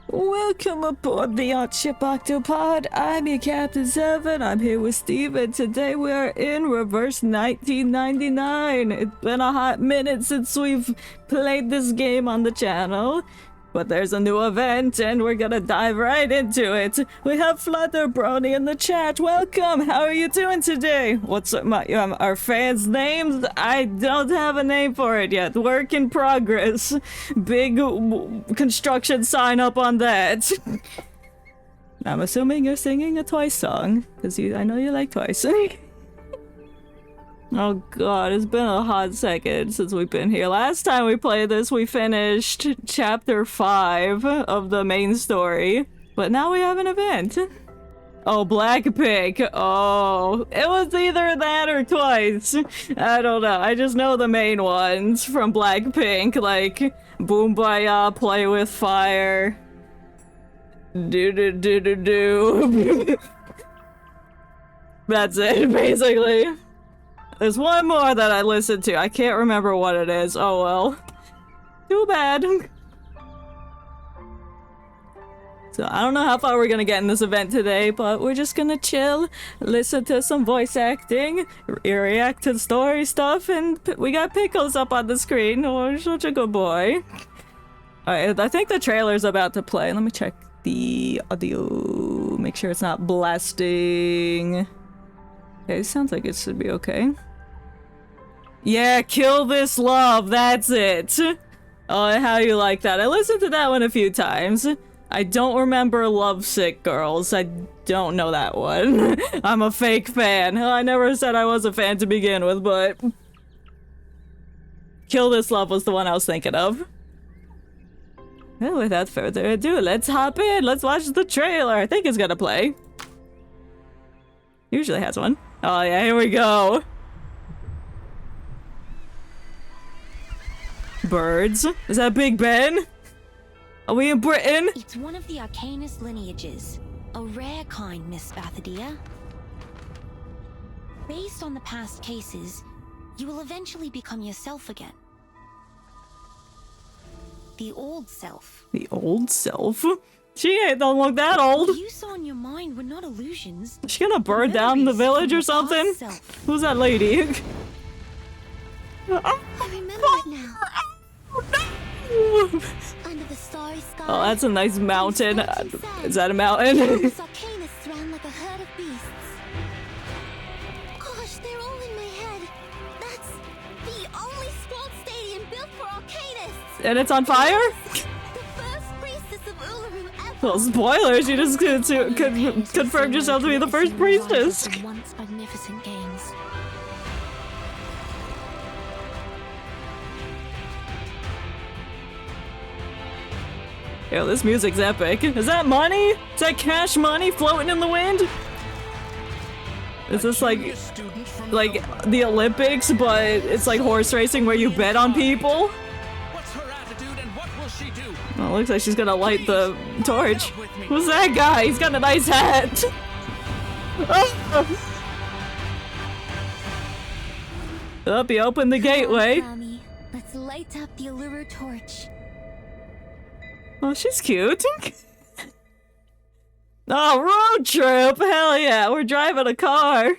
Welcome aboard the Yacht Ship Octopod. I'm your Captain Seven. I'm here with Steve, and today we are in reverse 1999. It's been a hot minute since we've played this game on the channel, but there's a new event, and we're gonna dive right into it. We have Flutter Brony in the chat. Welcome. How are you doing today? What's our fans' names? I don't have a name for it yet. Work in progress. Big construction sign up on that. I'm assuming you're singing a Twice song, because I know you like Twice. Oh god, it's been a hot second since we've been here. Last time we played this, we finished chapter 5 of the main story. But now we have an event. Oh, Blackpink. Oh, it was either that or Twice. I don't know. I just know the main ones from Blackpink, like Boombaya, Play with Fire, Do Do Do Do Do. That's it, basically. There's one more that I listened to. I can't remember what it is. Oh well. Too bad. So I don't know how far we're gonna get in this event today, but we're just gonna chill, listen to some voice acting, react to story stuff, and we got Pickles up on the screen. Oh, such a good boy. Alright, I think the trailer's about to play. Let me check the audio. Make sure it's not blasting. Okay, it sounds like it should be okay. Yeah, Kill This Love, that's it. Oh, how do you like that? I listened to that one a few times. I don't remember Lovesick Girls. I don't know that one. I'm a fake fan. I never said I was a fan to begin with, but Kill This Love was the one I was thinking of. Well, without further ado, let's hop in. Let's watch the trailer. I think it's gonna play. Usually has one. Oh yeah, here we go. Birds. Is that Big Ben? Are we in Britain? It's one of the Arcanist lineages. A rare kind, Miss Bathadia. Based on the past cases, you will eventually become yourself again. The old self. The old self? She don't look that old. What you saw in your mind were not illusions. Is she gonna burn down the village or something? Who's that lady? I remember it now. Under the starry sky. Oh, that's a nice mountain. Is that a mountain? Arcanists ran like a herd of beasts. Gosh, they're all in my head. That's the only sports stadium built for Arcanists. And it's on fire? The first priestess of Uluru ever. Well, spoilers, you just confirmed yourself to be the first priestess. Once magnificent games. Yo, this music's epic. Is that money? Is that cash money floating in the wind? Is this like the Olympics, but it's like horse racing where you bet on people? What's her attitude and what will she do? Well, it looks like she's gonna light the torch. Who's that guy? He's got a nice hat. Up, he opened the gateway. Tommy, let's light up the Uluru torch. Oh, she's cute. Oh, road trip! Hell yeah, we're driving a car.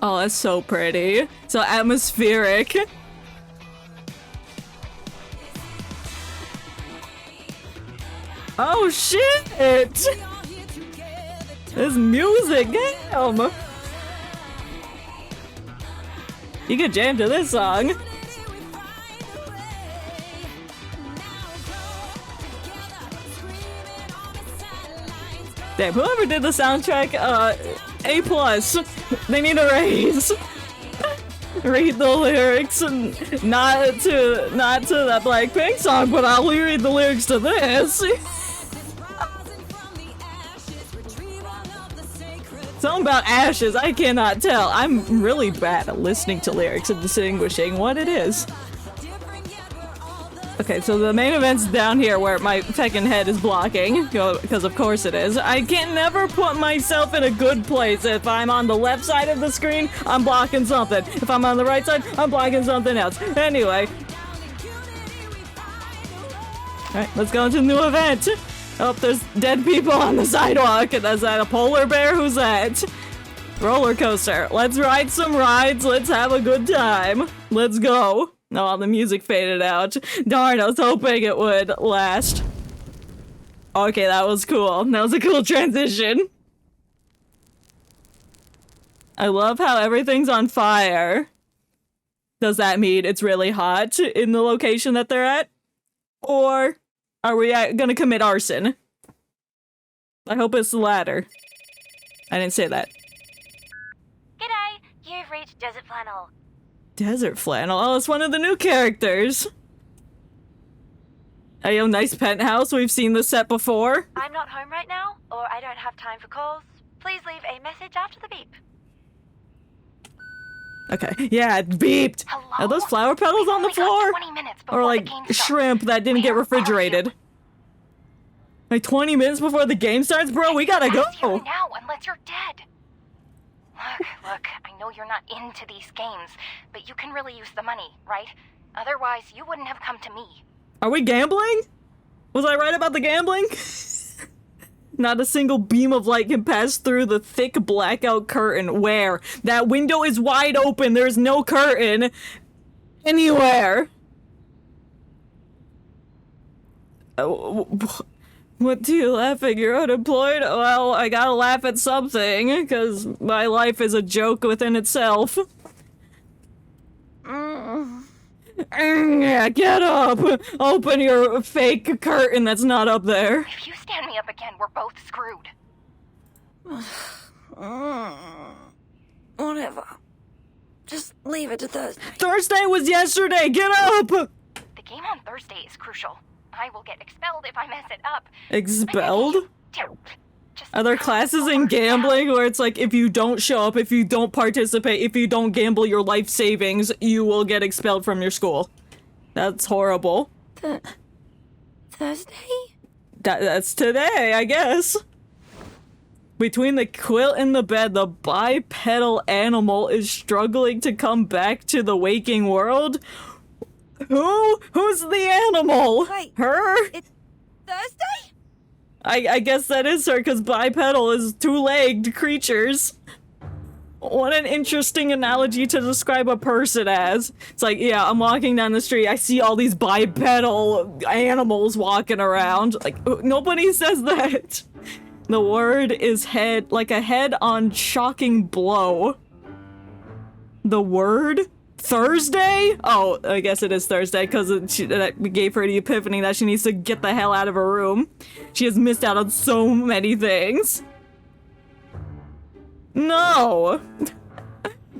Oh, that's so pretty. So atmospheric. Oh shit! This music, damn! You could jam to this song. Damn, whoever did the soundtrack, A+. They need a raise. Read the lyrics, and not to that Blackpink song, but I'll read the lyrics to this. Something about ashes, I cannot tell. I'm really bad at listening to lyrics and distinguishing what it is. Okay, so the main event's down here where my fucking head is blocking, because of course it is. I can never put myself in a good place. If I'm on the left side of the screen, I'm blocking something. If I'm on the right side, I'm blocking something else. Anyway. Alright, let's go into the new event. Oh, there's dead people on the sidewalk. Is that a polar bear? Who's that? Roller coaster. Let's ride some rides. Let's have a good time. Let's go. Oh, the music faded out. Darn, I was hoping it would last. Okay, that was cool. That was a cool transition. I love how everything's on fire. Does that mean it's really hot in the location that they're at? Or are we gonna commit arson? I hope it's the latter. I didn't say that. G'day, you've reached Desert Flannel. Desert Flannel? Oh, it's one of the new characters. Hey, nice penthouse. We've seen this set before. I'm not home right now, or I don't have time for calls. Please leave a message after the beep. Okay, yeah, it beeped. Hello? Are those flower petals on the floor? 20 minutes before Or like the game starts. shrimp that didn't get Where are refrigerated? you? Like 20 minutes before the game starts? Bro, we gotta go. Ask you now, unless you're dead. Look, I know you're not into these games, but you can really use the money, right? Otherwise, you wouldn't have come to me. Are we gambling? Was I right about the gambling? Not a single beam of light can pass through the thick blackout curtain. Where? That window is wide open. There's no curtain anywhere. What do you laugh at? You're unemployed? Well, I gotta laugh at something, because my life is a joke within itself. Yeah, get up! Open your fake curtain that's not up there. If you stand me up again, we're both screwed. Whatever. Just leave it to Thursday. Thursday was yesterday! Get up! The game on Thursday is crucial. I will get expelled if I mess it up. Expelled? Just Are there classes in gambling where it's like, if you don't show up, if you don't participate, if you don't gamble your life savings, you will get expelled from your school? That's horrible. Thursday? That's today, I guess. Between the quilt and the bed, the bipedal animal is struggling to come back to the waking world. Who's the animal? Wait. Her? It's Thursday? I guess that is her, because bipedal is two-legged creatures. What an interesting analogy to describe a person as. It's like, yeah, I'm walking down the street, I see all these bipedal animals walking around. Like, nobody says that. The word is head, like a head-on shocking blow. The word? Thursday? Oh, I guess it is Thursday because that gave her the epiphany that she needs to get the hell out of her room. She has missed out on so many things. No!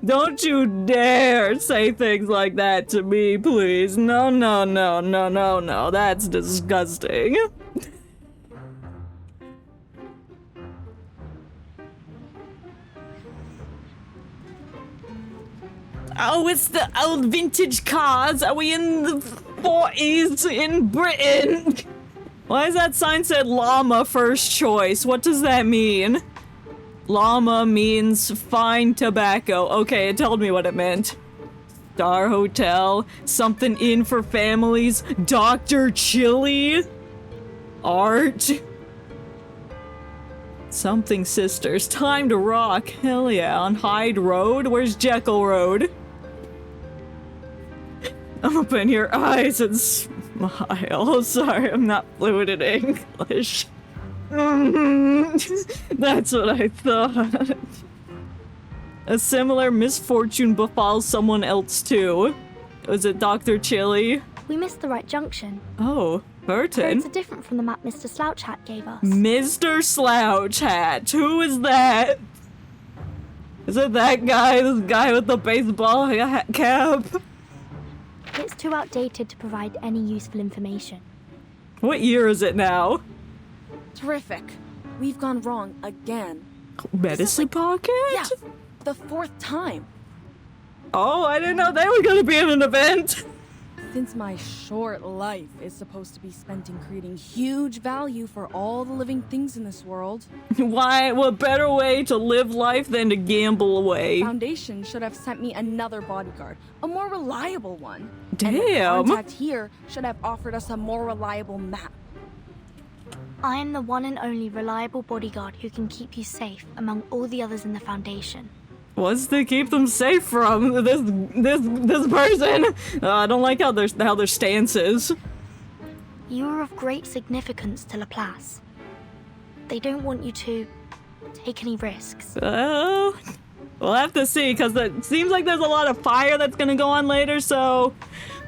Don't you dare say things like that to me, please. No, no, no, no, no, no. That's disgusting. Oh, it's the old vintage cars. Are we in the 40s in Britain? Why is that sign said llama first choice? What does that mean? Llama means fine tobacco. Okay, it told me what it meant. Star Hotel, something in for families, Dr. Chili, art. Something Sisters, time to rock. Hell yeah, on Hyde Road? Where's Jekyll Road? Open your eyes and smile. Sorry, I'm not fluent in English. That's what I thought. A similar misfortune befalls someone else too. Was it Dr. Chili? We missed the right junction. Oh, Burton. Roads are different from the map Mr. Slouch Hat gave us. Mr. Slouch Hat. Who is that? Is it that guy? This guy with the baseball cap? It's too outdated to provide any useful information. What year is it now? Terrific. We've gone wrong again. Medicine Pocket? Yeah, the 4th time. Oh, I didn't know they were gonna be in an event. Since my short life is supposed to be spent in creating huge value for all the living things in this world, Why? What better way to live life than to gamble away? Foundation should have sent me another bodyguard, a more reliable one. Damn. And the contact here should have offered us a more reliable map. I am the one and only reliable bodyguard who can keep you safe among all the others in the Foundation. What's to keep them safe from this person? I don't like how their stance is. You are of great significance to Laplace. They don't want you to take any risks. We'll have to see, because it seems like there's a lot of fire that's gonna go on later, so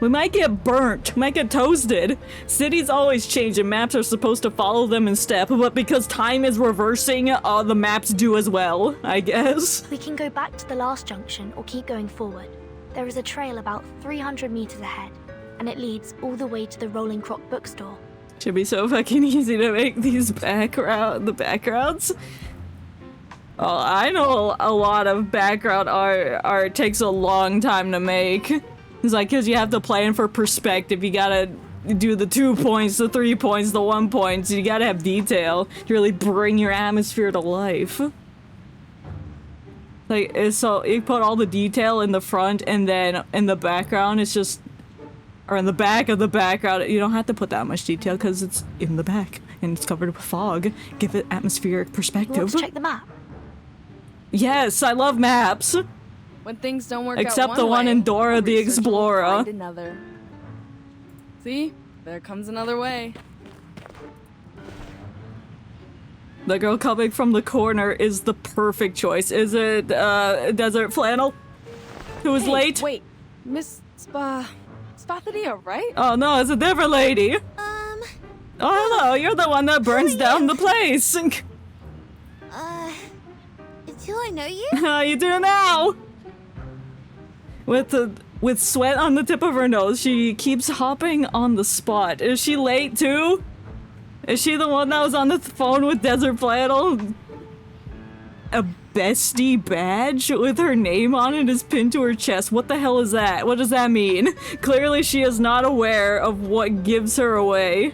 we might get burnt, might get toasted. Cities always change and maps are supposed to follow them in step, but because time is reversing, the maps do as well, I guess. We can go back to the last junction or keep going forward. There is a trail about 300 meters ahead, and it leads all the way to the Rolling Croc bookstore. Should be so fucking easy to make these backgrounds. Oh, I know a lot of background art takes a long time to make. It's like, because you have to plan for perspective. You gotta do the 2 points, the 3 points, the 1 points. You gotta have detail to really bring your atmosphere to life. Like, so you put all the detail in the front, and then in the background, it's just... Or in the back of the background, you don't have to put that much detail because it's in the back and it's covered with fog. Give it atmospheric You perspective. want to check the map? Yes, I love maps. When things don't work Except out the one way, in Dora the researchers will Explorer. find another. See? There comes another way. The girl coming from the corner is the perfect choice. Is it, Desert Flannel? Who was Hey, late? Wait, Miss Spathadia, right? Oh no, it's a different lady. Oh, hello, you're the one that burns down the place. Do I know you? How you doing now? With sweat on the tip of her nose, she keeps hopping on the spot. Is she late too? Is she the one that was on the phone with Desert Flannel? A bestie badge with her name on it is pinned to her chest. What the hell is that? What does that mean? Clearly she is not aware of what gives her away.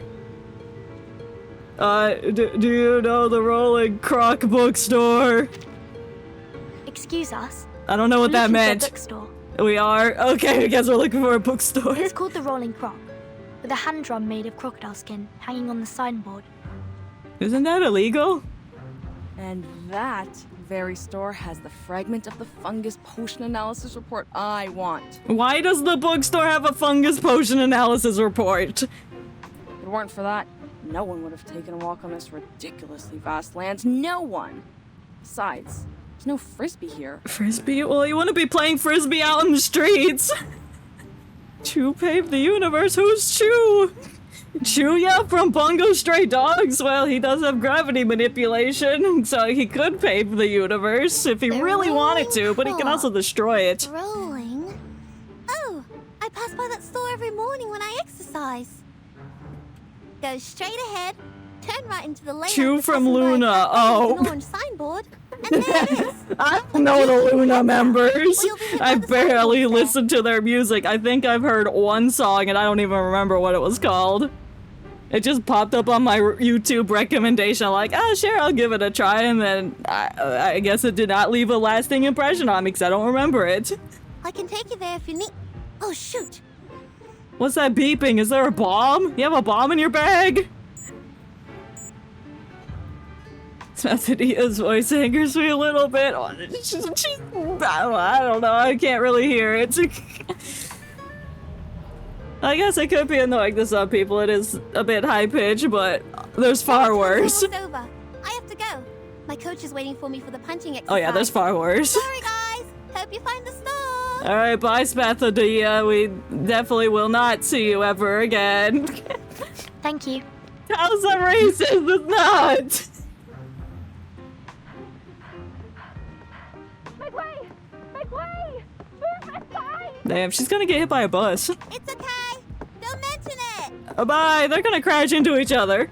Do you know the Rolling Croc bookstore? Excuse us. I don't know what that We're looking for a meant. bookstore. We are? Okay, I guess we're looking for a bookstore. It's called the Rolling Croc, with a hand drum made of crocodile skin hanging on the signboard. Isn't that illegal? And that very store has the fragment of the fungus potion analysis report I want. Why does the bookstore have a fungus potion analysis report? If it weren't for that, no one would have taken a walk on this ridiculously vast land. No one! Besides, there's no frisbee here. Frisbee? Well, you wouldn't be playing frisbee out in the streets. Chew paved the universe? Who's Chew? Chew, yeah, from Bungo Stray Dogs? Well, he does have gravity manipulation, so he could pave the universe if he The really wanted to, Rolling but he can also Croc. destroy it. Rolling? Oh, I pass by that store every morning when I exercise. Go straight ahead, turn right into the lane. Chew after from passing by a Luna, cafe oh. with an orange signboard, and there it is. I don't know the Luna members. Well, you'll be with I other barely signboards there. listen to their music. I think I've heard one song and I don't even remember what it was called. It just popped up on my YouTube recommendation. I'm like, oh, sure, I'll give it a try. And then I guess it did not leave a lasting impression on me because I don't remember it. I can take you there if you need. Oh shoot! What's that beeping? Is there a bomb? You have a bomb in your bag? Smathadia's voice angers me a little bit. Oh, I don't know. I can't really hear it. I guess it could be annoying to some people. It is a bit high-pitched, but there's far worse. Almost over. I have to go. My coach is waiting for me for the punching exercise. Oh yeah, there's far worse. Sorry guys. Hope you find the store. Alright, bye Spathadia. We definitely will not see you ever again. Thank you. How's that racist? It's not! Make way! Make way! Move aside! Damn, she's gonna get hit by a bus. It's okay. Don't mention it. Bye, they're gonna crash into each other.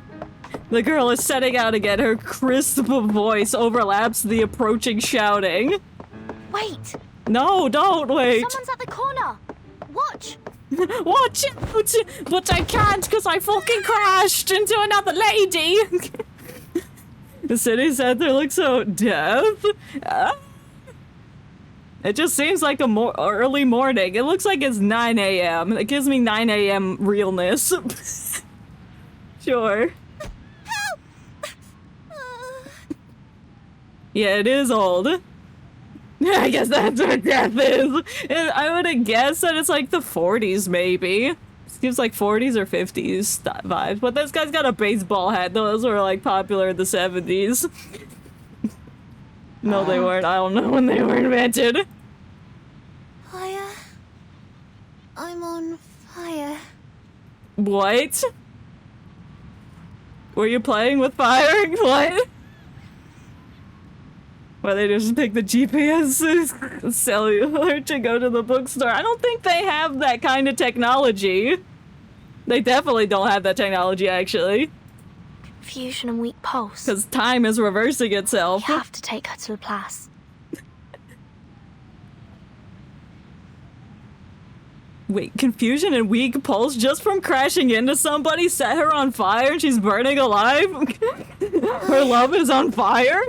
The girl is setting out again. Her crisp voice overlaps the approaching shouting. Wait! No, don't wait. Someone's at the corner! Watch! Watch out! But I can't because I fucking crashed into another lady! The city center looks so deaf. It just seems like a early morning. It looks like it's 9 a.m. It gives me 9 a.m. realness. Sure. Yeah, it is old. I guess that's what death is. I would have guessed that it's like the 40s, maybe. It gives like 40s or 50s vibes. But this guy's got a baseball hat. Those were like popular in the 70s. No, they weren't. I don't know when they were invented. Fire. I'm on fire. What? Were you playing with fire? What? Why they just pick the GPS cellular to go to the bookstore? I don't think they have that kind of technology. They definitely don't have that technology, actually. Confusion and weak pulse. Because time is reversing itself. You have to take her to the place. Wait, confusion and weak pulse just from crashing into somebody set her on fire and she's burning alive? Her love is on fire?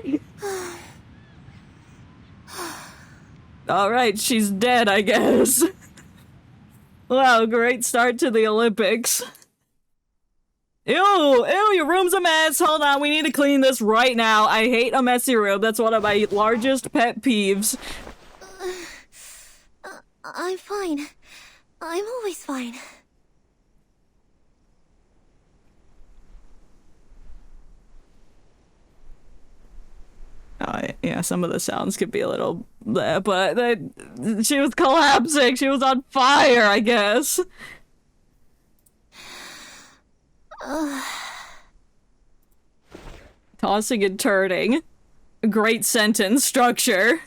Alright, she's dead, I guess. Wow, great start to the Olympics. Ew, your room's a mess. Hold on, we need to clean this right now. I hate a messy room. That's one of my largest pet peeves. I'm fine. I'm always fine. Oh, yeah, some of the sounds could be a little bleh, but she was collapsing. She was on fire, I guess. Tossing and turning. Great sentence structure.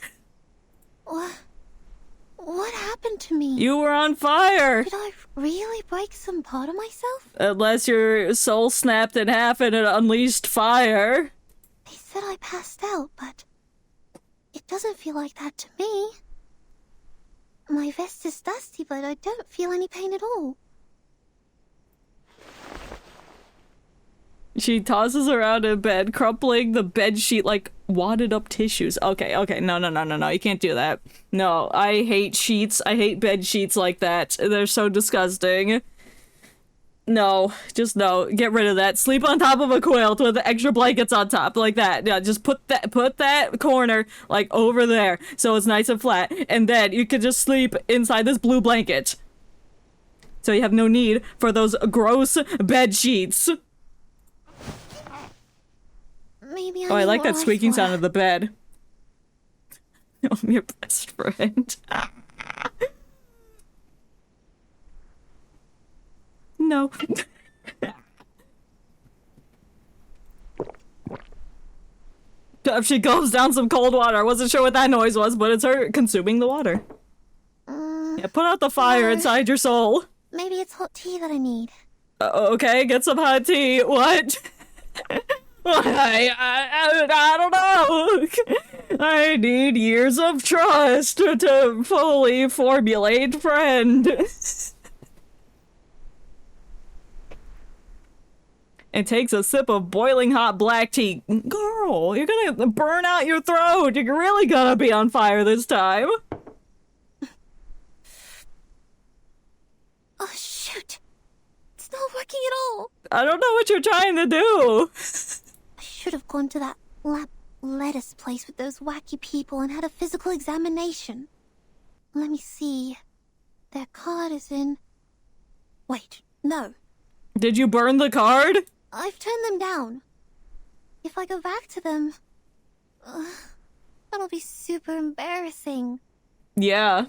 What happened to me? You were on fire! Did I really break some part of myself? Unless your soul snapped in half and it unleashed fire. They said I passed out, but it doesn't feel like that to me. My vest is dusty, but I don't feel any pain at all. She tosses around in bed, crumpling the bed sheet like wadded up tissues. Okay, no, you can't do that. No, I hate sheets. I hate bed sheets like that. They're so disgusting. No, just no. Get rid of that. Sleep on top of a quilt with extra blankets on top, like that. Yeah, just put that corner like over there so it's nice and flat, and then you could just sleep inside this blue blanket. So you have no need for those gross bed sheets. Maybe Oh, I like that squeaking sound of the bed. I'm your best friend. No. She gulps down some cold water. I wasn't sure what that noise was, but it's her consuming the water. Yeah, put out the fire inside your soul. Maybe it's hot tea that I need. Okay, get some hot tea. What? I don't know. I need years of trust to fully formulate friend. And takes a sip of boiling hot black tea. Girl, you're gonna burn out your throat. You're really gonna be on fire this time. Oh, shoot. It's not working at all. I don't know what you're trying to do. I should have gone to that lettuce place with those wacky people and had a physical examination. Let me see. Their card is in... Wait, no. Did you burn the card? I've turned them down. If I go back to them... that'll be super embarrassing. Yeah.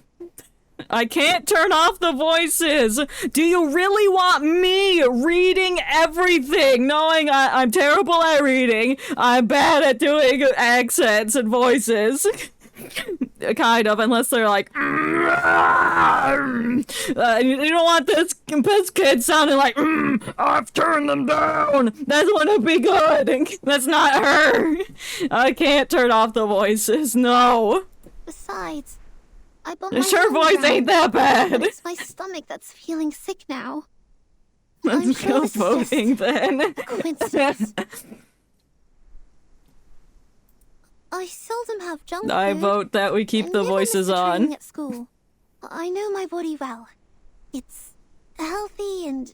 I can't turn off the voices. Do you really want me reading everything, knowing I'm terrible at reading? I'm bad at doing accents and voices. Kind of, unless they're like... you don't want this kid sounding like... I've turned them down. That wouldn't be good. That's not her. I can't turn off the voices, no. Besides, I bumped my Her hand voice down, ain't that but bad. it's my stomach that's feeling sick now. I'm Let's sure go this is just voting then. a coincidence. I seldom have junk I food, vote that we keep and the never miss voices a training on. at school. I know my body well. It's healthy and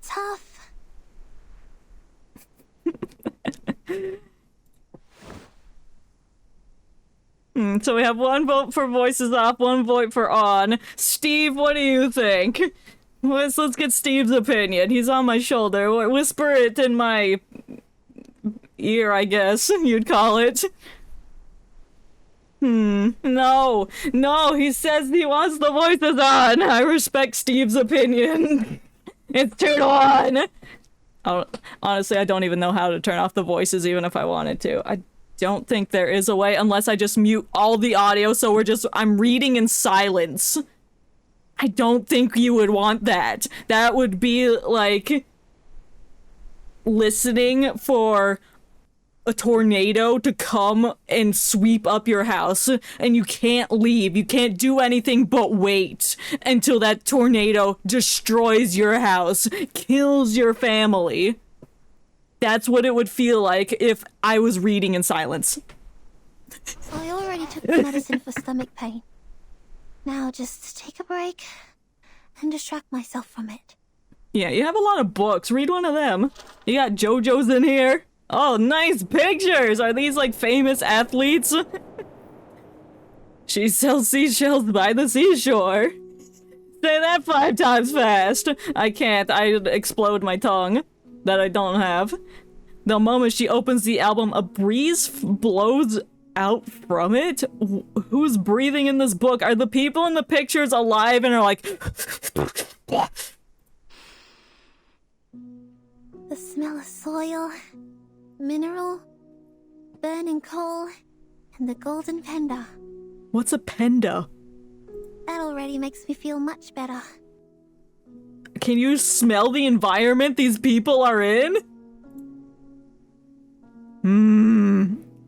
tough. So we have one vote for voices off, one vote for on. Steve, what do you think? Let's get Steve's opinion. He's on my shoulder. Whisper it in my ear, I guess you'd call it. No, he says he wants the voices on. I respect Steve's opinion. It's 2-1. Honestly, I don't even know how to turn off the voices, even if I wanted to. I don't think there is a way, unless I just mute all the audio, so I'm reading in silence. I don't think you would want that. That would be like listening for a tornado to come and sweep up your house, and you can't leave. You can't do anything but wait until that tornado destroys your house, kills your family. That's what it would feel like if I was reading in silence. I already took the medicine for stomach pain. Now just take a break and distract myself from it. Yeah, you have a lot of books. Read one of them. You got JoJo's in here. Oh, nice pictures! Are these like famous athletes? She sells seashells by the seashore. Say that 5 times fast. I can't. I'd explode my tongue that I don't have. The moment she opens the album, a breeze blows out from it. Who's breathing in this book? Are the people in the pictures alive and are like... The smell of soil, mineral, burning coal, and the golden panda. What's a panda? That already makes me feel much better. Can you smell the environment these people are in?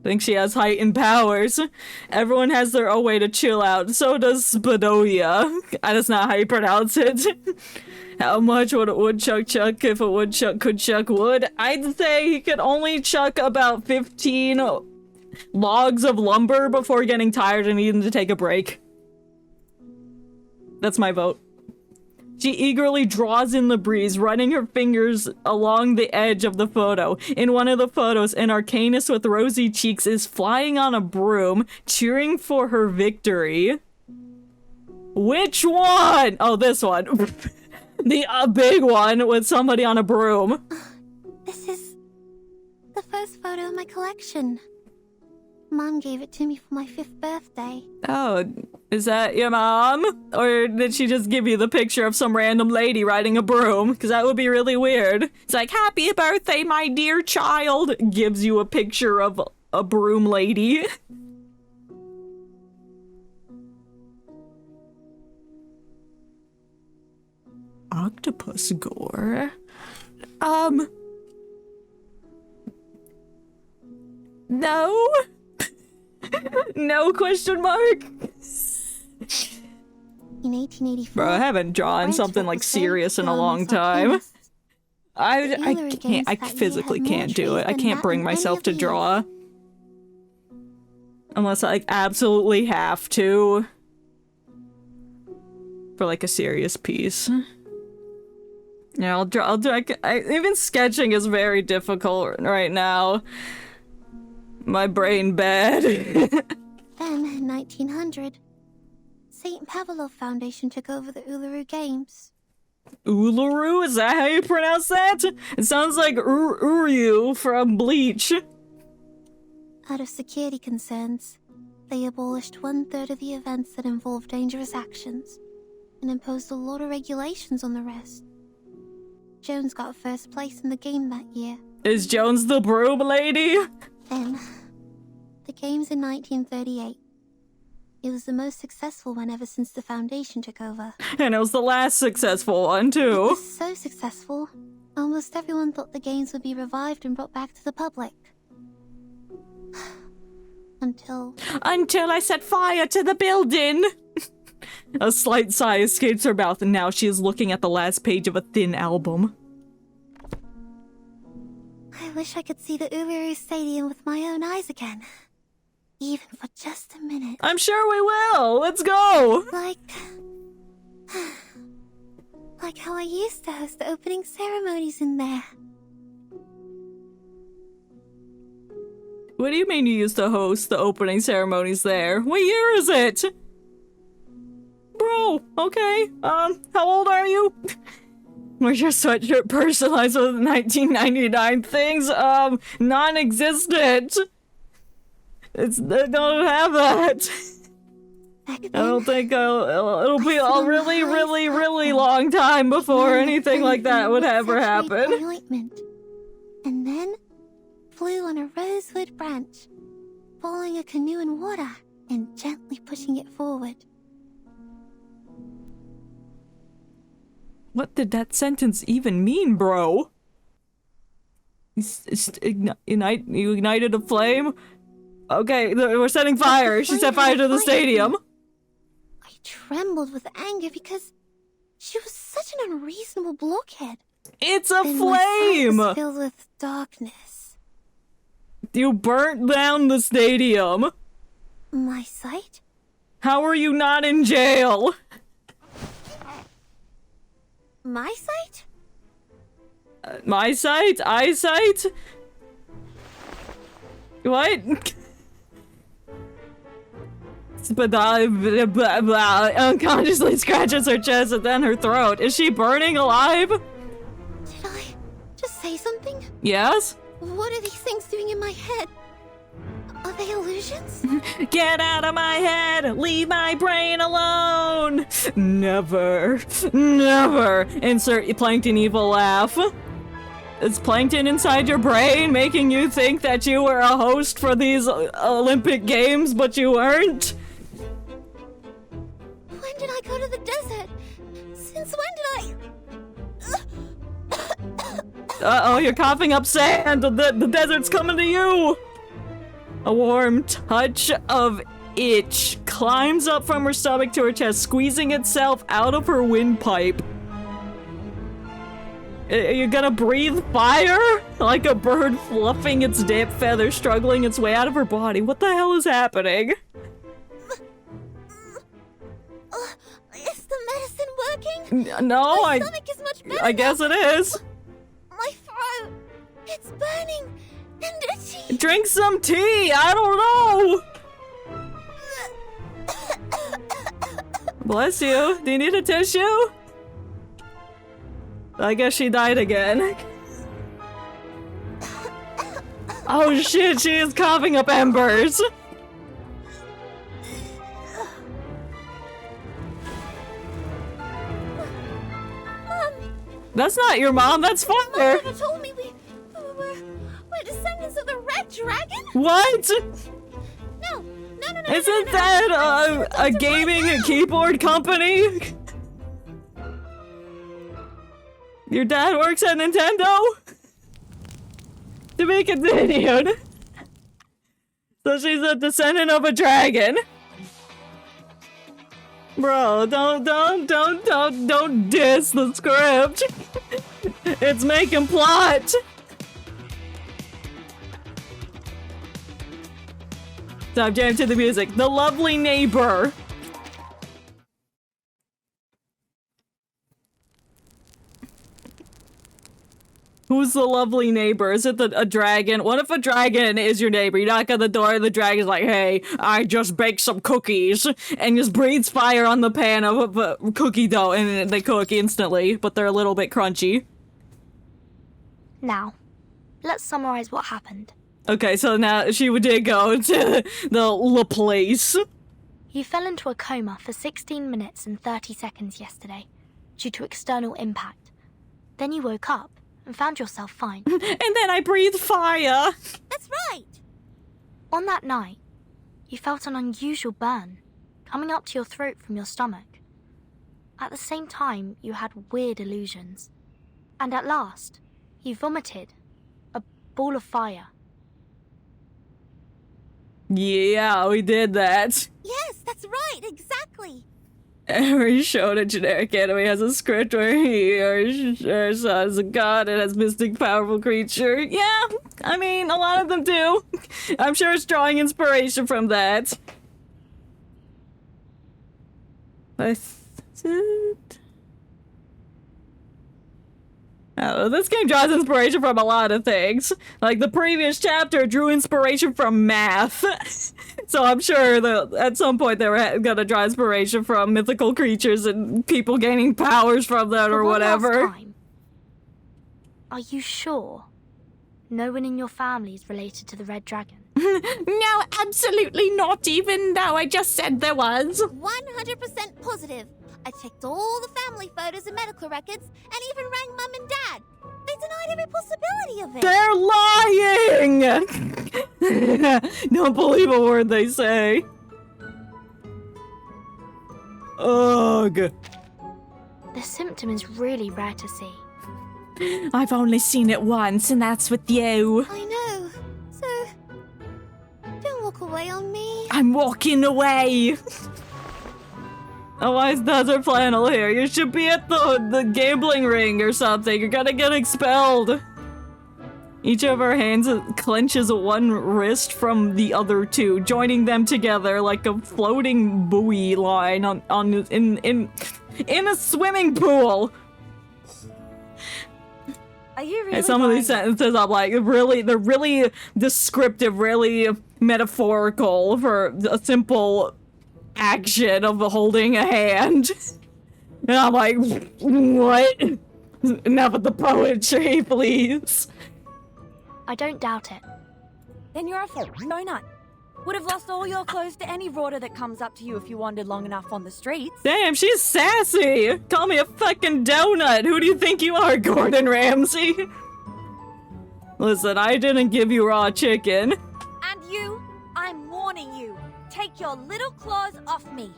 Think she has heightened powers. Everyone has their own way to chill out. So does Spadoia. That's not how you pronounce it. How much would a woodchuck chuck if a woodchuck could chuck wood? I'd say he could only chuck about 15 logs of lumber before getting tired and needing to take a break. That's my vote. She eagerly draws in the breeze, running her fingers along the edge of the photo. In one of the photos, an Arcanist with rosy cheeks is flying on a broom, cheering for her victory. Which one? Oh, this one. The big one with somebody on a broom. This is the first photo in my collection. Mom gave it to me for my 5th birthday. Oh, is that your mom? Or did she just give you the picture of some random lady riding a broom? Because that would be really weird. It's like, happy birthday, my dear child. Gives you a picture of a broom lady. Octopus gore? No? No question mark? In 1884, Bro, I haven't drawn French something like was serious in a very long proud time. of I Uluru can't, Games I that year physically had more can't do it. I trees can't than bring that in myself any to of the draw. Unless I like absolutely have to. For like a serious piece. Yeah, I'll draw, even sketching is very difficult right now. My brain bad. Then, in 1900, St. Pavlov Foundation took over the Uluru Games. Uluru? Is that how you pronounce that? It sounds like Uryu from Bleach. Out of security concerns, they abolished 1/3 of the events that involved dangerous actions and imposed a lot of regulations on the rest. Jones got 1st place in the game that year. Is Jones the broom lady? Then, the games in 1938. It was the most successful one ever since the Foundation took over. And it was the last successful one, It too. was so successful, almost everyone thought the games would be revived and brought back to the public. Until Until I set fire to the building. A slight sigh escapes her mouth, and now she is looking at the last page of a thin album. I wish I could see the Uluru Stadium with my own eyes again. Even for just a minute. I'm sure we will! Let's go! Like how I used to host the opening ceremonies in there. What do you mean you used to host the opening ceremonies there? What year is it? Bro, okay. How old are you? Was your sweatshirt personalized with 1999 things? Non-existent. They don't have that. I don't think it'll be a really, really, really long time before anything like that would ever happen. Ointment. And then flew on a rosewood branch, following a canoe in water and gently pushing it forward. What did that sentence even mean, bro? You ignited a flame? Okay, we're setting fire. She set fire to the stadium. I trembled with anger because she was such an unreasonable blockhead. It's a And flame! my sight was filled with darkness. You burnt down the stadium. My sight? How are you not in jail? My sight? My sight? Eyesight? What? But unconsciously scratches her chest and then her throat. Is she burning alive? Did I just say something? Yes? What are these things doing in my head? Are they illusions? Get out of my head! Leave my brain alone! Never. Never! Insert Plankton evil laugh. Is Plankton inside your brain making you think that you were a host for these Olympic Games, but you weren't? When did I go to the desert? Since when did Uh-oh, you're coughing up sand! The desert's coming to you! A warm touch of itch climbs up from her stomach to her chest, squeezing itself out of her windpipe. Are you gonna breathe fire? Like a bird fluffing its damp feathers, struggling its way out of her body. What the hell is happening? Is the medicine working? No, My stomach is much better I guess now. it is. My throat, it's burning and itchy. Drink some tea, I don't know. Bless you. Do you need a tissue? I guess she died again. Oh shit, she is coughing up embers. That's not your mom, that's Mom fire. never told me we're descendants of the Red Dragon? What? No. Isn't that a gaming keyboard company? Your dad works at Nintendo? To be continued. So she's a descendant of a dragon. Bro, don't diss the script. It's making plot. Stop jamming to the music. The lovely neighbor. Who's the lovely neighbor? Is it a dragon? What if a dragon is your neighbor? You knock on the door and the dragon's like, hey, I just baked some cookies, and just breathes fire on the pan of cookie dough, and they cook instantly, but they're a little bit crunchy. Now, let's summarize what happened. Okay, so now she did go to the place. You fell into a coma for 16 minutes and 30 seconds yesterday, due to external impact. Then you woke up and found yourself fine. And then I breathed fire. That's right. On that night, you felt an unusual burn coming up to your throat from your stomach. At the same time, you had weird illusions. And at last, you vomited a ball of fire. Yeah, we did that. Yes, that's right, exactly. Every show to generic anime has a script where he or she or son is a god and has mystic, powerful creature. Yeah, I mean, a lot of them do. I'm sure it's drawing inspiration from that. That's it. Oh, this game draws inspiration from a lot of things. Like, the previous chapter drew inspiration from math. So I'm sure that at some point they were gonna draw inspiration from mythical creatures and people gaining powers from that or For one whatever. last time, are you sure no one in your family is related to the Red Dragon? No, absolutely not, even though I just said there was. 100% positive. I checked all the family photos and medical records, and even rang Mum and Dad. They denied every possibility of it. They're lying! Don't believe a word they say. Ugh. The symptom is really rare to see. I've only seen it once, and that's with you. I know. So, don't walk away on me. I'm walking away. Oh, why is Desert Flannel here? You should be at the gambling ring or something. You're gonna get expelled. Each of our hands clenches one wrist from the other two, joining them together like a floating buoy line in a swimming pool. Are you really? And some of these sentences I'm like, they're really descriptive, really metaphorical for a simple action of holding a hand. And I'm like, what? Enough of the poetry, please. I don't doubt it. Then you're a donut. Would have lost all your clothes to any rorter that comes up to you if you wandered long enough on the streets. Damn, she's sassy. Call me a fucking donut. Who do you think you are, Gordon Ramsay? Listen, I didn't give you raw chicken. And you, I'm warning you. Take your little claws off me.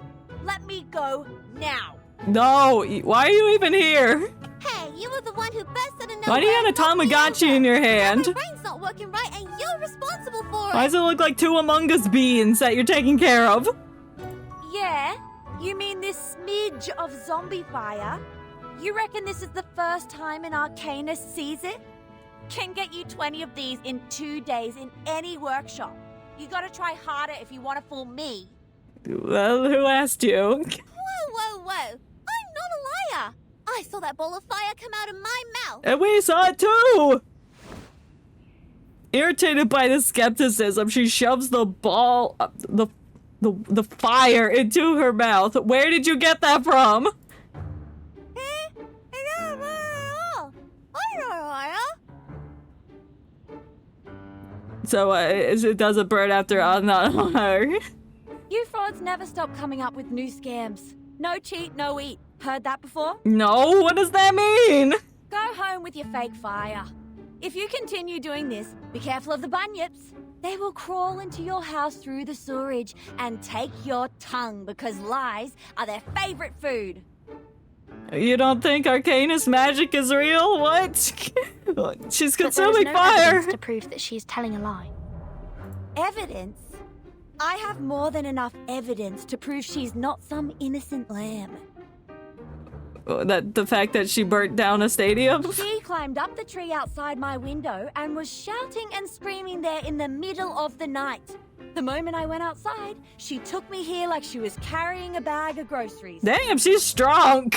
Let me go now. No, why are you even here? Hey, you were the one who burst out of nowhere. Why do you have a and knocked me Tamagotchi over. in your Now hand? my brain's not working right, and you're responsible for it. Why does it look like two Among Us beans that you're taking care of? Yeah? You mean this smidge of zombie fire? You reckon this is the first time an arcanist sees it? Can get you 20 of these in 2 days in any workshop. You gotta try harder if you want to fool me. Well, who asked you? Whoa, whoa, whoa. I'm not a liar. I saw that ball of fire come out of my mouth. And we saw it too! Irritated by the skepticism, she shoves the ball, the fire into her mouth. Where did you get that from? I'm not a liar. So, it doesn't burn after I'm not on her. You frauds never stop coming up with new scams. No cheat, no eat. Heard that before? No, what does that mean? Go home with your fake fire. If you continue doing this, be careful of the bunyips. They will crawl into your house through the sewerage and take your tongue because lies are their favorite food. You don't think Arcanist magic is real? What? She's But there is consuming no fire! evidence to prove that she is telling a lie. Evidence? I have more than enough evidence to prove she's not some innocent lamb. That the fact that she burnt down a stadium? She climbed up the tree outside my window and was shouting and screaming there in the middle of the night. The moment I went outside, she took me here like she was carrying a bag of groceries. Damn, she's strong!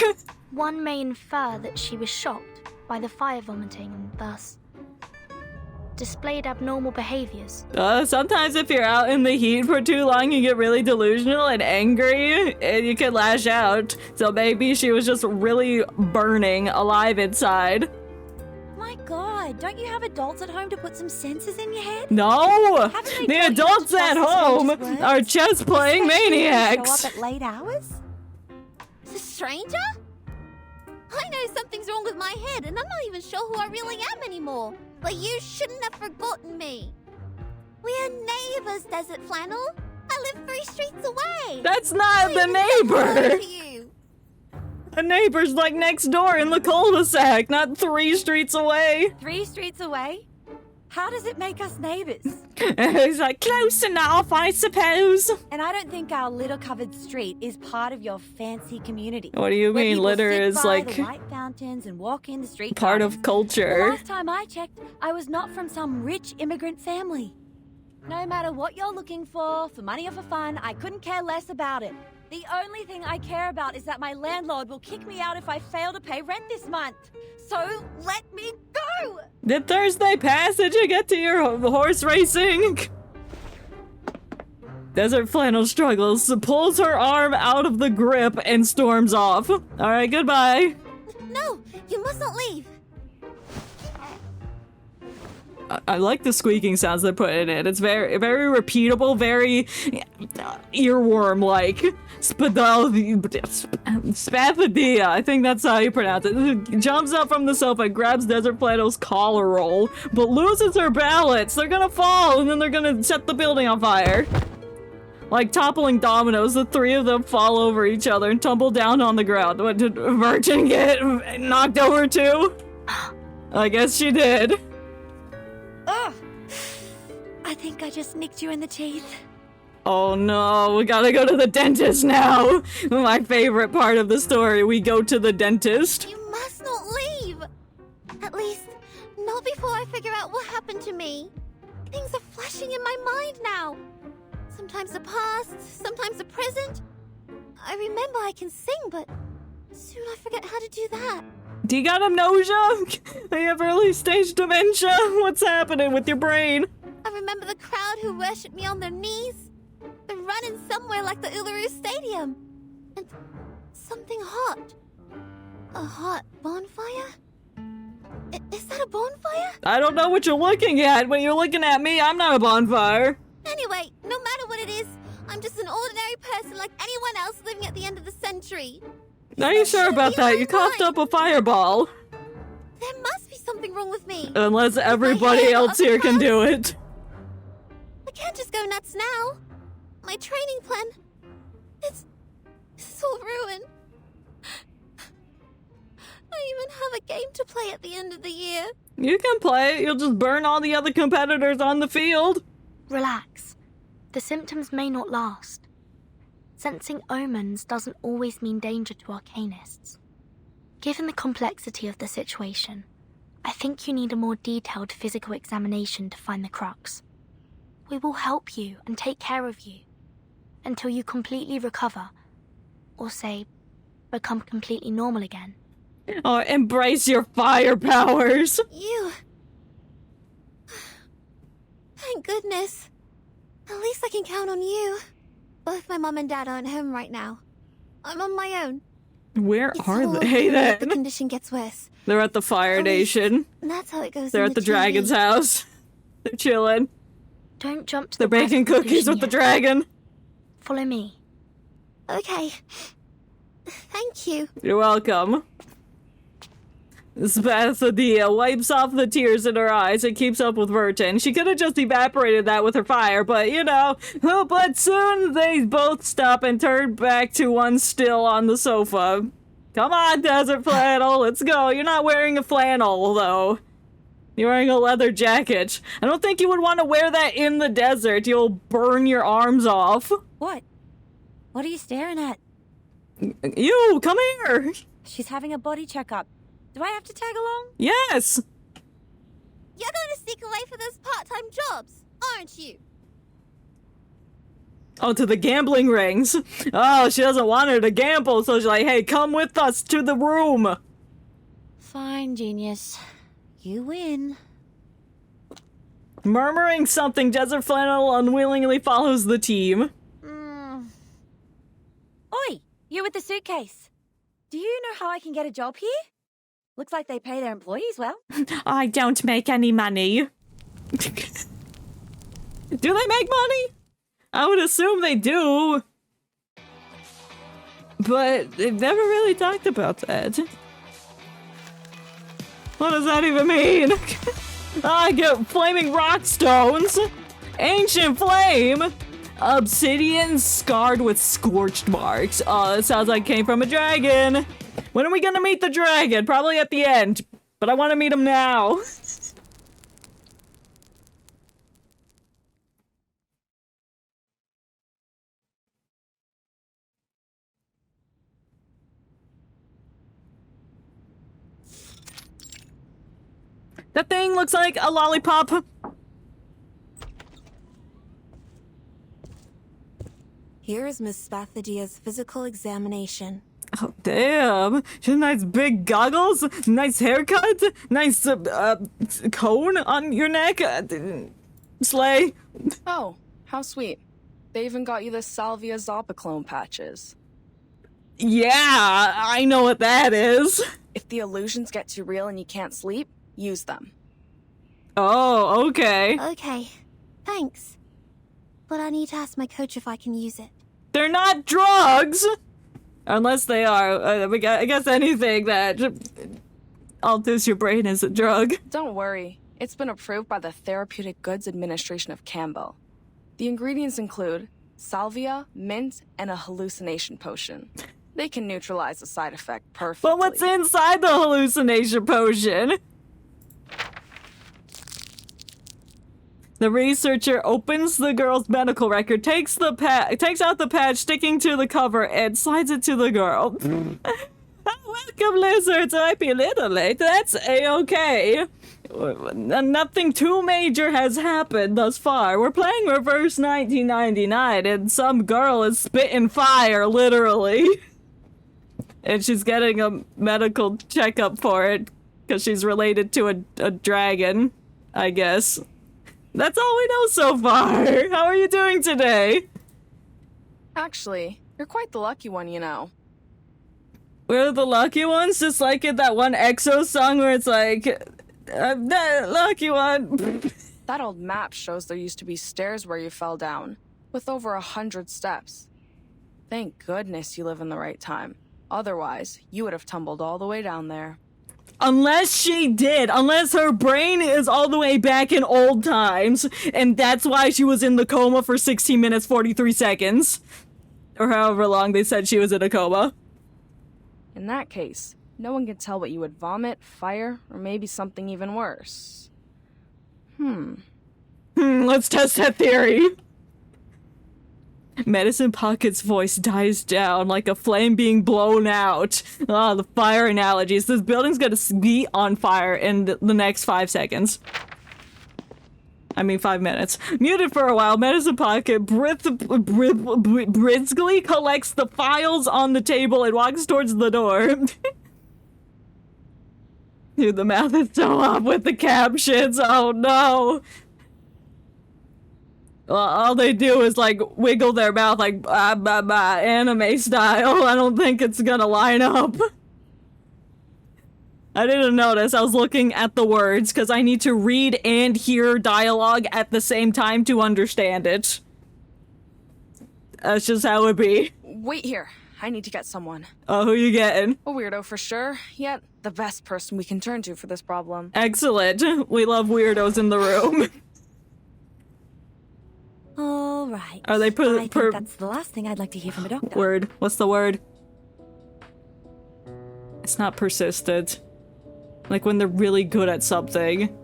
One may infer that she was shocked by the fire vomiting and thus displayed abnormal behaviors. Sometimes if you're out in the heat for too long, you get really delusional and angry, and you can lash out. So maybe she was just really burning alive inside. My God, don't you have adults at home to put some senses in your head? No! Haven't they The taught you adults to at trust home strangers' are words? just playing Especially when you maniacs. Show up at late hours? The stranger? I know something's wrong with my head, and I'm not even sure who I really am anymore. But you shouldn't have forgotten me. We're neighbors, Desert Flannel. I live 3 streets away. That's not the neighbor! To you. A neighbor's like next door in the cul-de-sac, not 3 streets away. 3 streets away? How does it make us neighbors? He's like, close enough, I suppose. And I don't think our litter-covered street is part of your fancy community. What do you where mean people litter sit is by like the white fountains and walk in the street part gardens. of The culture? last time I checked, I was not from some rich immigrant family. No matter what you're looking for money or for fun, I couldn't care less about it. The only thing I care about is that my landlord will kick me out if I fail to pay rent this month. So let me go! Did Thursday pass? Did you get to your horse racing? Desert Flannel struggles, pulls her arm out of the grip, and storms off. Alright, goodbye. No, you must not leave. I like the squeaking sounds they're putting in. It's very, very repeatable, very earworm-like. Spathadia, I think that's how you pronounce it. Jumps up from the sofa and grabs Desert Flannel's collar roll, but loses her balance. They're gonna fall, and then they're gonna set the building on fire. Like toppling dominoes, the three of them fall over each other and tumble down on the ground. What, did Virgin get knocked over too? I guess she did. Ugh! I think I just nicked you in the teeth. Oh no, we gotta go to the dentist now. My favorite part of the story, we go to the dentist. You must not leave. At least, not before I figure out what happened to me. Things are flashing in my mind now. Sometimes the past, sometimes the present. I remember I can sing, but soon I forget how to do that. Do you got amnesia? Do you have early stage dementia? What's happening with your brain? I remember the crowd who worshipped me on their knees. They're running somewhere like the Uluru Stadium. And something hot. A hot bonfire? Is that a bonfire? I don't know what you're looking at. When you're looking at me, I'm not a bonfire. Anyway, no matter what it is, I'm just an ordinary person like anyone else living at the end of the century. Are you sure about that? You coughed up a fireball. There must be something wrong with me. Unless everybody else here can do it. I can't just go nuts now. My training plan, it's all ruined. I even have a game to play at the end of the year. You can play it. You'll just burn all the other competitors on the field. Relax. The symptoms may not last. Sensing omens doesn't always mean danger to arcanists. Given the complexity of the situation, I think you need a more detailed physical examination to find the crux. We will help you and take care of you until you completely recover, or say, become completely normal again. Oh, embrace your fire powers. You. Thank goodness. At least I can count on you. Both my mom and dad aren't home right now. I'm on my own. Where It's are all they over if the then? condition gets worse. They're at the Fire At least Nation. That's how it goes. They're in at the TV. dragon's house. They're chilling. Don't jump to They're the worst baking cookies conclusion with the yet. dragon. Follow me. Okay. Thank you. You're welcome. Spathadia wipes off the tears in her eyes and keeps up with Virgin. She could have just evaporated that with her fire, but you know. But soon they both stop and turn back to one still on the sofa. Come on, Desert Flannel, let's go. You're not wearing a flannel, though. You're wearing a leather jacket. I don't think you would want to wear that in the desert. You'll burn your arms off. What? What are you staring at? You, come here. She's having a body checkup. Do I have to tag along? Yes. You're going to sneak away for those part-time jobs, aren't you? Oh, to the gambling rings. Oh, she doesn't want her to gamble, so she's like, hey, come with us to the room. Fine, genius. You win. Murmuring something, Desert Flannel unwillingly follows the team. Oi, you with the suitcase. Do you know how I can get a job here? Looks like they pay their employees well. I don't make any money. Do they make money? I would assume they do. But they've never really talked about that. What does that even mean? I get flaming rock stones, ancient flame, obsidian scarred with scorched marks. Oh, it sounds like it came from a dragon. When are we gonna meet the dragon? Probably at the end, but I want to meet him now. That thing looks like a lollipop. Here is Miss Spathadia's physical examination. Oh, damn. She has nice big goggles, nice haircut, nice cone on your neck. Slay. Oh, how sweet. They even got you the Salvia Zopiclone patches. Yeah, I know what that is. If the illusions get too real and you can't sleep, use them. Oh, okay. Okay, thanks. But I need to ask my coach if I can use it. They're not drugs! Unless they are. I guess anything that alters your brain is a drug. Don't worry. It's been approved by the Therapeutic Goods Administration of Campbell. The ingredients include salvia, mint, and a hallucination potion. They can neutralize the side effect perfectly. But what's inside the hallucination potion? The researcher opens the girl's medical record, takes out the patch sticking to the cover, and slides it to the girl. Welcome, lizards. I might be a little late. That's a-okay. Nothing too major has happened thus far. We're playing reverse 1999, and some girl is spitting fire, literally. And she's getting a medical checkup for it, because she's related to a dragon, I guess. That's all we know so far. How are you doing today? Actually, you're quite the lucky one, you know. We're the lucky ones, just like in that one EXO song where it's like, I'm the lucky one. That old map shows there used to be stairs where you fell down, with over 100 steps. Thank goodness you live in the right time. Otherwise, you would have tumbled all the way down there. Unless she did. Unless her brain is all the way back in old times, and that's why she was in the coma for 16 minutes, 43 seconds. Or however long they said she was in a coma. In that case, no one can tell what you would vomit, fire, or maybe something even worse. Let's test that theory. Medicine Pocket's voice dies down like a flame being blown out. Ah, the fire analogies. This building's gonna be on fire in the next 5 seconds. I mean 5 minutes. Muted for a while, Medicine Pocket briskly collects the files on the table and walks towards the door. Dude, the math is so off with the captions. Oh no. Well, all they do is, like, wiggle their mouth like, anime style. I don't think it's gonna line up. I didn't notice. I was looking at the words, because I need to read and hear dialogue at the same time to understand it. That's just how it be. Wait here. I need to get someone. Oh, who you getting? A weirdo for sure, yet the best person we can turn to for this problem. Excellent. We love weirdos in the room. All right. Are they I think per that's the last thing I'd like to hear from a doctor. word? What's the word? It's not persistent. Like when they're really good at something.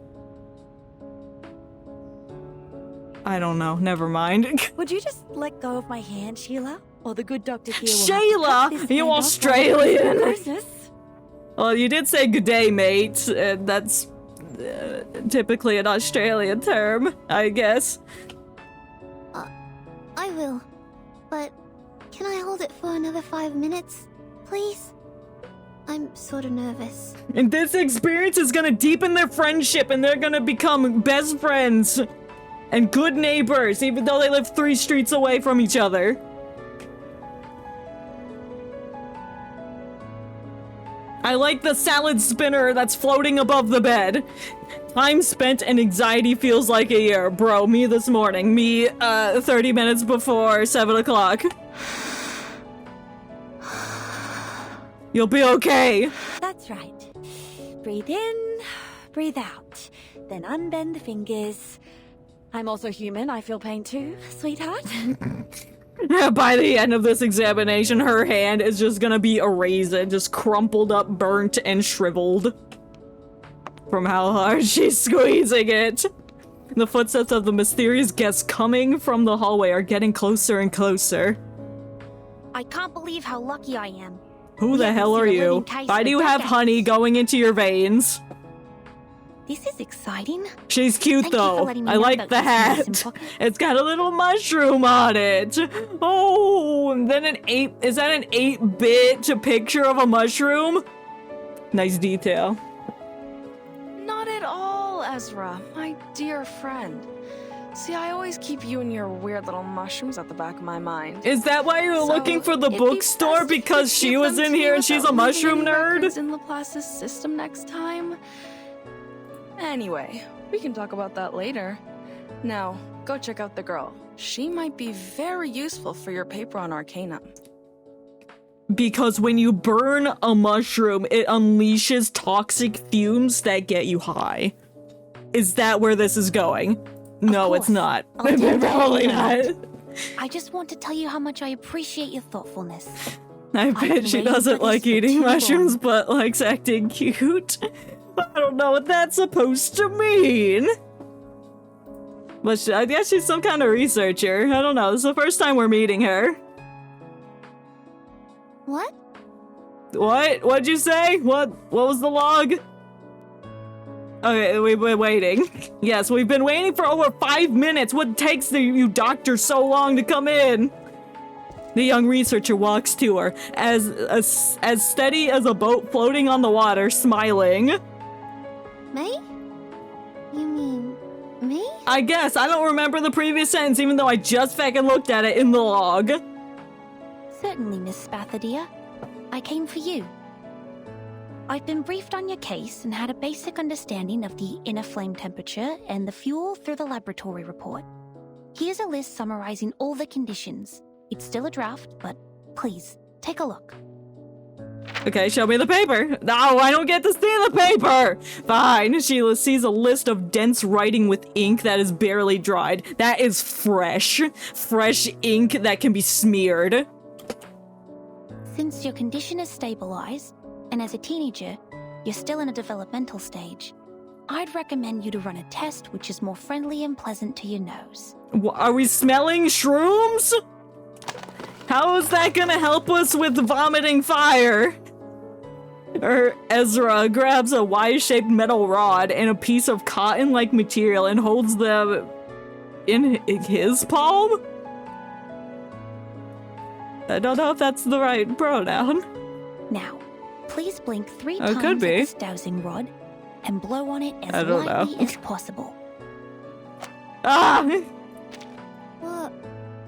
I don't know. Never mind. Would you just let go of my hand, Sheila? Or the good doctor here will Sheila? have to cut this You hand off Australian? for Christmas? Well, you did say good day, mate. And that's typically an Australian term, I guess. I will. But can I hold it for another 5 minutes, please? I'm sort of nervous. And this experience is gonna deepen their friendship and they're gonna become best friends and good neighbors, even though they live 3 streets away from each other. I like the salad spinner that's floating above the bed. Time spent and anxiety feels like a year. Bro, me this morning. Me, 30 minutes before 7 o'clock. You'll be okay. That's right. Breathe in, breathe out. Then unbend the fingers. I'm also human. I feel pain too, sweetheart. By the end of this examination, her hand is just gonna be a raisin, just crumpled up, burnt, and shriveled. From how hard she's squeezing it. The footsteps of the mysterious guest coming from the hallway are getting closer and closer. I can't believe how lucky I am. Who the hell are you? Why do you have honey going into your veins? This is exciting. She's cute Thank you for though. letting me I know like about the this medicine hat. pocket. It's got a little mushroom on it. Oh, and then is that an 8-bit picture of a mushroom? Nice detail. Not at all, Ezra, my dear friend. See, I always keep you and your weird little mushrooms at the back of my mind. Is that why you were So, looking for the it'd be bookstore? best if you Because could she give was them in to here me and she's a without leaving mushroom any nerd? records in Laplace's system next time. Anyway, we can talk about that later. Now, go check out the girl. She might be very useful for your paper on Arcana. Because when you burn a mushroom, it unleashes toxic fumes that get you high. Is that where this is going? No, it's course. not. I'll take that Probably anyway. not. I just want to tell you how much I appreciate your thoughtfulness. I I've bet been she waiting doesn't for like this for eating too long. mushrooms, but likes acting cute. I don't know what that's supposed to mean. But I guess she's some kind of researcher. I don't know. This is the first time we're meeting her. What? What? What'd you say? What was the log? Okay, we've been waiting. Yes, we've been waiting for over 5 minutes. What takes you doctor so long to come in? The young researcher walks to her, as steady as a boat floating on the water, smiling. May? You mean me? I guess. I don't remember the previous sentence, even though I just fucking looked at it in the log. Certainly, Miss Spathadia. I came for you. I've been briefed on your case and had a basic understanding of the inner flame temperature and the fuel through the laboratory report. Here's a list summarizing all the conditions. It's still a draft, but please, take a look. Okay, show me the paper. No, I don't get to see the paper. Fine. She sees a list of dense writing with ink that is barely dried. That is fresh. Fresh ink that can be smeared. Since your condition is stabilized, and as a teenager, you're still in a developmental stage, I'd recommend you to run a test which is more friendly and pleasant to your nose. Are we smelling shrooms? How is that gonna help us with vomiting fire? Ezra grabs a Y-shaped metal rod and a piece of cotton-like material and holds them in his palm? I don't know if that's the right pronoun. Now, please blink 3 Oh, times could at be. this dowsing rod and blow on it I as don't lightly know. as possible. Ah!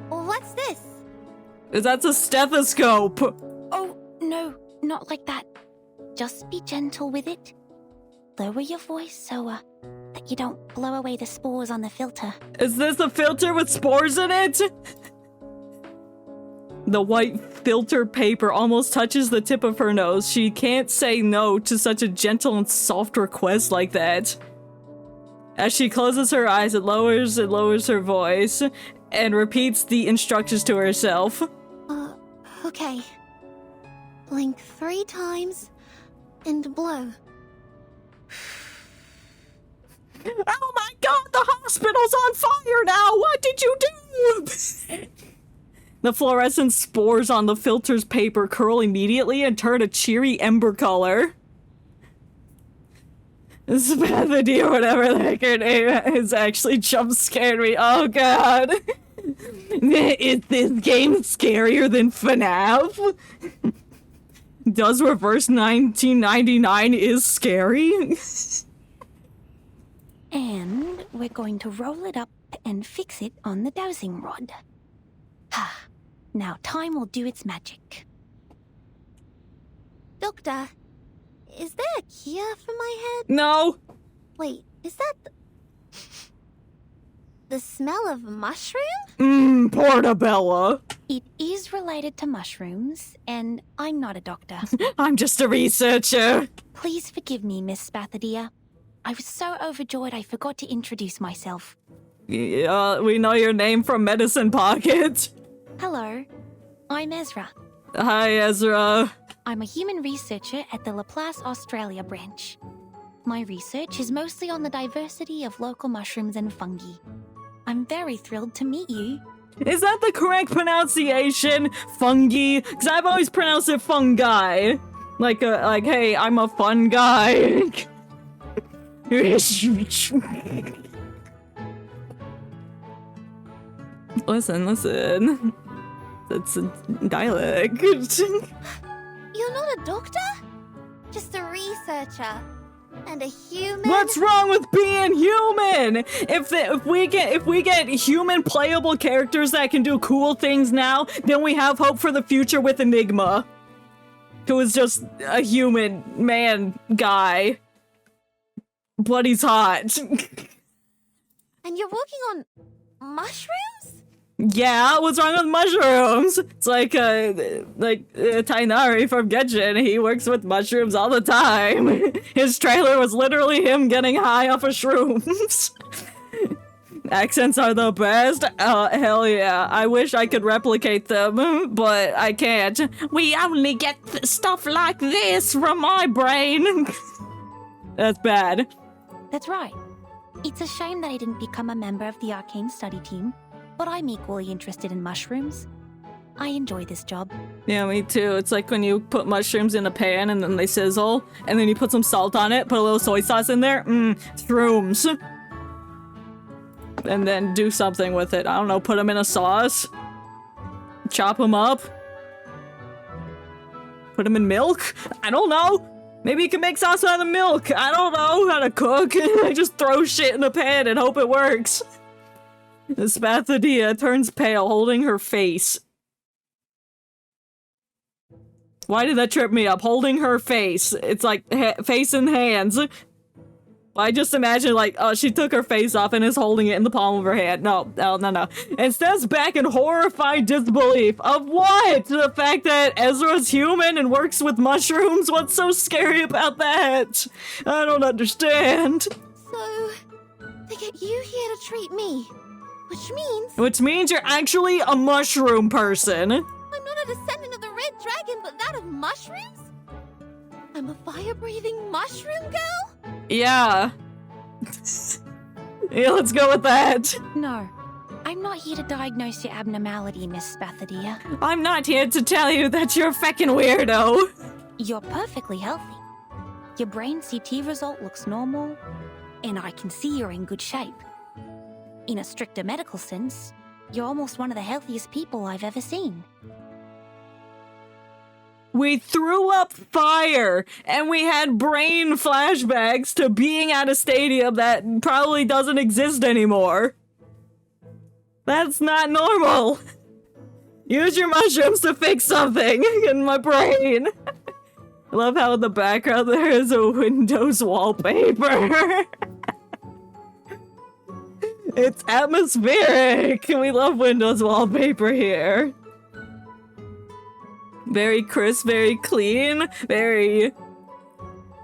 What's this? That's a stethoscope. Oh, no, not like that. Just be gentle with it. Lower your voice so, that you don't blow away the spores on the filter. Is this a filter with spores in it? The white filter paper almost touches the tip of her nose. She can't say no to such a gentle and soft request like that. As she closes her eyes, it lowers her voice and repeats the instructions to herself. Okay. Blink 3 times and blow. Oh my god, the hospital's on fire now! What did you do? The fluorescent spores on the filter's paper curl immediately and turn a cheery ember color. Spathadia, or whatever the heck her name is, actually jump scared me. Oh god. Is this game scarier than FNAF? Does Reverse 1999 is scary? And we're going to roll it up and fix it on the dowsing rod. Now time will do its magic. Doctor, is there a cure for my head? No. Wait, is that the smell of mushroom? Portabella. It is related to mushrooms, and I'm not a doctor. I'm just a researcher. Please forgive me, Miss Spathadia. I was so overjoyed I forgot to introduce myself. We know your name from Medicine Pocket. Hello, I'm Ezra. Hi, Ezra. I'm a human researcher at the Laplace Australia branch. My research is mostly on the diversity of local mushrooms and fungi. I'm very thrilled to meet you. Is that the correct pronunciation? Fungi? Because I've always pronounced it fungi. Like, hey, I'm a fun guy. Listen. That's a dialect. You're not a doctor? Just a researcher. And a human? What's wrong with being human? If we get human playable characters that can do cool things now, then we have hope for the future with Enigma, who is just a human man guy, but he's hot. And you're walking on mushrooms? Yeah, what's wrong with mushrooms? It's like Tainari from Genshin. He works with mushrooms all the time. His trailer was literally him getting high off of shrooms. Accents are the best. Hell yeah. I wish I could replicate them, but I can't. We only get stuff like this from my brain. That's bad. That's right. It's a shame that I didn't become a member of the arcane study team, but I'm equally interested in mushrooms. I enjoy this job. Yeah, me too. It's like when you put mushrooms in a pan and then they sizzle, and then you put some salt on it, put a little soy sauce in there, shrooms. And then do something with it. I don't know, put them in a sauce. Chop them up. Put them in milk? I don't know. Maybe you can make sauce out of milk. I don't know how to cook. I just throw shit in a pan and hope it works. Spathadia turns pale, holding her face. Why did that trip me up? Holding her face. It's like face and hands. I just imagine like, oh, she took her face off and is holding it in the palm of her hand. No. And stands back in horrified disbelief. Of what? The fact that Ezra's human and works with mushrooms? What's so scary about that? I don't understand. So, they get you here to treat me. Which means you're actually a mushroom person. I'm not a descendant of the Red Dragon, but that of mushrooms? I'm a fire-breathing mushroom girl? Yeah. Yeah, let's go with that. No, I'm not here to diagnose your abnormality, Miss Spathadia. I'm not here to tell you that you're a feckin' weirdo. You're perfectly healthy. Your brain CT result looks normal, and I can see you're in good shape. In a stricter medical sense, you're almost one of the healthiest people I've ever seen. We threw up fire, and we had brain flashbacks to being at a stadium that probably doesn't exist anymore. That's not normal. Use your mushrooms to fix something in my brain. I love how in the background there is a Windows wallpaper. It's atmospheric. We love Windows wallpaper here. Very crisp, very clean, very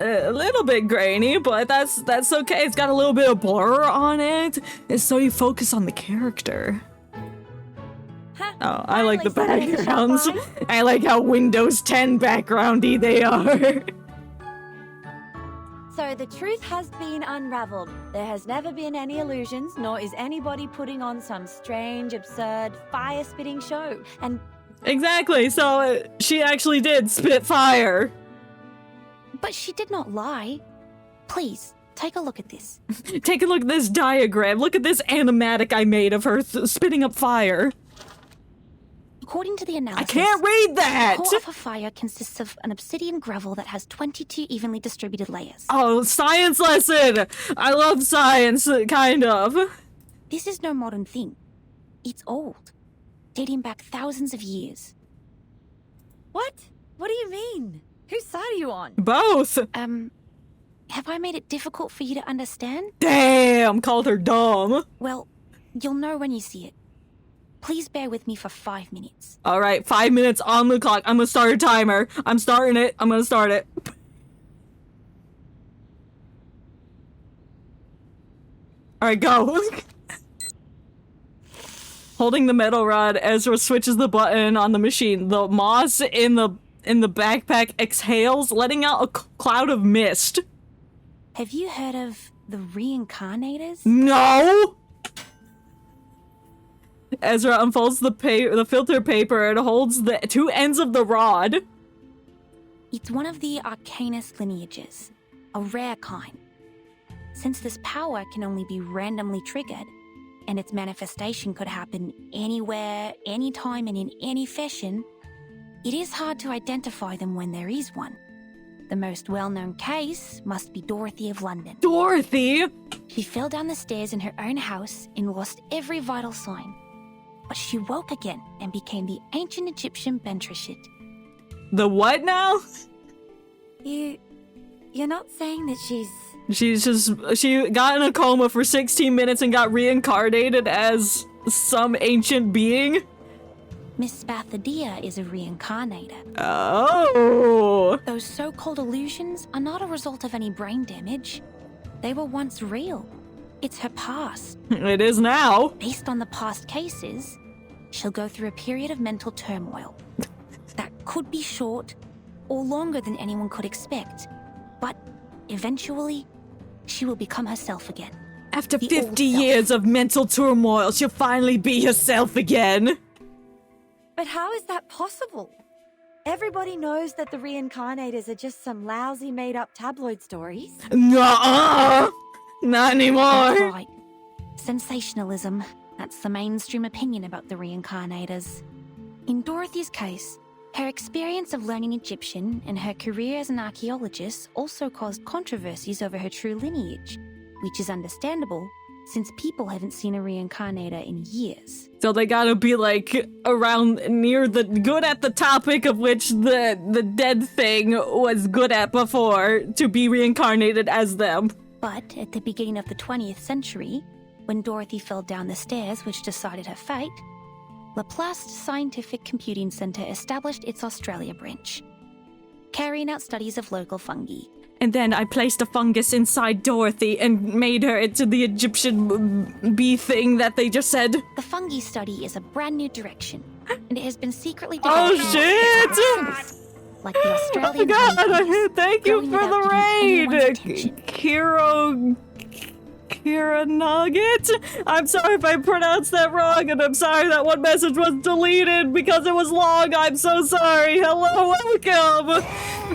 a little bit grainy, but that's okay. It's got a little bit of blur on it, and so you focus on the character. Oh, I like the backgrounds. I like how Windows 10 backgroundy they are. So the truth has been unraveled. There has never been any illusions, nor is anybody putting on some strange, absurd, fire-spitting show. And exactly, so she actually did spit fire. But she did not lie. Please, take a look at this. Take a look at this diagram. Look at this animatic I made of her spitting up fire. According to the analysis, I can't read that! The core of a fire consists of an obsidian gravel that has 22 evenly distributed layers. Oh, science lesson! I love science, kind of. This is no modern thing. It's old, dating back thousands of years. what? What do you mean? Whose side are you on? Both! Have I made it difficult for you to understand? Damn, called her dumb. Well, you'll know when you see it. Please bear with me for 5 minutes. Alright, 5 minutes on the clock. I'm gonna start a timer. I'm starting it. I'm gonna start it. Alright, go. Holding the metal rod, Ezra switches the button on the machine. The moss in the backpack exhales, letting out a cloud of mist. Have you heard of the reincarnators? No! Ezra unfolds the filter paper and holds the two ends of the rod. It's one of the Arcanist lineages, a rare kind. Since this power can only be randomly triggered, and its manifestation could happen anywhere, anytime, and in any fashion, it is hard to identify them when there is one. The most well-known case must be Dorothy of London. Dorothy? She fell down the stairs in her own house and lost every vital sign. But she woke again and became the ancient Egyptian Bentreshit. The what now? You're not saying that she's... She got in a coma for 16 minutes and got reincarnated as some ancient being? Miss Bathadia is a reincarnator. Oh! Those so-called illusions are not a result of any brain damage. They were once real. It's her past. It is now. Based on the past cases, she'll go through a period of mental turmoil. That could be short or longer than anyone could expect. But eventually, she will become herself again. After The 50 old self. years of mental turmoil, she'll finally be herself again. But how is that possible? Everybody knows that the reincarnators are just some lousy made-up tabloid stories. Nuh-uh! Not anymore. That's right. Sensationalism. That's the mainstream opinion about the reincarnators. In Dorothy's case, her experience of learning Egyptian and her career as an archaeologist also caused controversies over her true lineage, which is understandable since people haven't seen a reincarnator in years. So they gotta be like around near the good at the topic of which the dead thing was good at before to be reincarnated as them. But at the beginning of the 20th century, when Dorothy fell down the stairs which decided her fate, Laplace Scientific Computing Centre established its Australia branch, carrying out studies of local fungi. And then I placed a fungus inside Dorothy and made her into the Egyptian bee thing that they just said. The fungi study is a brand new direction, and it has been secretly Oh developed. shit! Like the Australian Oh god, honeybees, thank you growing for without the getting anyone's raid! attention. Kira Nugget? I'm sorry if I pronounced that wrong, and I'm sorry that one message was deleted because it was long. I'm so sorry. Hello, welcome.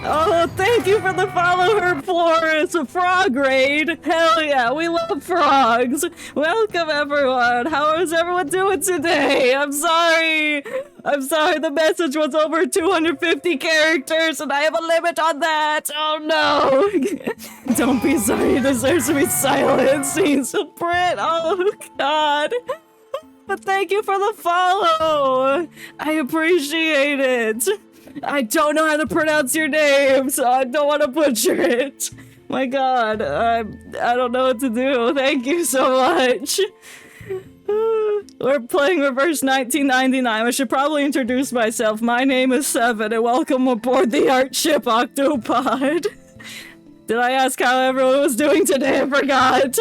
Oh, thank you for the follow her, Florence. A frog raid. Hell yeah, we love frogs. Welcome, everyone. How is everyone doing today? I'm sorry. The message was over 250 characters, and I have a limit on that. Oh no. Don't be sorry. You deserve to be silenced. He's a Brit. Oh god. But thank you for the follow. I appreciate it. I don't know how to pronounce your name, so I don't want to butcher it. My god, I don't know what to do. Thank you so much. We're playing Reverse 1999. I should probably introduce myself. My name is Seven, and welcome aboard the art ship Octopod. Did I ask how everyone was doing today? I forgot.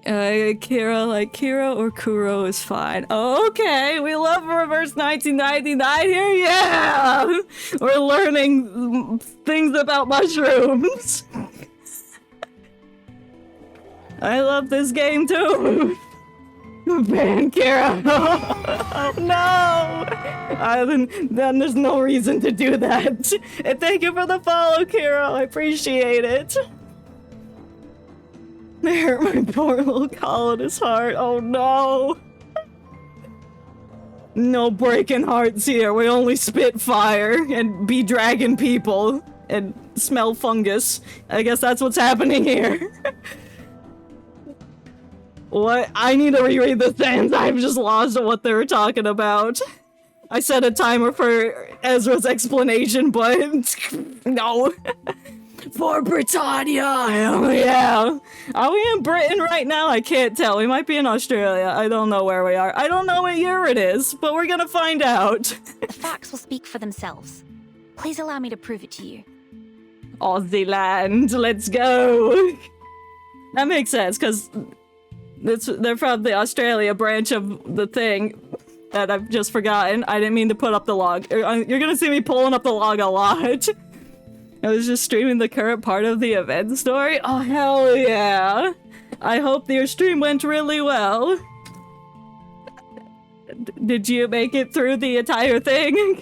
Kira, like Kira or Kuro is fine. Oh, okay, we love Reverse 1999 here, yeah! We're learning things about mushrooms. I love this game too. Ban Kira. Oh no! Then there's no reason to do that. And thank you for the follow, Kira. I appreciate it. They hurt my poor little colonist heart. Oh no. No breaking hearts here. We only spit fire and be dragon people and smell fungus. I guess that's what's happening here. What? I need to reread the sentence. I've just lost what they were talking about. I set a timer for Ezra's explanation, but no. For Britannia! Hell yeah! Are we in Britain right now? I can't tell. We might be in Australia. I don't know where we are. I don't know what year it is, but we're gonna find out. The facts will speak for themselves. Please allow me to prove it to you. Aussie land, let's go! That makes sense, because they're from the Australia branch of the thing that I've just forgotten. I didn't mean to put up the log. You're gonna see me pulling up the log a lot. I was just streaming the current part of the event story. Oh, hell yeah. I hope your stream went really well. Did you make it through the entire thing?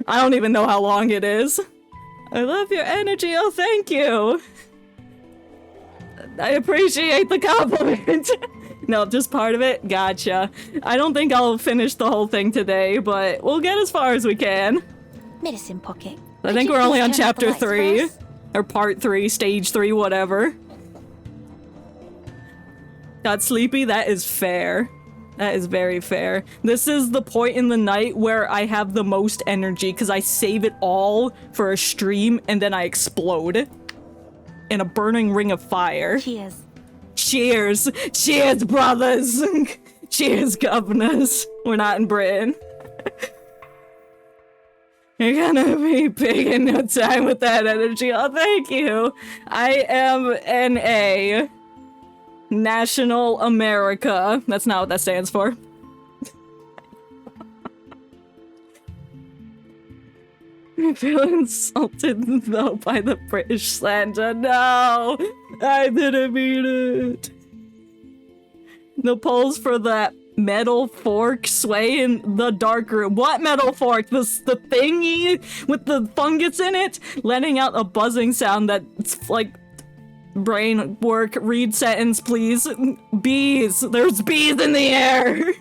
I don't even know how long it is. I love your energy. Oh, thank you. I appreciate the compliment. No, just part of it? Gotcha. I don't think I'll finish the whole thing today, but we'll get as far as we can. Medicine pocket. I think we're only on chapter 3. Or part 3, stage 3, whatever. Got sleepy? That is fair. That is very fair. This is the point in the night where I have the most energy because I save it all for a stream and then I explode in a burning ring of fire. Cheers. Cheers. Cheers, brothers. Cheers, governors. We're not in Britain. You're gonna be big in no time with that energy. Oh, thank you. I am NA. National America. That's not what that stands for. I feel insulted, though, by the British slander. No! I didn't mean it. The polls for that metal fork sway in the dark room. What metal fork? The thingy with the fungus in it? Letting out a buzzing sound that's like... Brain work. Read sentence, please. Bees. There's bees in the air.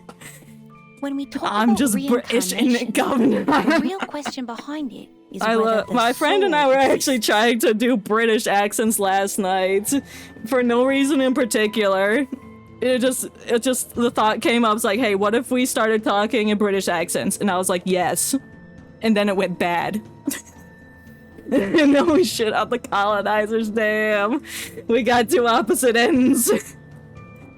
When we talk I'm about just British in it, governor. The real question behind it is I whether love the my friend and I were soul actually trying to do British accents last night for no reason in particular. It just the thought came up. It's like, hey, what if we started talking in British accents? And I was like, yes. And then it went bad. And then we shit on the colonizers. Damn, we got two opposite ends.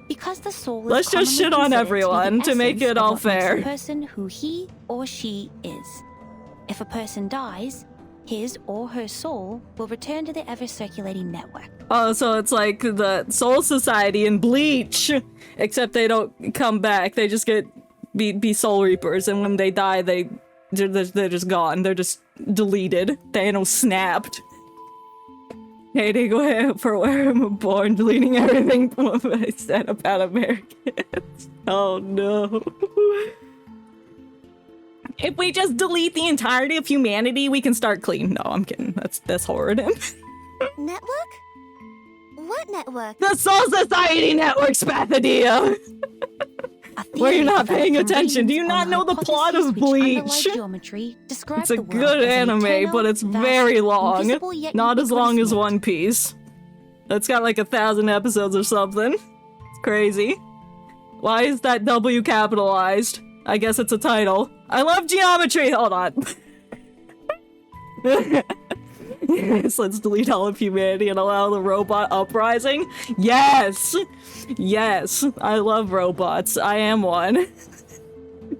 Because the soul is Let's just shit on commonly everyone considered to make the it all essence of what makes fair. a person who he or she is. If a person dies, his or her soul will return to the ever-circulating network. Oh, so it's like the Soul Society in Bleach, except they don't come back. They just get be Soul Reapers, and when they die, they're just gone. They're just deleted. Thanos snapped. Hating for where I'm born, deleting everything I said about Americans. Oh no. If we just delete the entirety of humanity, we can start clean. No, I'm kidding. That's horrid. Network? What network? The Soul Society Network, Spathadia! Were you not paying attention? Do you not know the plot of Bleach? It's a good anime, but it's very long. Not as long as One Piece. It's got like 1,000 episodes or something. It's crazy. Why is that W capitalized? I guess it's a title. I love geometry! Hold on. Yes, let's delete all of humanity and allow the robot uprising. Yes! Yes, I love robots. I am one.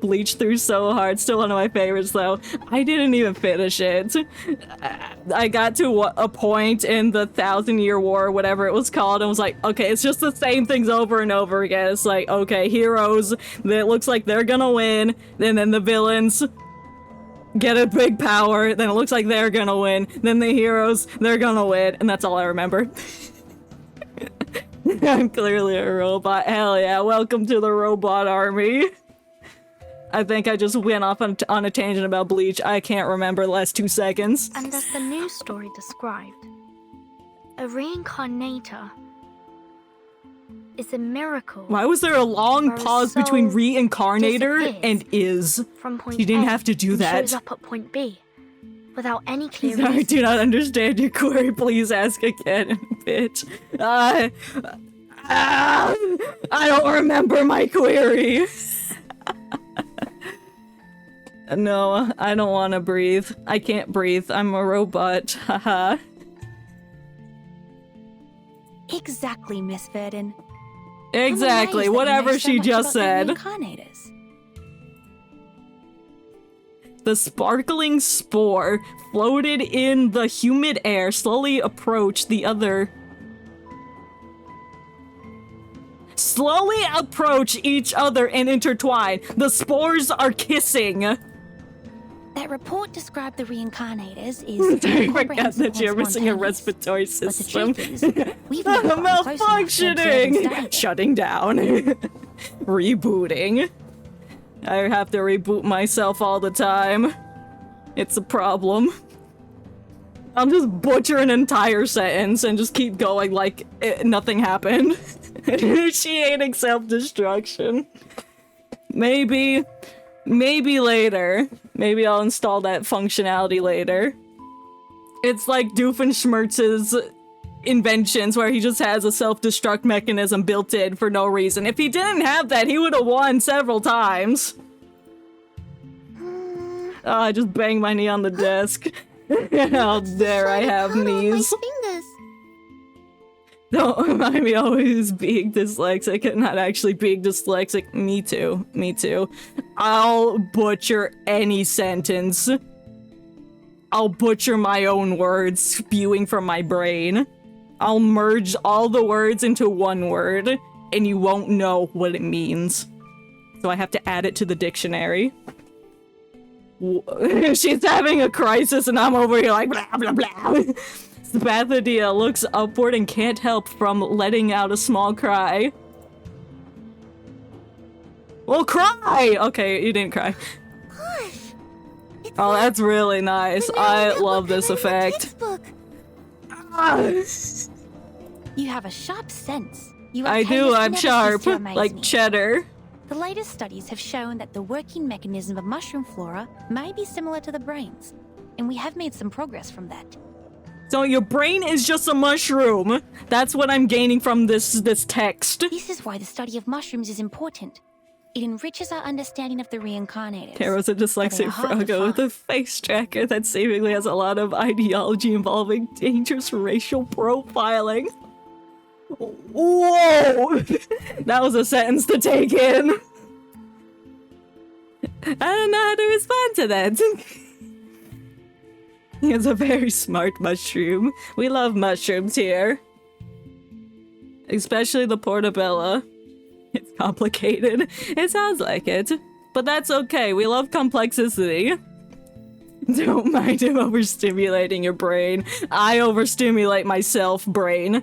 Bleach through so hard. Still one of my favorites, though. I didn't even finish it. I got to a point in the 1,000-Year War, whatever it was called, and was like, okay, it's just the same things over and over again. It's like, okay, heroes, it looks like they're gonna win, and then the villains get a big power, then it looks like they're gonna win, then the heroes, they're gonna win, and that's all I remember. I'm clearly a robot. Hell yeah, welcome to the robot army. I think I just went off on a tangent about Bleach. I can't remember the last 2 seconds. And as the news story described, a reincarnator is a miracle. Why was there a long pause between reincarnator and is? From point You didn't A have to do and that. shows up at point B without any clear I reason. do not understand your query. Please ask again, bitch. I don't remember my query. No, I don't want to breathe. I can't breathe. I'm a robot. Haha. Exactly, Miss Verdon. Exactly, whatever she just said. The sparkling spore floated in the humid air, slowly approached the other. Slowly approach each other and intertwine. The spores are kissing. That report described the reincarnators is I forgot that you're missing a respiratory system. Malfunctioning! Shutting down. Rebooting. I have to reboot myself all the time. It's a problem. I'll just butcher an entire sentence and just keep going like nothing happened. Initiating self-destruction. Maybe later. Maybe I'll install that functionality later. It's like Doofenshmirtz's inventions where he just has a self-destruct mechanism built in for no reason. If he didn't have that, he would have won several times. Oh, I just banged my knee on the desk. How dare I have knees. Don't remind me always being dyslexic and not actually being dyslexic. Me too. I'll butcher any sentence. I'll butcher my own words spewing from my brain. I'll merge all the words into one word, and you won't know what it means. So I have to add it to the dictionary. She's having a crisis, and I'm over here like blah blah blah. Spathodia looks upward and can't help from letting out a small cry. Well, cry! Okay, you didn't cry. Gosh, oh, that's really nice. I love this effect. You have a sharp sense. I do, I'm sharp. Like cheddar. The latest studies have shown that the working mechanism of mushroom flora may be similar to the brain's, and we have made some progress from that. So your brain is just a mushroom. That's what I'm gaining from this text. This is why the study of mushrooms is important. It enriches our understanding of the reincarnated. Taro's a dyslexic froggo with a face tracker that seemingly has a lot of ideology involving dangerous racial profiling. Whoa! That was a sentence to take in. I don't know how to respond to that. He is a very smart mushroom. We love mushrooms here. Especially the portabella. It's complicated. It sounds like it. But that's okay. We love complexity. Don't mind him overstimulating your brain. I overstimulate myself, brain.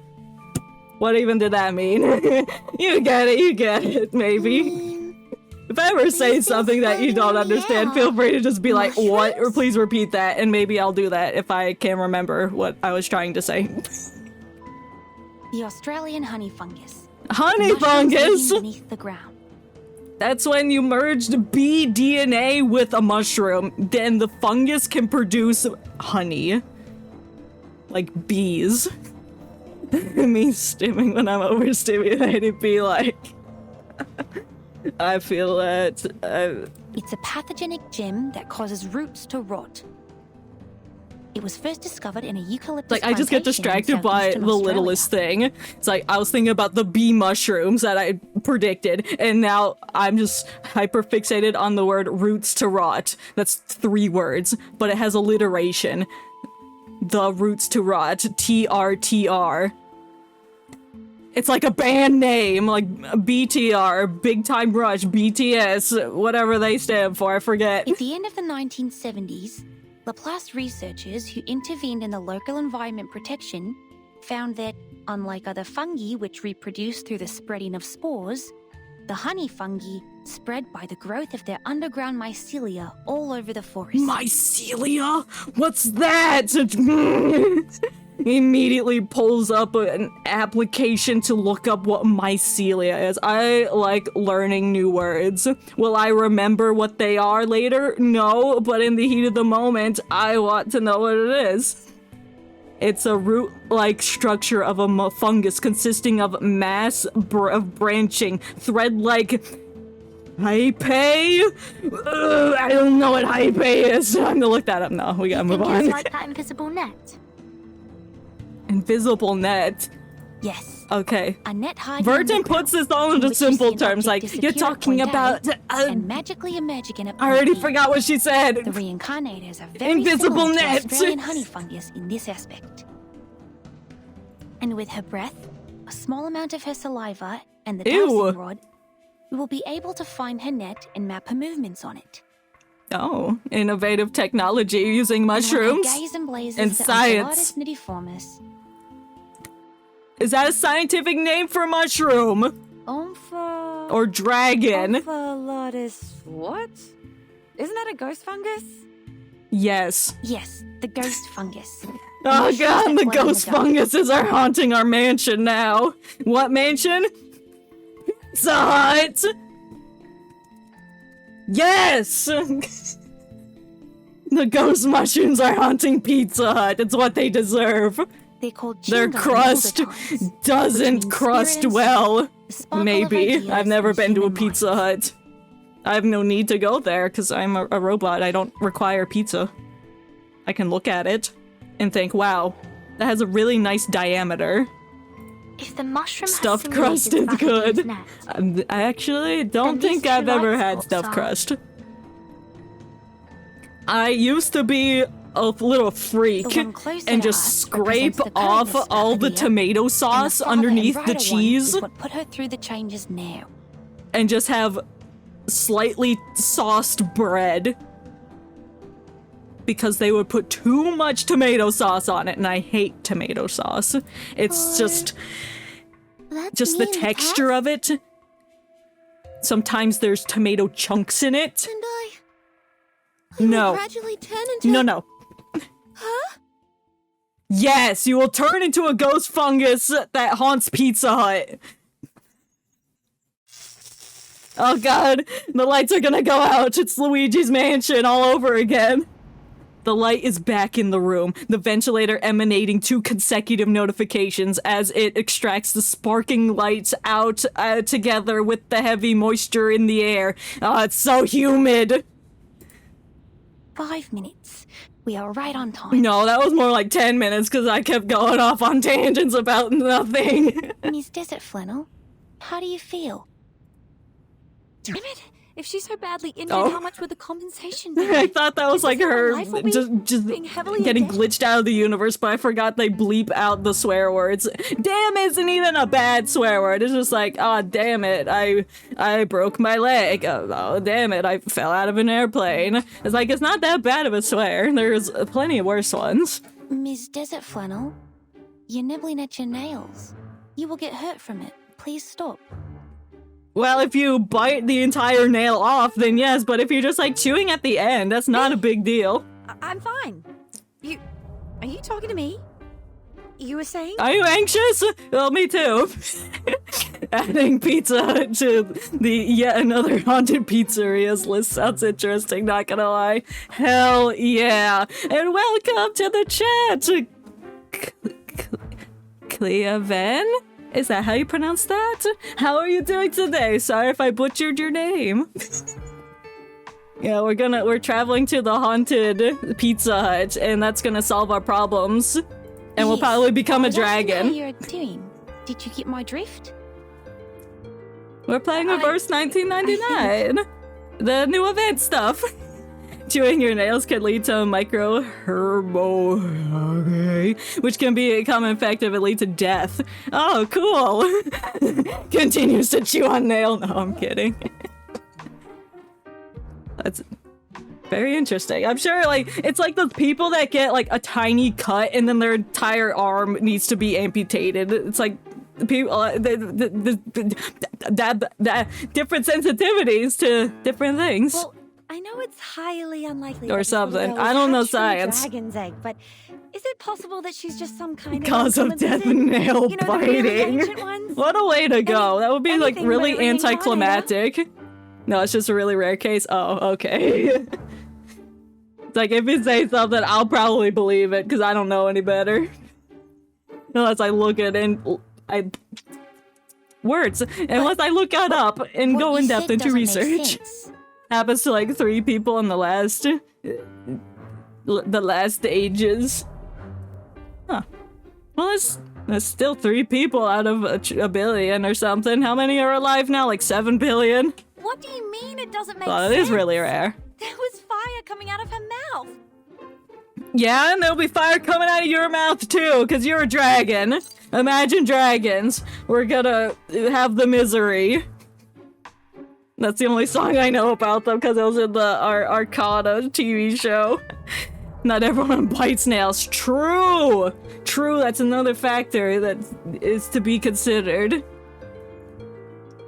What even did that mean? You get it, maybe. If I ever say something that you don't understand, feel free to just be like, what? Or please repeat that, and maybe I'll do that if I can remember what I was trying to say. The Australian honey fungus. Honey fungus? Beneath the ground. That's when you merged bee DNA with a mushroom. Then the fungus can produce honey. Like bees. Me stimming when I'm overstimulated be like... I feel that... It's a pathogenic gem that causes roots to rot. It was first discovered in a eucalyptus like, I just get distracted by the littlest thing. It's like, I was thinking about the bee mushrooms that I predicted, and now I'm just hyperfixated on the word roots to rot. That's 3 words, but it has alliteration. The roots to rot. TRTR. It's like a band name, like BTR, Big Time Rush, BTS, whatever they stand for, I forget. At the end of the 1970s, Laplace researchers who intervened in the local environment protection found that, unlike other fungi which reproduce through the spreading of spores, the honey fungi spread by the growth of their underground mycelia all over the forest. Mycelia? What's that? He immediately pulls up an application to look up what mycelia is. I like learning new words. Will I remember what they are later? No, but in the heat of the moment, I want to know what it is. It's a root-like structure of a fungus consisting of mass of branching, thread-like hypae? I don't know what hypae is. I'm gonna look that up now. We gotta move on. It's like that invisible net. Invisible net. Yes. Okay. A net hiding Virgin puts this all into simple terms, like, you're talking about... and magically emerge again at I already point B. forgot what she said. The reincarnators are very Invisible similar net. to Australian honey fungus in this aspect. And with her breath, a small amount of her saliva, and the dowsing rod, we will be able to find her net and map her movements on it. Oh, innovative technology using mushrooms and science. Is that a scientific name for mushroom? Or dragon? Omphalotus what? Isn't that a ghost fungus? Yes. Yes, the ghost fungus. Oh I'm sure god, that's the one in ghost dark. funguses are haunting our mansion now. What mansion? Pizza Hut! Yes! The ghost mushrooms are haunting Pizza Hut. It's what they deserve. They're called Their chingo in crust Neanderthals, which doesn't means crust spirit and well. soul, the sparkle of Maybe. ideas I've never and been to a human Pizza minds. Hut. I have no need to go there because I'm a robot. I don't require pizza. I can look at it and think, wow, that has a really nice diameter. If the mushroom Stuffed has crust is simulated good. Fatigue's net, I actually don't Then these think I've two ever light had spots stuffed are- crust. I used to be a little freak The one closer and to just us scrape represents the off purpose all of the Abigail, tomato and the sauce farther underneath and the brighter one cheese is what put her through the changes now. and just have slightly sauced bread because they would put too much tomato sauce on it, and I hate tomato sauce. It's just That's the me in texture past, of it. Sometimes there's tomato chunks in it. And I No. will gradually turn into... No. Huh? Yes, you will turn into a ghost fungus that haunts Pizza Hut. Oh god, the lights are gonna go out. It's Luigi's mansion all over again. The light is back in the room, the ventilator emanating 2 consecutive notifications as it extracts the sparking lights out together with the heavy moisture in the air. Oh, it's so humid. 5 minutes. We are right on time. No, that was more like 10 minutes because I kept going off on tangents about nothing. Miss Desert Flannel, how do you feel? Damn it! If she's so badly injured, Oh. how much would the compensation be? I thought that was Is like this how her life will be? just Being heavily getting indebted? glitched out of the universe, but I forgot they bleep out the swear words. Damn isn't even a bad swear word. It's just like, oh damn it, I broke my leg. Oh damn it, I fell out of an airplane. It's like it's not that bad of a swear. There's plenty of worse ones. Miss Desert Flannel, you're nibbling at your nails. You will get hurt from it. Please stop. Well, if you bite the entire nail off, then yes, but if you're just like chewing at the end, that's not a big deal. I'm fine. Are you talking to me? You were saying? Are you anxious? Well, me too. Adding pizza to the yet another haunted pizzerias list sounds interesting, not gonna lie. Hell yeah. And welcome to the chat. Cleaven? Is that how you pronounce that? How are you doing today? Sorry if I butchered your name. Yeah, we're traveling to the haunted Pizza Hut, and that's gonna solve our problems. And we'll Yes, probably become a I don't know how dragon. you're doing. Did you get my drift? We're playing Reverse 1999. The new event stuff. Chewing your nails can lead to micro which can become infective and lead to death. Oh, cool. Continues to chew on nail. No, I'm kidding. That's very interesting. I'm sure, like, it's like those people that get, like, a tiny cut and then their entire arm needs to be amputated. It's like people, that different sensitivities to different things. Well, I know it's highly unlikely. Or that this little something. girl I was don't know hatched from a science. Dragon's egg, but is it possible that she's just some kind Cause of of death and nail You know, the really biting. ancient ones? What a way to go. That would be like anything really but a reincarnator. anticlimactic. No, it's just a really rare case. Oh, okay. It's like if you say something, I'll probably believe it because I don't know any better. Unless I look at it and words. Unless I look it up and What go you in depth said into doesn't make research. sense. Happens to like 3 people in the last ages. Huh. Well, there's still 3 people out of a billion or something. How many are alive now? Like 7 billion? What do you mean it doesn't make Well, sense? it is really rare. There was fire coming out of her mouth. Yeah, and there'll be fire coming out of your mouth too, because you're a dragon. Imagine dragons. We're gonna have the misery. That's the only song I know about them because it was in the Arcana TV show. Not everyone bites nails. True! True, that's another factor that is to be considered.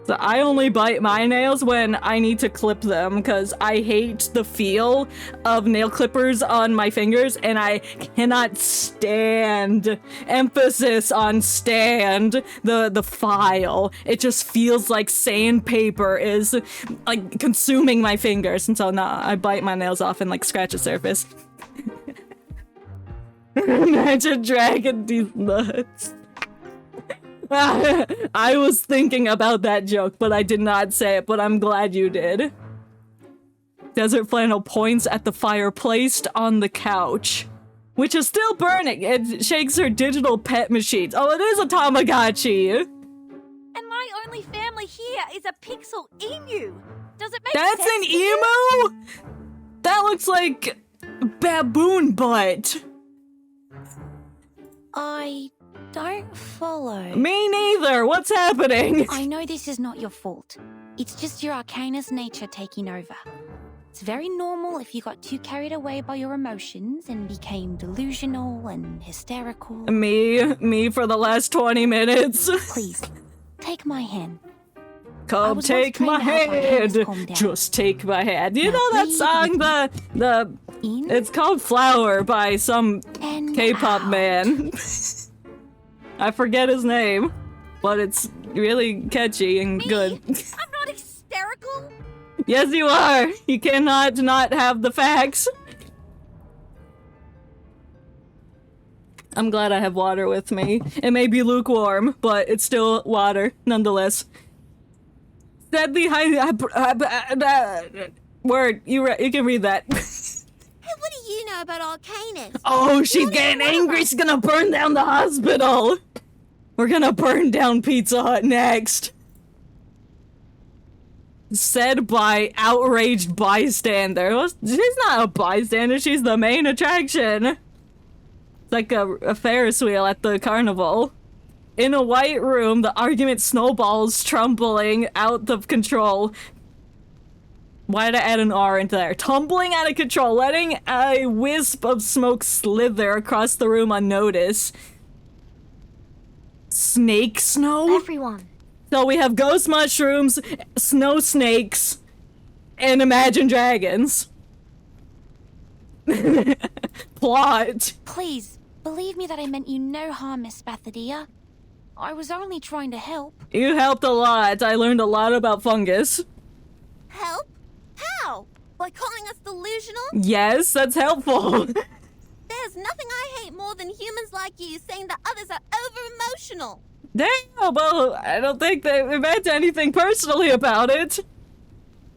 So I only bite my nails when I need to clip them because I hate the feel of nail clippers on my fingers and I cannot stand, emphasis on stand, the file. It just feels like sandpaper is like consuming my fingers, and so I bite my nails off and like scratch the surface. Imagine dragging these nuts. I was thinking about that joke, but I did not say it, but I'm glad you did. Desert Flannel points at the fire placed on the couch, which is still burning. It shakes her digital pet machines. Oh, it is a Tamagotchi. And my only family here is a pixel emu. Does it make That's sense? an emu? That looks like baboon butt. I don't follow. Me neither. What's happening? I know this is not your fault. It's just your Arcanist nature taking over. It's very normal if you got too carried away by your emotions and became delusional and hysterical. Me for the last 20 minutes. Please, take my hand. Come take my hand. Just take my hand. You know that song, the it's called Flower by some K-pop man. I forget his name, but it's really catchy and good. I'm not hysterical. Yes, you are. You cannot not have the facts. I'm glad I have water with me. It may be lukewarm, but it's still water, nonetheless. Deadly word. You can read that. Hey, what do you know about Arcanus? Oh, she's getting angry. She's gonna burn down the hospital. We're gonna burn down Pizza Hut next. Said by outraged bystander. She's not a bystander. She's the main attraction. It's like a Ferris wheel at the carnival. In a white room, the argument snowballs, tumbling out of control. Why did I add an R into there? Tumbling out of control, letting a wisp of smoke slither across the room unnoticed. Snake snow? Everyone. So we have ghost mushrooms, snow snakes, and Imagine Dragons. Plot. Please, believe me that I meant you no harm, Miss Bathadia. I was only trying to help. You helped a lot. I learned a lot about fungus. Help? How? By calling us delusional? Yes, that's helpful. There's nothing I hate more than humans like you saying that others are over-emotional. Damn, well, I don't think they meant anything personally about it.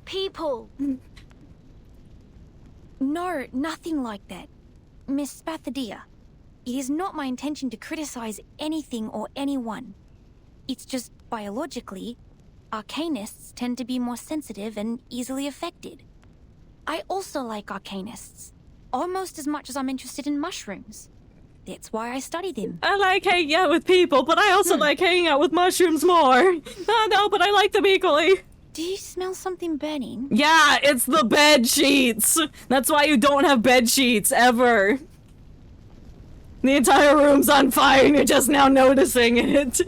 People. No, nothing like that. Miss Bathadia, it is not my intention to criticize anything or anyone. It's just biologically, Arcanists tend to be more sensitive and easily affected. I also like Arcanists, almost as much as I'm interested in mushrooms. That's why I study them. I like hanging out with people, but I also like hanging out with mushrooms more. No, but I like them equally. Do you smell something burning? Yeah, it's the bed sheets. That's why you don't have bed sheets, ever. The entire room's on fire and you're just now noticing it.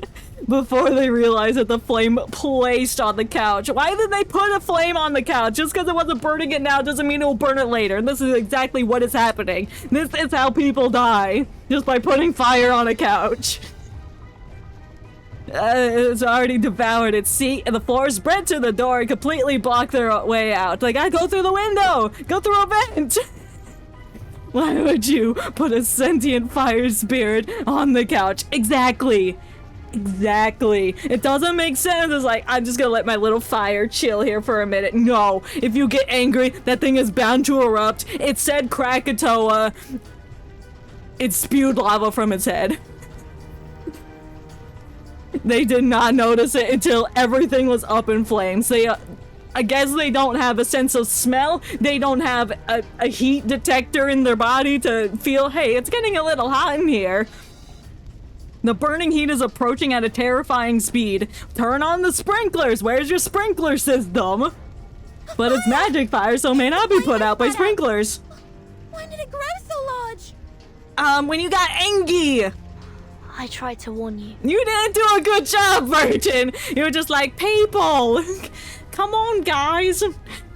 Before they realize that the flame placed on the couch. Why did they put a flame on the couch? Just because it wasn't burning it now doesn't mean it will burn it later. And this is exactly what is happening. This is how people die. Just by putting fire on a couch. It's already devoured its seat, and the floor spread to the door and completely blocked their way out. Like, I go through the window! Go through a vent! Why would you put a sentient fire spirit on the couch? Exactly. Exactly. It doesn't make sense. It's like, I'm just gonna let my little fire chill here for a minute. No. If you get angry, that thing is bound to erupt. It said Krakatoa. It spewed lava from its head. They did not notice it until everything was up in flames. I guess they don't have a sense of smell. They don't have a heat detector in their body to feel, hey, it's getting a little hot in here. The burning heat is approaching at a terrifying speed. Turn on the sprinklers. Where's your sprinkler system? But it's magic fire, so it may not be put out by sprinklers. When did it grow so large? When you got angry. I tried to warn you. You didn't do a good job, Virgin! You were just like, people! Come on, guys!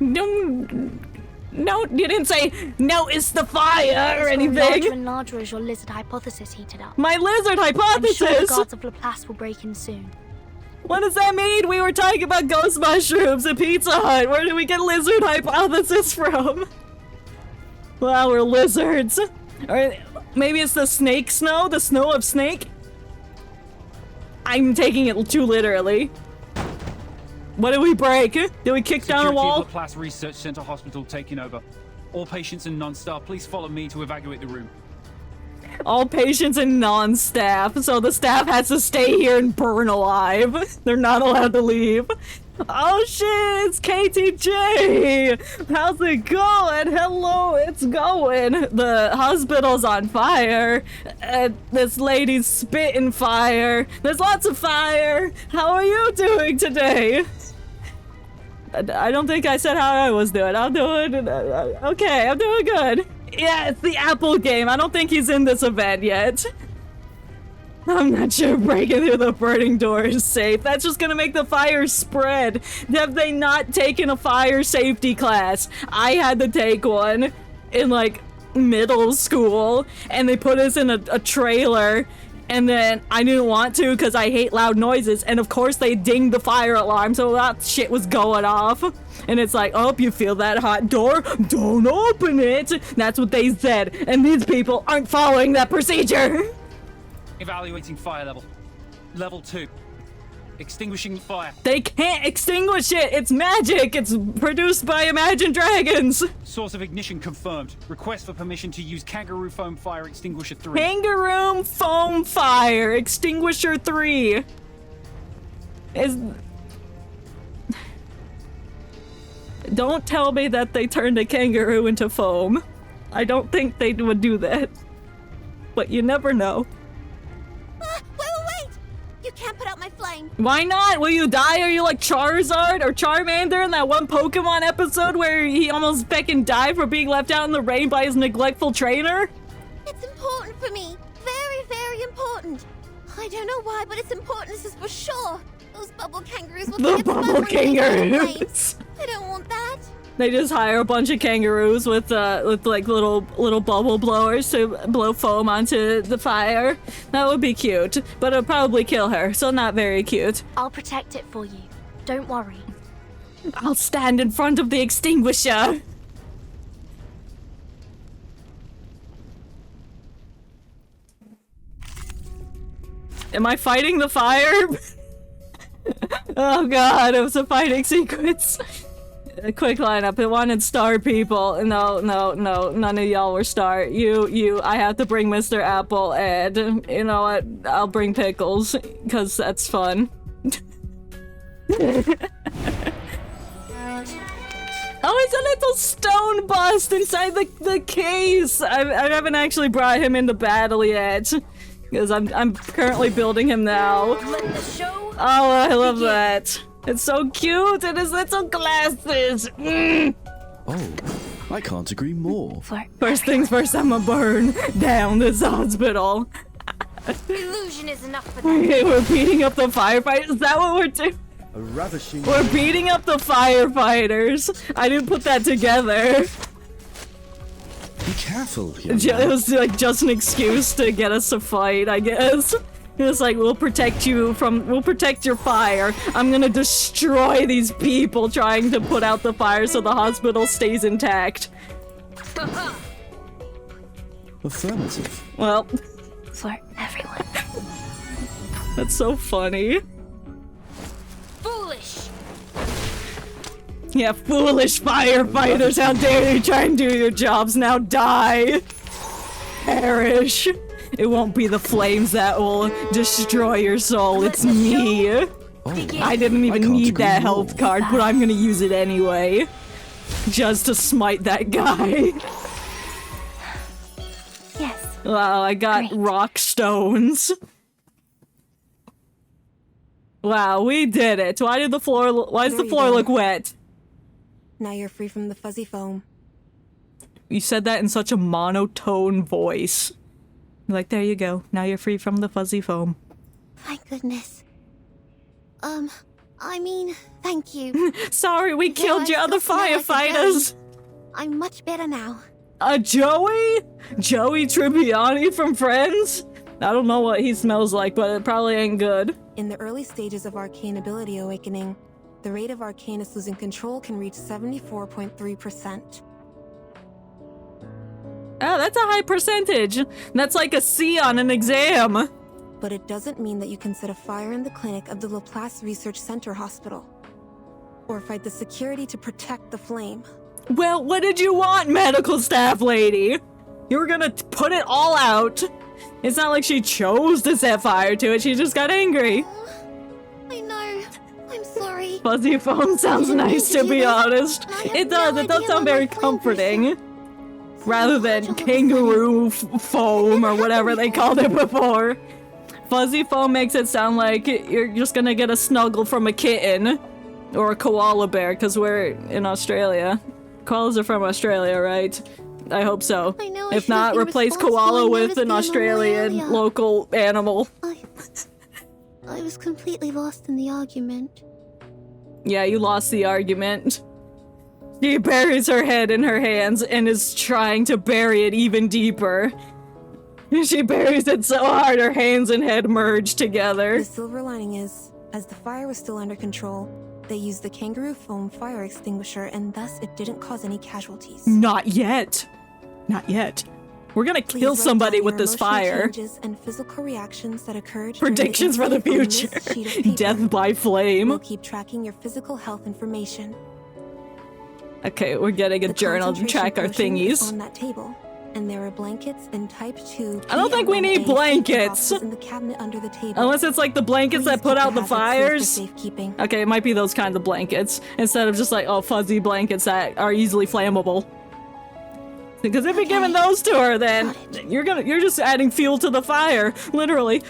No, you didn't say, notice the fire or anything! Larger and larger as your lizard hypothesis heated up. My lizard I'm hypothesis! sure the guards of Laplace will break in soon. What does that mean? We were talking about ghost mushrooms at Pizza Hut. Where did we get lizard hypothesis from? Well, we're lizards. Or maybe it's the snake snow? The snow of snake? I'm taking it too literally. What did we break? Did we kick down a Security wall? of Laplace Research Center Hospital taking over. All patients and non-staff, please follow me to evacuate the room. All patients and non-staff, so the staff has to stay here and burn alive. They're not allowed to leave. Oh shit, it's KTJ! How's it going? Hello, it's going. The hospital's on fire. This lady's spitting fire. There's lots of fire. How are you doing today? I don't think I said how I was doing. I'm doing... okay, I'm doing good. Yeah, it's the Apple game. I don't think he's in this event yet. I'm not sure breaking through the burning door is safe. That's just gonna make the fire spread. Have they not taken a fire safety class? I had to take one in, like, middle school, and they put us in a trailer, and then I didn't want to because I hate loud noises, and of course they dinged the fire alarm, so that shit was going off. And it's like, oh, you feel that hot door? Don't open it! That's what they said, and these people aren't following that procedure! Evaluating fire level. Level 2. Extinguishing the fire. They can't extinguish it! It's magic! It's produced by Imagine Dragons! Source of ignition confirmed. Request for permission to use Kangaroo Foam Fire Extinguisher 3. Kangaroo Foam Fire Extinguisher 3. Don't tell me that they turned a kangaroo into foam. I don't think they would do that. But you never know. Wait! You can't put out my flame. Why not? Will you die? Are you like Charizard or Charmander in that one Pokemon episode where he almost fucking died for being left out in the rain by his neglectful trainer? It's important for me. Very, very important. I don't know why, but it's important, this is for sure. Those bubble kangaroos will The think it's fun bubble when they get on kangaroos. planes. I don't want that. They just hire a bunch of kangaroos with like little bubble blowers to blow foam onto the fire. That would be cute, but it'll probably kill her, so not very cute. I'll protect it for you. Don't worry. I'll stand in front of the extinguisher. Am I fighting the fire? Oh god, it was a fighting sequence. A quick lineup. It wanted star people. No, none of y'all were star. I have to bring Mr. Apple, and you know what? I'll bring Pickles, because that's fun. Oh, it's a little stone bust inside the case! I haven't actually brought him into battle yet, because I'm currently building him now. Let the show Oh, I love that. It's so cute, and his little glasses. Mm. Oh, I can't agree more. First things first, I'ma burn down this hospital. illusion is enough for them. Okay, we're beating up the firefighters. Is that what we're doing? A ravishing... We're beating up the firefighters. I didn't put that together. Be careful, young It man. was like just an excuse to get us to fight, I guess. It's like, we'll protect your fire. I'm gonna destroy these people trying to put out the fire so the hospital stays intact. Affirmative. Well, For everyone. that's so funny. Foolish. Yeah, foolish firefighters, how dare you try and do your jobs, now die! Perish! It won't be the flames that will destroy your soul, it's me! Oh, I didn't even can't need agree that more. health card, but I'm gonna use it anyway. Just to smite that guy. Yes. Wow, I got Great. rock stones. Wow, we did it. Why does the floor look wet? Now you're free from the fuzzy foam. You said that in such a monotone voice. Like, there you go. Now you're free from the fuzzy foam. Thank goodness. I mean, thank you. Sorry, we killed your other firefighters. I'm much better now. Joey? Joey Tribbiani from Friends? I don't know what he smells like, but it probably ain't good. In the early stages of arcane ability awakening, the rate of Arcanus losing control can reach 74.3%. Oh, that's a high percentage. That's like a C on an exam. But it doesn't mean that you can set a fire in the clinic of the Laplace Research Center Hospital, or fight the security to protect the flame. Well, what did you want, medical staff lady? You were gonna put it all out. It's not like she chose to set fire to it, she just got angry. I know. I'm sorry. Fuzzy foam sounds nice, to be honest. It does sound very comforting. Rather than kangaroo foam or whatever they called it before. Fuzzy foam makes it sound like you're just gonna get a snuggle from a kitten. Or a koala bear, because we're in Australia. Koalas are from Australia, right? I hope so. I know, If not, replace koala with an Australian local animal. I was completely lost in the argument. Yeah, you lost the argument. She buries her head in her hands and is trying to bury it even deeper. She buries it so hard her hands and head merge together. The silver lining is, as the fire was still under control, they used the kangaroo foam fire extinguisher and thus it didn't cause any casualties. Not yet. Not yet. We're gonna kill somebody with this fire. Changes and physical reactions that occurred. Predictions for the future. Death by flame. We'll keep tracking your physical health information. Okay, we're getting a journal to track our thingies. On that table, and there are blankets in type 2. I don't think we need blankets. In the cabinet under the table. Unless it's like the blankets that put out the fires. Safekeeping. Okay, it might be those kinds of blankets instead of just like fuzzy blankets that are easily flammable. Because if you're giving those to her, then you're just adding fuel to the fire, literally.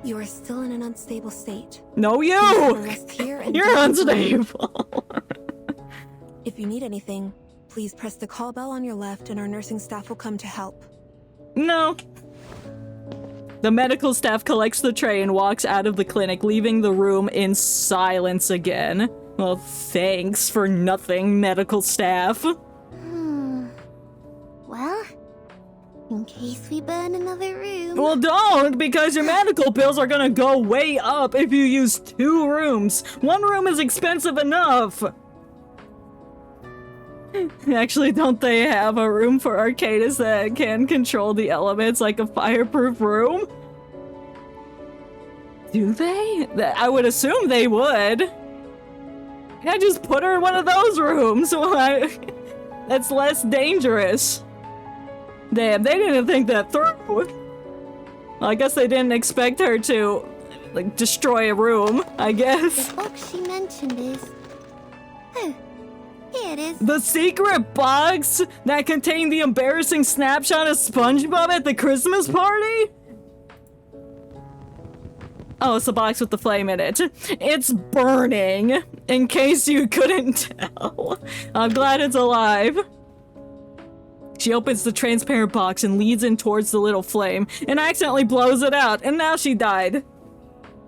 You are still in an unstable state. No, you! You're unstable. If you need anything, please press the call bell on your left and our nursing staff will come to help. No. The medical staff collects the tray and walks out of the clinic, leaving the room in silence again. Well, thanks for nothing, medical staff. Well, in case we burn another room. Well, don't, because your medical bills are gonna go way up if you use 2 rooms. 1 room is expensive enough. Actually, don't they have a room for Arcadis that can control the elements like a fireproof room? Do they? I would assume they would. Yeah, just put her in one of those rooms. That's less dangerous. Damn, they didn't think that through. Well, I guess they didn't expect her to, like, destroy a room, I guess. The box she mentioned is... Oh, here it is. The secret box that contained the embarrassing snapshot of SpongeBob at the Christmas party? Oh, it's a box with the flame in it. It's burning, in case you couldn't tell. I'm glad it's alive. She opens the transparent box and leads in towards the little flame and accidentally blows it out, and now she died.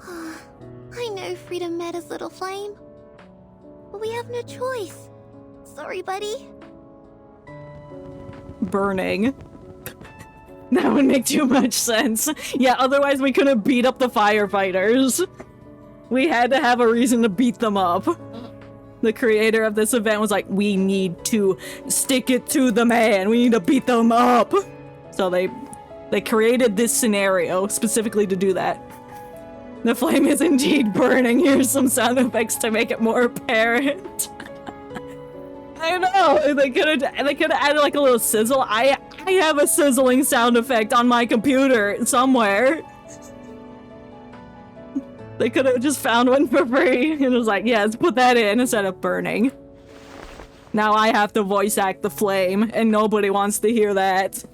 I know Freedom Meta's little flame, but we have no choice. Sorry, buddy. Burning. That would make too much sense. Yeah, otherwise we couldn't beat up the firefighters. We had to have a reason to beat them up. The creator of this event was like, we need to stick it to the man. We need to beat them up. So they created this scenario specifically to do that. The flame is indeed burning. Here's some sound effects to make it more apparent. I know, they could have added like a little sizzle. I have a sizzling sound effect on my computer somewhere. They could have just found one for free and it was like, yeah, let's put that in instead of burning. Now I have to voice act the flame and nobody wants to hear that.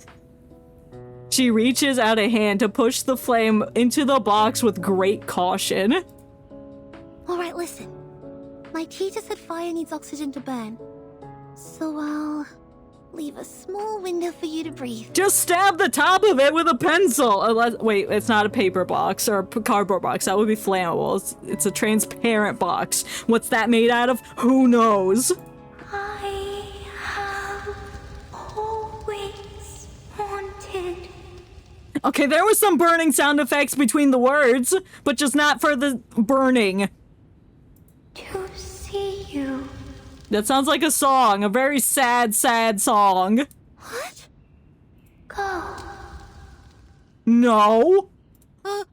She reaches out a hand to push the flame into the box with great caution. Alright, listen. My teacher said fire needs oxygen to burn. So I'll leave a small window for you to breathe. Just stab the top of it with a pencil. Wait, it's not a paper box or a cardboard box. That would be flammable. It's a transparent box. What's that made out of? Who knows? I have always wanted. Okay, there was some burning sound effects between the words, but just not for the burning. To see you. That sounds like a song, a very sad, sad song. What? Go. No. Are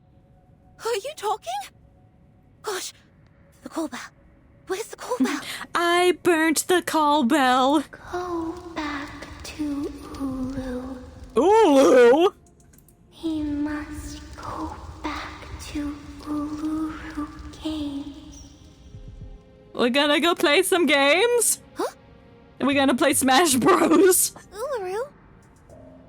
you talking? Gosh, the call bell. Where's the call bell? I burnt the call bell. Go back to Ulu. Ulu? We must go back to Uluru Games. We're gonna go play some games? Huh? We're gonna play Smash Bros. Uluru?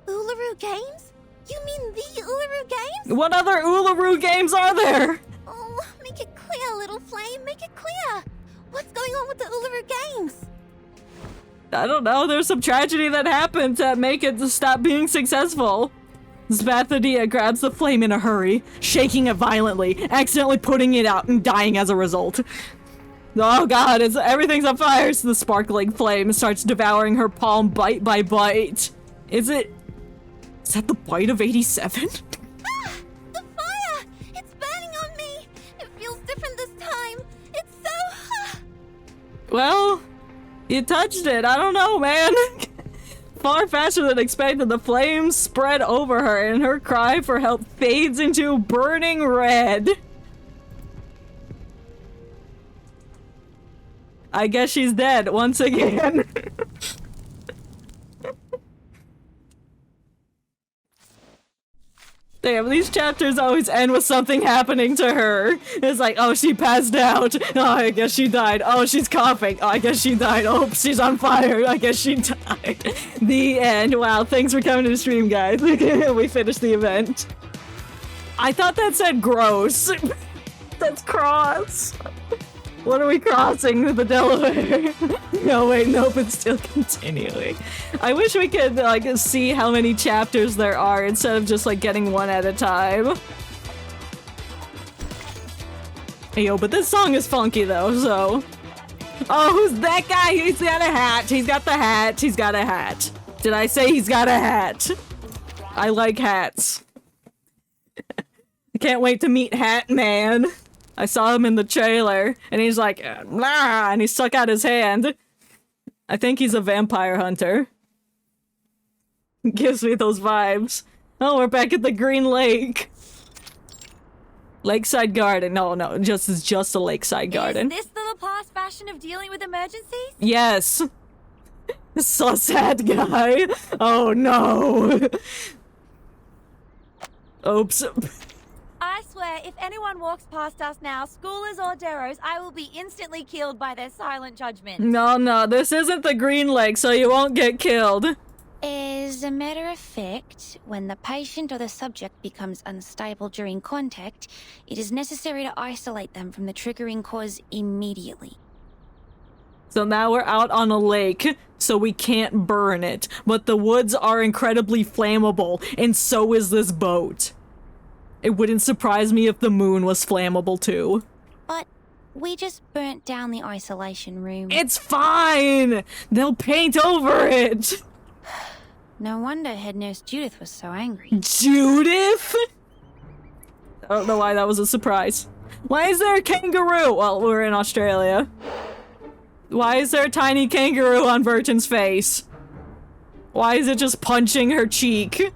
Uluru Games? You mean the Uluru Games? What other Uluru games are there? Oh, make it clear, little flame, make it clear. What's going on with the Uluru Games? I don't know, there's some tragedy that happened to make it stop being successful. Zbathadia grabs the flame in a hurry, shaking it violently, accidentally putting it out and dying as a result. Oh god, everything's on fire, so the sparkling flame starts devouring her palm bite by bite. Is that the bite of 87? Ah! The fire! It's burning on me! It feels different this time. It's so... Well, you touched it. I don't know, man. Far faster than expected, the flames spread over her, and her cry for help fades into burning red. I guess she's dead once again. Damn, these chapters always end with something happening to her. It's like, oh, she passed out. Oh, I guess she died. Oh, she's coughing. Oh, I guess she died. Oh, she's on fire. I guess she died. The end. Wow, thanks for coming to the stream, guys. We finished the event. I thought that said gross. That's cross. What are we crossing? The Delaware? No, wait, nope, it's still continuing. I wish we could, like, see how many chapters there are instead of just, like, getting one at a time. Hey, yo, but this song is funky, though, so... Oh, who's that guy? He's got a hat. He's got the hat. He's got a hat. Did I say he's got a hat? I like hats. I can't wait to meet Hat Man. I saw him in the trailer, and he's like, nah, and he stuck out his hand. I think he's a vampire hunter. Gives me those vibes. Oh, we're back at the Green Lake. Lakeside Garden. No, it's just a lakeside garden. Is this the Laplace fashion of dealing with emergencies? Yes. So sad, guy. Oh, no. Oops. I swear, if anyone walks past us now, schoolers or deros, I will be instantly killed by their silent judgment. No, this isn't the Green Lake, so you won't get killed. As a matter of fact, when the patient or the subject becomes unstable during contact, it is necessary to isolate them from the triggering cause immediately. So now we're out on a lake, so we can't burn it. But the woods are incredibly flammable, and so is this boat. It wouldn't surprise me if the moon was flammable too. But we just burnt down the isolation room. It's fine! They'll paint over it! No wonder head nurse Judith was so angry. Judith? I don't know why that was a surprise. Why is there a kangaroo? Well, we're in Australia. Why is there a tiny kangaroo on Burton's face? Why is it just punching her cheek?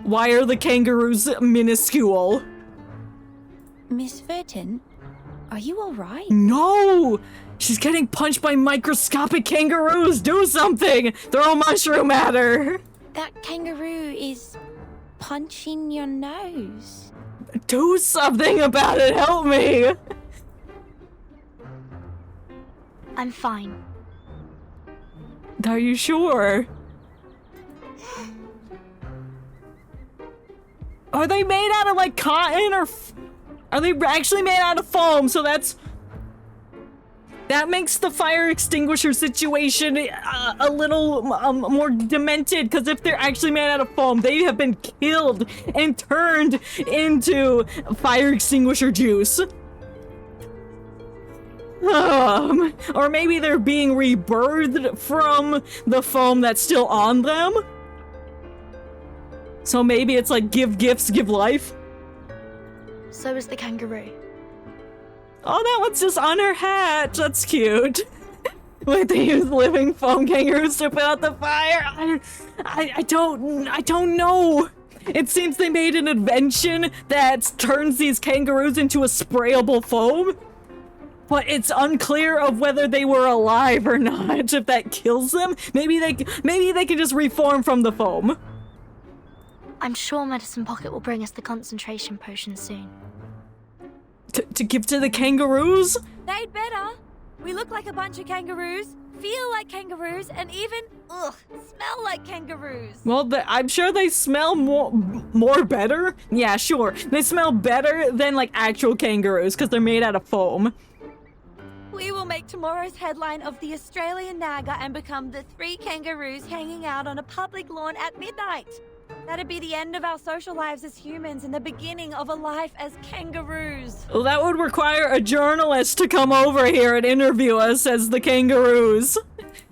Why are the kangaroos minuscule? Miss Verton, are you alright? No! She's getting punched by microscopic kangaroos! Do something! Throw a mushroom at her! That kangaroo is punching your nose. Do something about it! Help me! I'm fine. Are you sure? Are they made out of, like, cotton, or are they actually made out of foam? So that's... That makes the fire extinguisher situation a little more demented, because if they're actually made out of foam, they have been killed and turned into fire extinguisher juice. Or maybe they're being rebirthed from the foam that's still on them. So maybe it's like give gifts, give life. So is the kangaroo. Oh, that one's just on her hat. That's cute. Like they use living foam kangaroos to put out the fire. I don't know. It seems they made an invention that turns these kangaroos into a sprayable foam. But it's unclear of whether they were alive or not. If that kills them, maybe they can just reform from the foam. I'm sure Medicine Pocket will bring us the concentration potion soon. To give to the kangaroos? They'd better. We look like a bunch of kangaroos, feel like kangaroos, and even, smell like kangaroos. Well, I'm sure they smell more better. Yeah, sure. They smell better than, like, actual kangaroos, because they're made out of foam. We will make tomorrow's headline of the Australian Naga and become the 3 kangaroos hanging out on a public lawn at midnight. That'd be the end of our social lives as humans and the beginning of a life as kangaroos. Well, that would require a journalist to come over here and interview us as the kangaroos.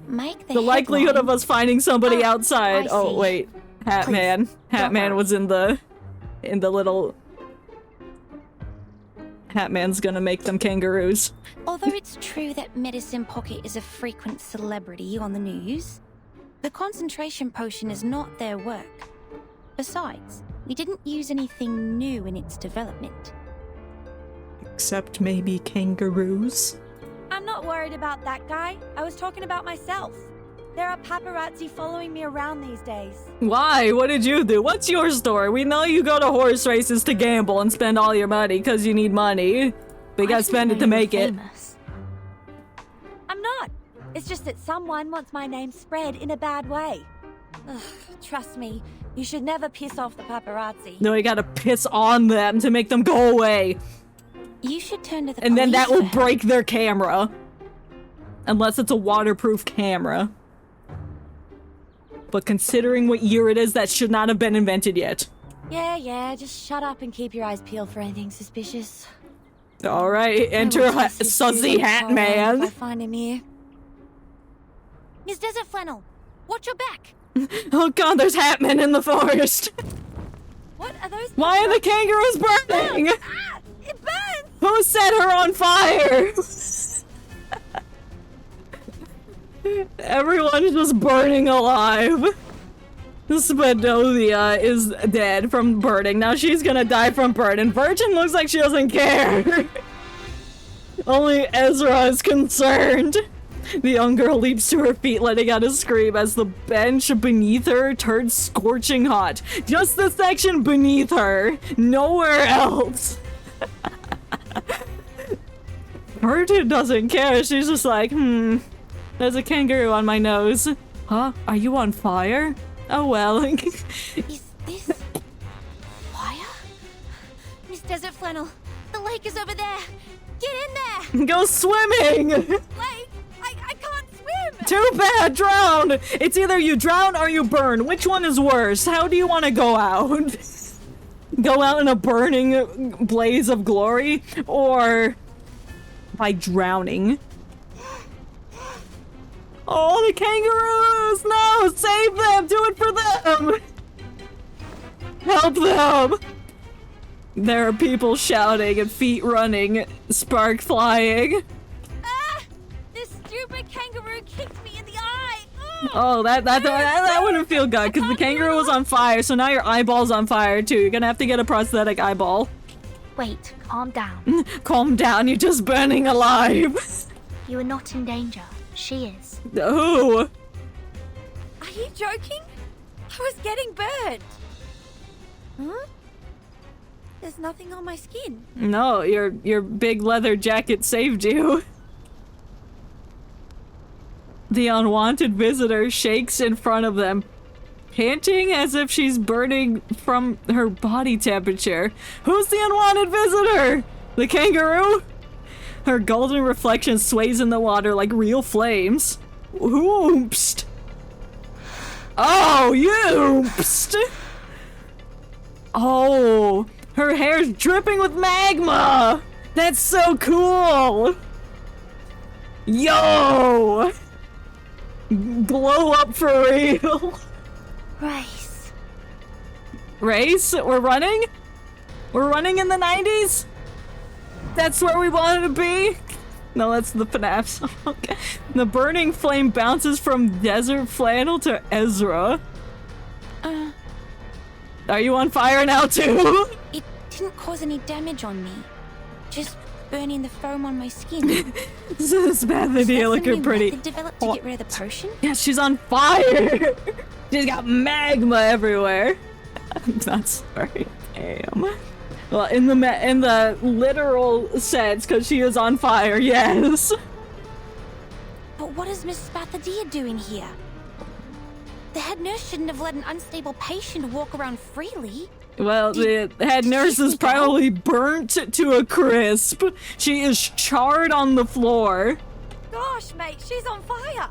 Make the likelihood headline. of us finding somebody outside. Oh, see. wait. Hatman. Hatman was in the little... Hatman's gonna make them kangaroos. Although it's true that Medicine Pocket is a frequent celebrity on the news, the concentration potion is not their work. Besides, we didn't use anything new in its development. Except maybe kangaroos? I'm not worried about that guy. I was talking about myself. There are paparazzi following me around these days. Why? What did you do? What's your story? We know you go to horse races to gamble and spend all your money because you need money. But you gotta spend it to make it. I'm not. It's just that someone wants my name spread in a bad way. Ugh, trust me, you should never piss off the paparazzi. No, you gotta piss on them to make them go away. You should turn to the And then police that will for help. break their camera. Unless it's a waterproof camera. But considering what year it is, that should not have been invented yet. Yeah, just shut up and keep your eyes peeled for anything suspicious. Alright, enter Sudsy Hat Man. I find him here. Miss Desert Flannel, watch your back. Oh god, there's Hatman in the forest. What are those? Why are the kangaroos burning? Ah, it burns! Who set her on fire? Everyone's just burning alive. Spadovia is dead from burning. Now she's gonna die from burning. Virgin looks like she doesn't care. Only Ezra is concerned. The young girl leaps to her feet, letting out a scream as the bench beneath her turns scorching hot. Just the section beneath her, nowhere else. Virgin doesn't care. She's just like, there's a kangaroo on my nose. Huh? Are you on fire? Oh well. Is this fire? Miss Desert Flannel, the lake is over there. Get in there. Go swimming! Lake, I can't swim! Too bad, drown! It's either you drown or you burn. Which one is worse? How do you want to go out? Go out in a burning blaze of glory? Or by drowning? Oh, the kangaroos! No! Save them! Do it for them! Help them! There are people shouting and feet running, spark flying. Ah! This stupid kangaroo kicked me in the eye! Ugh. Oh, that wouldn't feel good, because the kangaroo was on fire, so now your eyeball's on fire too. You're gonna have to get a prosthetic eyeball. Wait, calm down. Calm down, you're just burning alive. You are not in danger. She is. Who? Are you joking? I was getting burned. Huh? There's nothing on my skin. No, your big leather jacket saved you. The unwanted visitor shakes in front of them, panting as if she's burning from her body temperature. Who's the unwanted visitor? The kangaroo? Her golden reflection sways in the water like real flames. Oops. Oh, oops. Oh, her hair's dripping with magma. That's so cool. Yo. Glow up for real. Race. Race? We're running? We're running in the 90s? That's where we wanted to be? No, that's the FNAF song. Okay. The burning flame bounces from Desert Flannel to Ezra. Are you on fire now too? It didn't cause any damage on me. Just burning the foam on my skin. This is Bethany looking pretty. Developed to get rid of the potion? Yeah, she's on fire. She's got magma everywhere. I'm not sorry. Damn. Well, in the literal sense, because she is on fire, yes. But what is Miss Spathadia doing here? The head nurse shouldn't have let an unstable patient walk around freely. Well, the head nurse is probably burnt to a crisp. She is charred on the floor. Gosh, mate, she's on fire.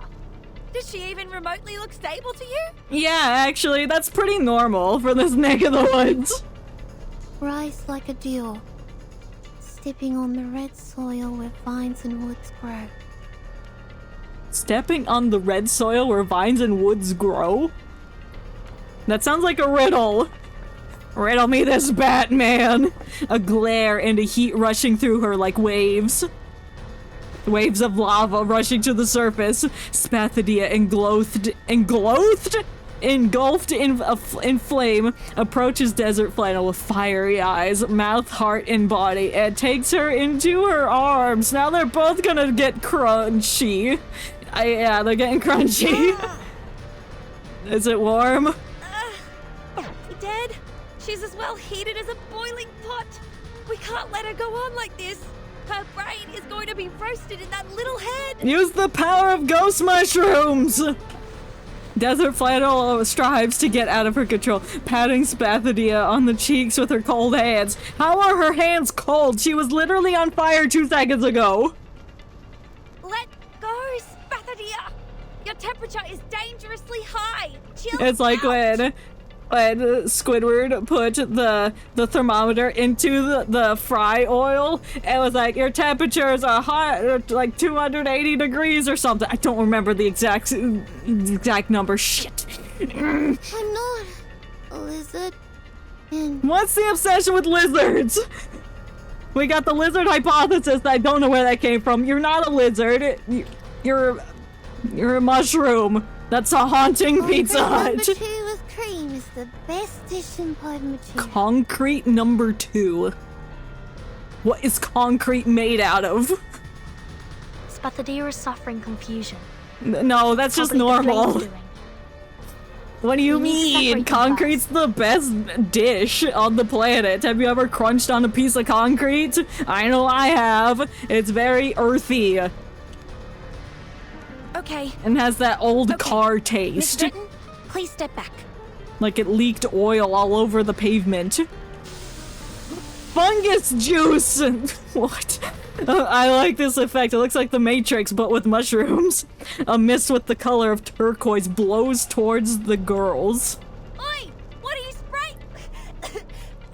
Does she even remotely look stable to you? Yeah, actually, that's pretty normal for this neck of the woods. Rise like a dew, stepping on the red soil where vines and woods grow. Stepping on the red soil where vines and woods grow? That sounds like a riddle. Riddle me this, Batman. A glare and a heat rushing through her like waves. Waves of lava rushing to the surface. Spathadia engulfed in flame, approaches Desert Flannel with fiery eyes, mouth, heart, and body, and takes her into her arms. Now they're both gonna get crunchy. Yeah, they're getting crunchy. Is it warm? Dead? She's as well heated as a boiling pot. We can't let her go on like this. Her brain is going to be roasted in that little head. Use the power of ghost mushrooms! Desert Flannel strives to get out of her control, patting Spathadia on the cheeks with her cold hands. How are her hands cold? She was literally on fire 2 seconds ago. Let go, Spathadia. Your temperature is dangerously high. Chill It's like out. when Squidward put the thermometer into the fry oil and was like, your temperatures are hot, like 280 degrees or something. I don't remember the exact number. Shit. I'm not a lizard. And What's the obsession with lizards? We got the lizard hypothesis. I don't know where that came from. You're not a lizard. You're a mushroom. That's a haunting Pizza number Hut. 2 with cream is the best dish in pod material. Concrete number 2. What is concrete made out of? Spathadia is suffering confusion. No, that's just Probably the normal. flame's doing. What do you We need to mean? separate them Concrete's the best dish on the planet. Have you ever crunched on a piece of concrete? I know I have. It's very earthy Okay. and has that old Okay. car Miss taste. Dretton, please step back. Like it leaked oil all over the pavement. Fungus juice! What? I like this effect. It looks like the Matrix, but with mushrooms. A mist with the color of turquoise blows towards the girls. Oi! What are you spraying?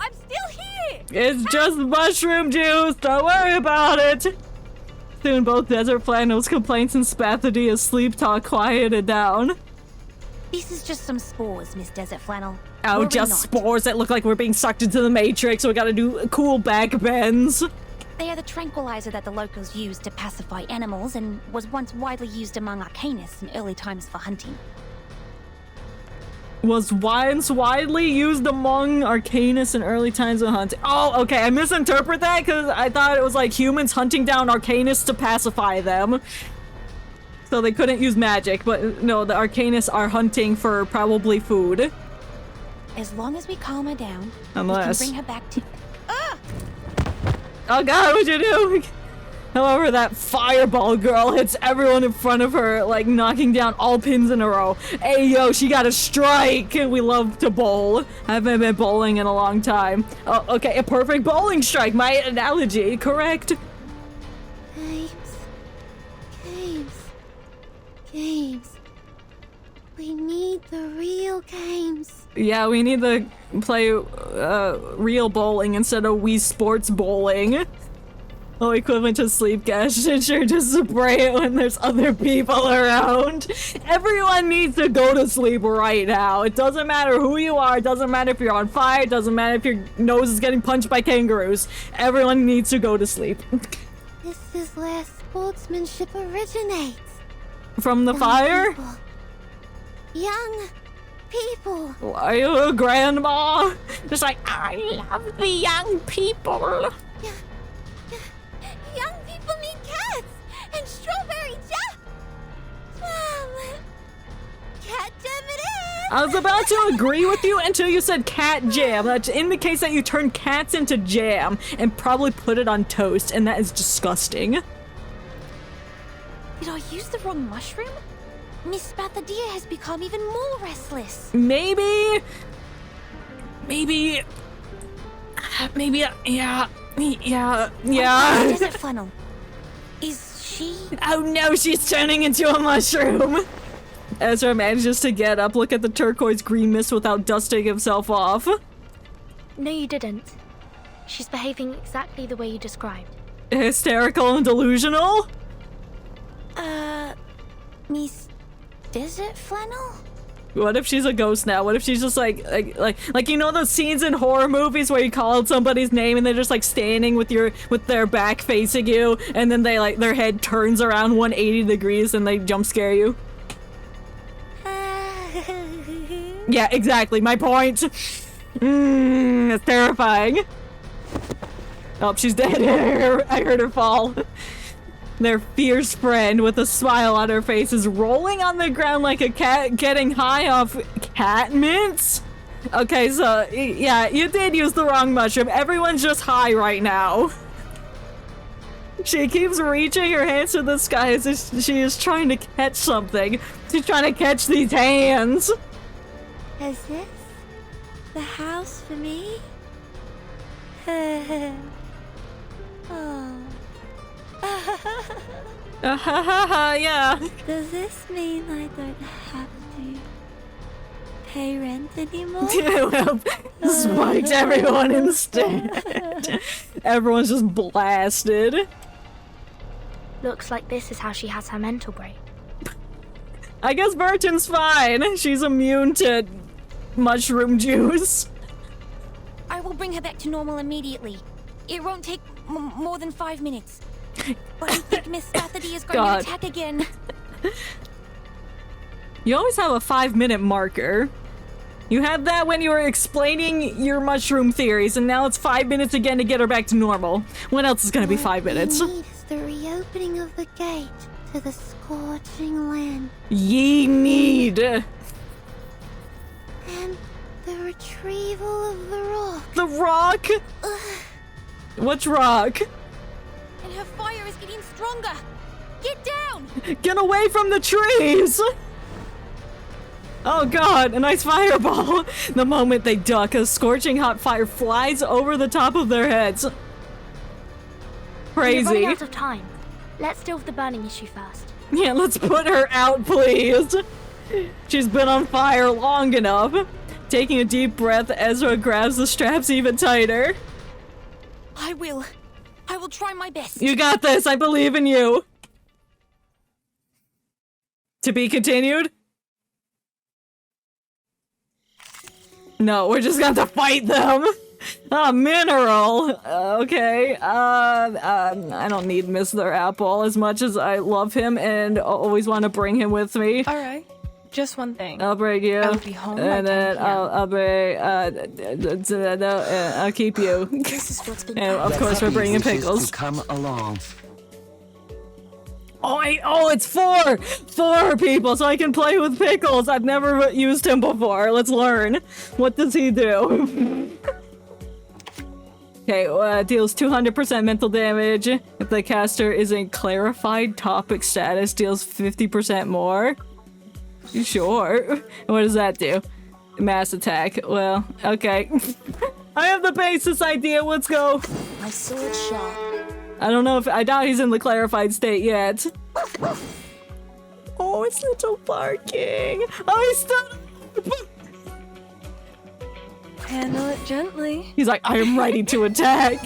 I'm still here! It's just mushroom juice! Don't worry about it! Soon both Desert Flannel's complaints and Spathadia's sleep talk quieted down. This is just some spores, Miss Desert Flannel. Oh, Worry just not. spores that look like we're being sucked into the Matrix, so we gotta do cool back bends. They are the tranquilizer that the locals use to pacify animals and was once widely used among Arcanists in early times for hunting. Was once widely used among Arcanists in early times of hunting. Oh, okay, I misinterpret that because I thought it was like humans hunting down Arcanists to pacify them. So they couldn't use magic, but no, the Arcanists are hunting for probably food. As long as we calm her down, Unless- we can bring her back to... Oh god, what'd you do? However, that fireball girl hits everyone in front of her, like knocking down all pins in a row. Hey yo, she got a strike! We love to bowl. I haven't been bowling in a long time. Oh, okay, a perfect bowling strike, my analogy, correct? Games. Games. Games. We need the real games. Yeah, we need to play real bowling instead of Wii Sports bowling. Oh, equivalent to sleep gas. Sure, just spray it when there's other people around. Everyone needs to go to sleep right now. It doesn't matter who you are. It doesn't matter if you're on fire. It doesn't matter if your nose is getting punched by kangaroos. Everyone needs to go to sleep. This is where sportsmanship originates. From the fire? People. Young people. Are you a grandma? Just like, I love the young people. Young people need cats and strawberry jam. Cat jam it is. I was about to agree with you until you said cat jam. That indicates that you turn cats into jam and probably put it on toast, and that is disgusting. Did I use the wrong mushroom? Miss Bathadia has become even more restless. Maybe, yeah. Desert funnel. Is she? Oh no, she's turning into a mushroom. Ezra manages to get up, look at the turquoise green mist without dusting himself off. No, you didn't. She's behaving exactly the way you described. Hysterical and delusional? Miss Desert Flannel? What if she's a ghost now? What if she's just like you know those scenes in horror movies where you call out somebody's name and they're just like standing with their back facing you, and then they like their head turns around 180 degrees and they jump scare you? Yeah, exactly. My point. It's terrifying. Oh, she's dead. I heard her fall. Their fierce friend with a smile on her face is rolling on the ground like a cat getting high off cat mints. Okay, so yeah, you did use the wrong mushroom. Everyone's just high right now. She keeps reaching her hands to the sky as if she is trying to catch something. She's trying to catch these hands. Is this the house for me? Yeah. Does this mean I don't have to pay rent anymore? Well, spiked everyone instead. Everyone's just blasted. Looks like this is how she has her mental break. I guess Burton's fine. She's immune to mushroom juice. I will bring her back to normal immediately. It won't take more than 5 minutes. But I think Miss Bathadia is going to attack again. You always have a 5-minute marker. You had that when you were explaining your mushroom theories, and now it's 5 minutes again to get her back to normal. When else is going to be 5 minutes? What we need is the reopening of the gate to the scorching land. Ye need. And the retrieval of the rock. The rock? What's rock? And her fire is getting stronger. Get down! Get away from the trees! Oh god, a nice fireball! The moment they duck, a scorching hot fire flies over the top of their heads. We're Crazy. running out of time. Let's deal with the burning issue first. Yeah, let's put her out, please. She's been on fire long enough. Taking a deep breath, Ezra grabs the straps even tighter. I will try my best. You got this, I believe in you. To be continued? No, we're just gonna have to fight them. Ah, mineral. Okay. I don't need Mr. Apple as much as I love him and always want to bring him with me. All right. Just one thing. I'll bring you. I'll be home by and then 10 p.m. I'll bring. I'll keep you. This is what's been And of course, we're bringing pickles. Come along. Oh, it's four people, so I can play with Pickles. I've never used him before. Let's learn. What does he do? Okay, deals 200% mental damage. If the caster is in clarified topic status, deals 50% more. Sure. What does that do? Mass attack. Well, okay. I have the basis idea. Let's go. My sword sharp. I don't know if- I doubt he's in the clarified state yet. Oh, it's little barking. Oh, he's still- Handle it gently. He's like, I am ready to attack.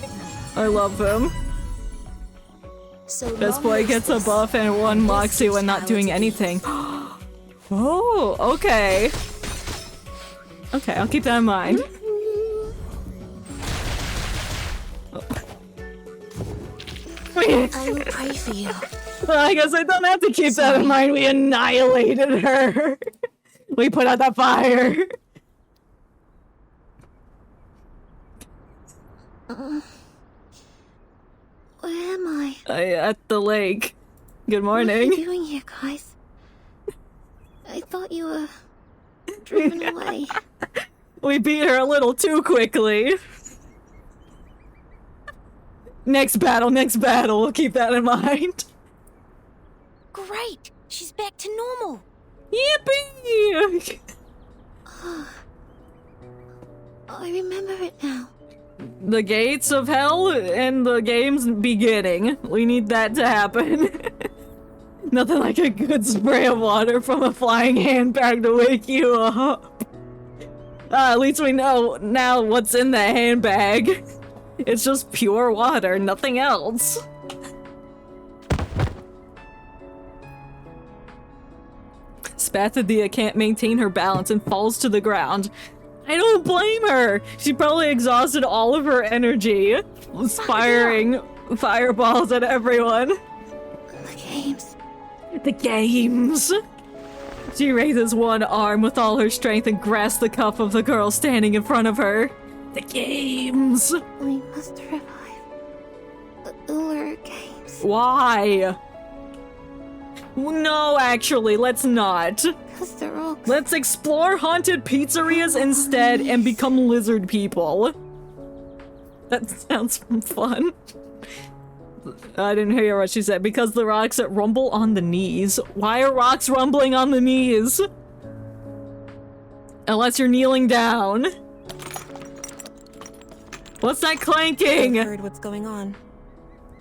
I love him. So Best boy gets a buff and 1 moxie when not doing anything. Oh, okay. Okay, I'll keep that in mind. I will pray for you. Well, I guess I don't have to keep that in mind. We annihilated her. We put out the fire. Where am I? At the lake. Good What are morning. you doing here, guys? I thought you were driven away. We beat her a little too quickly. Next battle, We'll keep that in mind. Great! She's back to normal. Yippee! I remember it now. The gates of hell and the game's beginning. We need that to happen. Nothing like a good spray of water from a flying handbag to wake you up. At least we know now what's in the handbag. It's just pure water, nothing else. Spathadia can't maintain her balance and falls to the ground. I don't blame her. She probably exhausted all of her energy, firing fireballs at everyone. The games. The games. She raises one arm with all her strength and grasps the cuff of the girl standing in front of her. The games. We must revive the Uluru Games. Why? No, actually, let's not. Because the rocks. Let's explore haunted pizzerias instead and become lizard people. That sounds fun. I didn't hear what she said. Because the rocks that rumble on the knees. Why are rocks rumbling on the knees? Unless you're kneeling down. What's that clanking? I heard what's going on.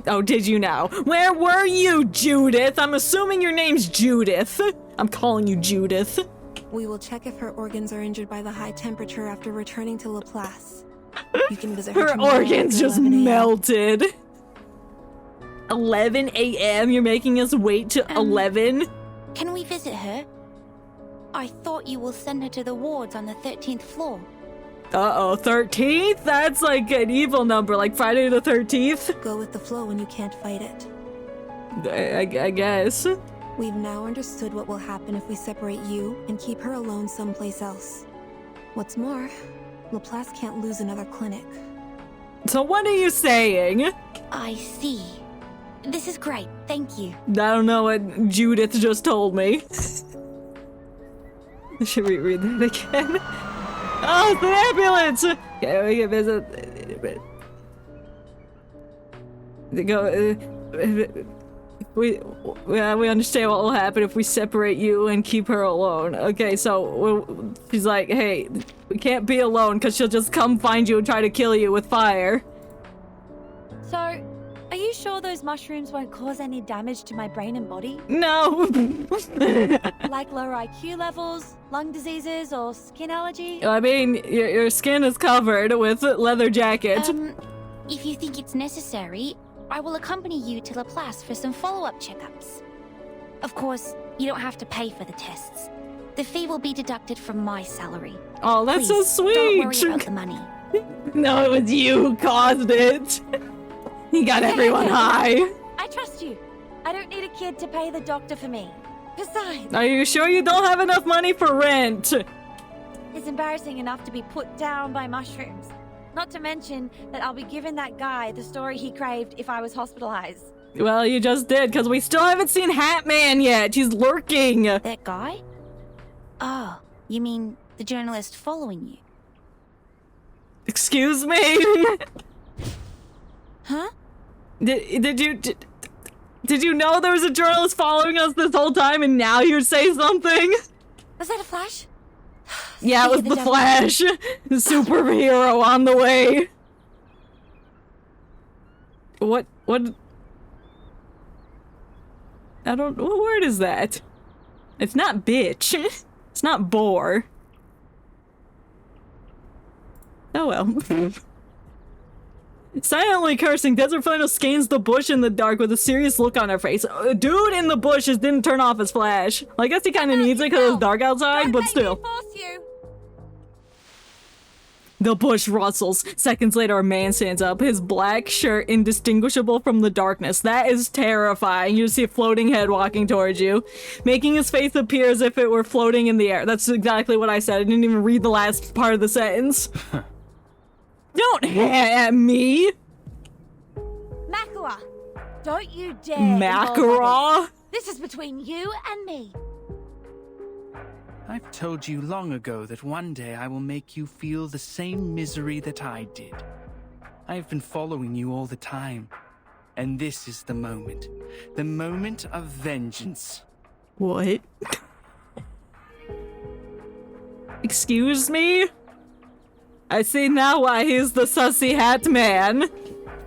Oh, did you now? Where were you, Judith? I'm assuming your name's Judith. I'm calling you Judith. We will check if her organs are injured by the high temperature after returning to Laplace. You can visit her Her tomorrow organs at just 11 a.m. melted. 11 a.m.? You're making us wait to 11? Can we visit her? I thought you will send her to the wards on the 13th floor. Uh-oh, 13th? That's like an evil number, like Friday the 13th? Go with the flow when you can't fight it. I guess. We've now understood what will happen if we separate you and keep her alone someplace else. What's more, Laplace can't lose another clinic. So what are you saying? I see. This is great, thank you. I don't know what Judith just told me. Should we read that again? Oh, it's the ambulance! Okay, we can visit. We understand what will happen if we separate you and keep her alone. Okay, so she's like, hey, we can't be alone because she'll just come find you and try to kill you with fire. So, are you sure those mushrooms won't cause any damage to my brain and body? No. Like lower IQ levels, lung diseases, or skin allergy? I mean, your skin is covered with leather jacket. If you think it's necessary, I will accompany you to Laplace for some follow-up checkups. Of course, you don't have to pay for the tests. The fee will be deducted from my salary. Oh, that's Please, so sweet! Don't worry about the money. No, it was you who caused it. He got everyone high. I trust you. I don't need a kid to pay the doctor for me. Besides, Are you sure you don't have enough money for rent? it's embarrassing enough to be put down by mushrooms. Not to mention that I'll be giving that guy the story he craved if I was hospitalized. Well, you just did, because we still haven't seen Hatman yet. He's lurking. That guy? Oh, you mean the journalist following you? Excuse me? Huh? Did you know there was a journalist following us this whole time and now you say something? Was that a flash? Yeah, it was the the devil. Flash. Superhero on the way. What? I don't... What word is that? It's not bitch. It's not bore. Oh well. Silently cursing, Desert Flannel scans the bush in the dark with a serious look on her face. A dude in the bushes didn't turn off his flash. Well, I guess he kind of needs it because it's dark outside, but still. The bush rustles. Seconds later, a man stands up, his black shirt indistinguishable from the darkness. That is terrifying. You see a floating head walking towards you, making his face appear as if it were floating in the air. That's exactly what I said. I didn't even read the last part of the sentence. Don't at me! Makua, don't you dare. Makara? This is between you and me. I've told you long ago that one day I will make you feel the same misery that I did. I've been following you all the time, and this is the moment of vengeance. What? Excuse me? I see now why he's the sussy hat man.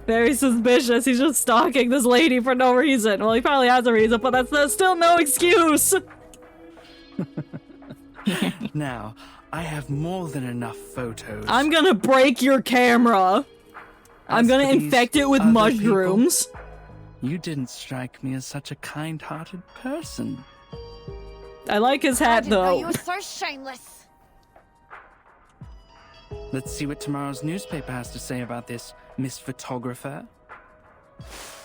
Very suspicious. He's just stalking this lady for no reason. Well, he probably has a reason, but that's still no excuse. Now, I have more than enough photos. I'm gonna break your camera. I'm gonna infect it with mushrooms. People, you didn't strike me as such a kind-hearted person. I like his hat, though. You were so shameless. Let's see what tomorrow's newspaper has to say about this, Miss Photographer.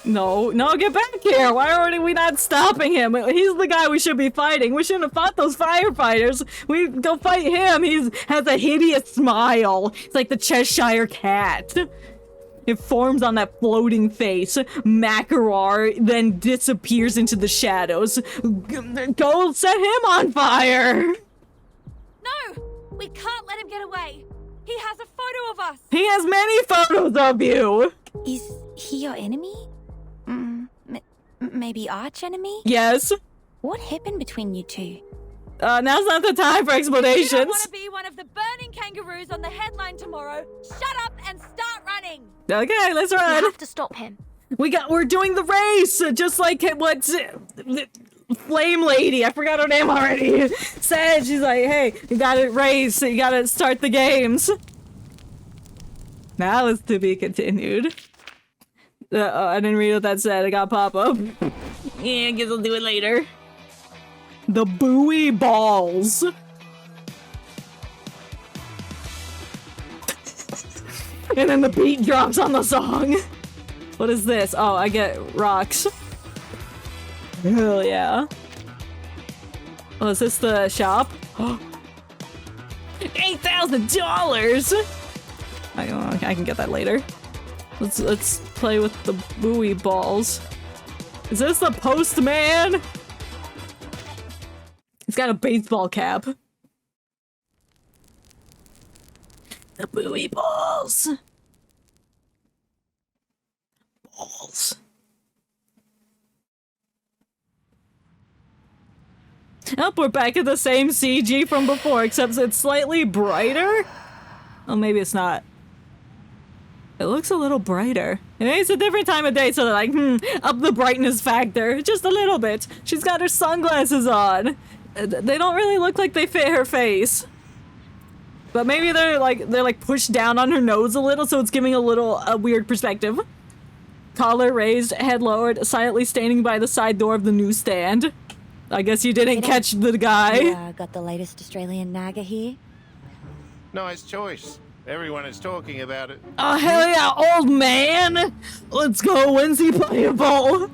No, get back here! Why are we not stopping him? He's the guy we should be fighting. We shouldn't have fought those firefighters. We go fight him. He has a hideous smile. It's like the Cheshire Cat. It forms on that floating face. Makarar then disappears into the shadows. Go set him on fire! No! We can't let him get away. He has a photo of us. He has many photos of you! Is he your enemy? Maybe arch enemy? Yes. What happened between you two? Now's not the time for explanations. You don't want to be one of the burning kangaroos on the headline tomorrow. Shut up and start running. Okay, let's run. You have to stop him. We're doing the race, just like what's Flame Lady, I forgot her name already, said. She's like, hey, you gotta race, you gotta start the games. Now it's to be continued. I didn't read what that said, I got pop-up. Yeah, I guess I'll do it later. The buoy balls. And then the beat drops on the song. What is this? Oh, I get rocks. Hell yeah. Oh, is this the shop? $8,000! I can get that later. Let's play with the buoy balls. Is this the postman? He's got a baseball cap. The buoy balls. Balls. Oh, we're back at the same CG from before, except it's slightly brighter? Oh, maybe it's not. It looks a little brighter. Maybe it's a different time of day, so they're like, up the brightness factor. Just a little bit. She's got her sunglasses on. They don't really look like they fit her face. But maybe they're like pushed down on her nose a little, so it's giving a weird perspective. Collar raised, head lowered, silently standing by the side door of the newsstand. I guess you didn't catch the guy. Yeah, got the latest Australian naga here. Nice choice. Everyone is talking about it. Oh, hell yeah, old man! Let's go, when's he playable?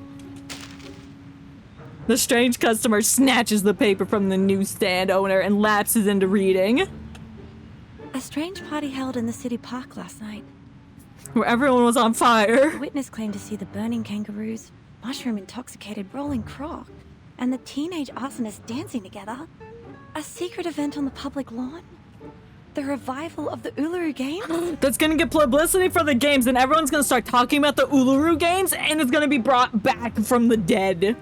The strange customer snatches the paper from the newsstand owner and lapses into reading. A strange party held in the city park last night. Where everyone was on fire. The witness claimed to see the burning kangaroos, mushroom-intoxicated rolling croc, and the teenage arsonists dancing together. A secret event on the public lawn? The revival of the Uluru Games? That's gonna get publicity for the games, and everyone's gonna start talking about the Uluru Games, and it's gonna be brought back from the dead.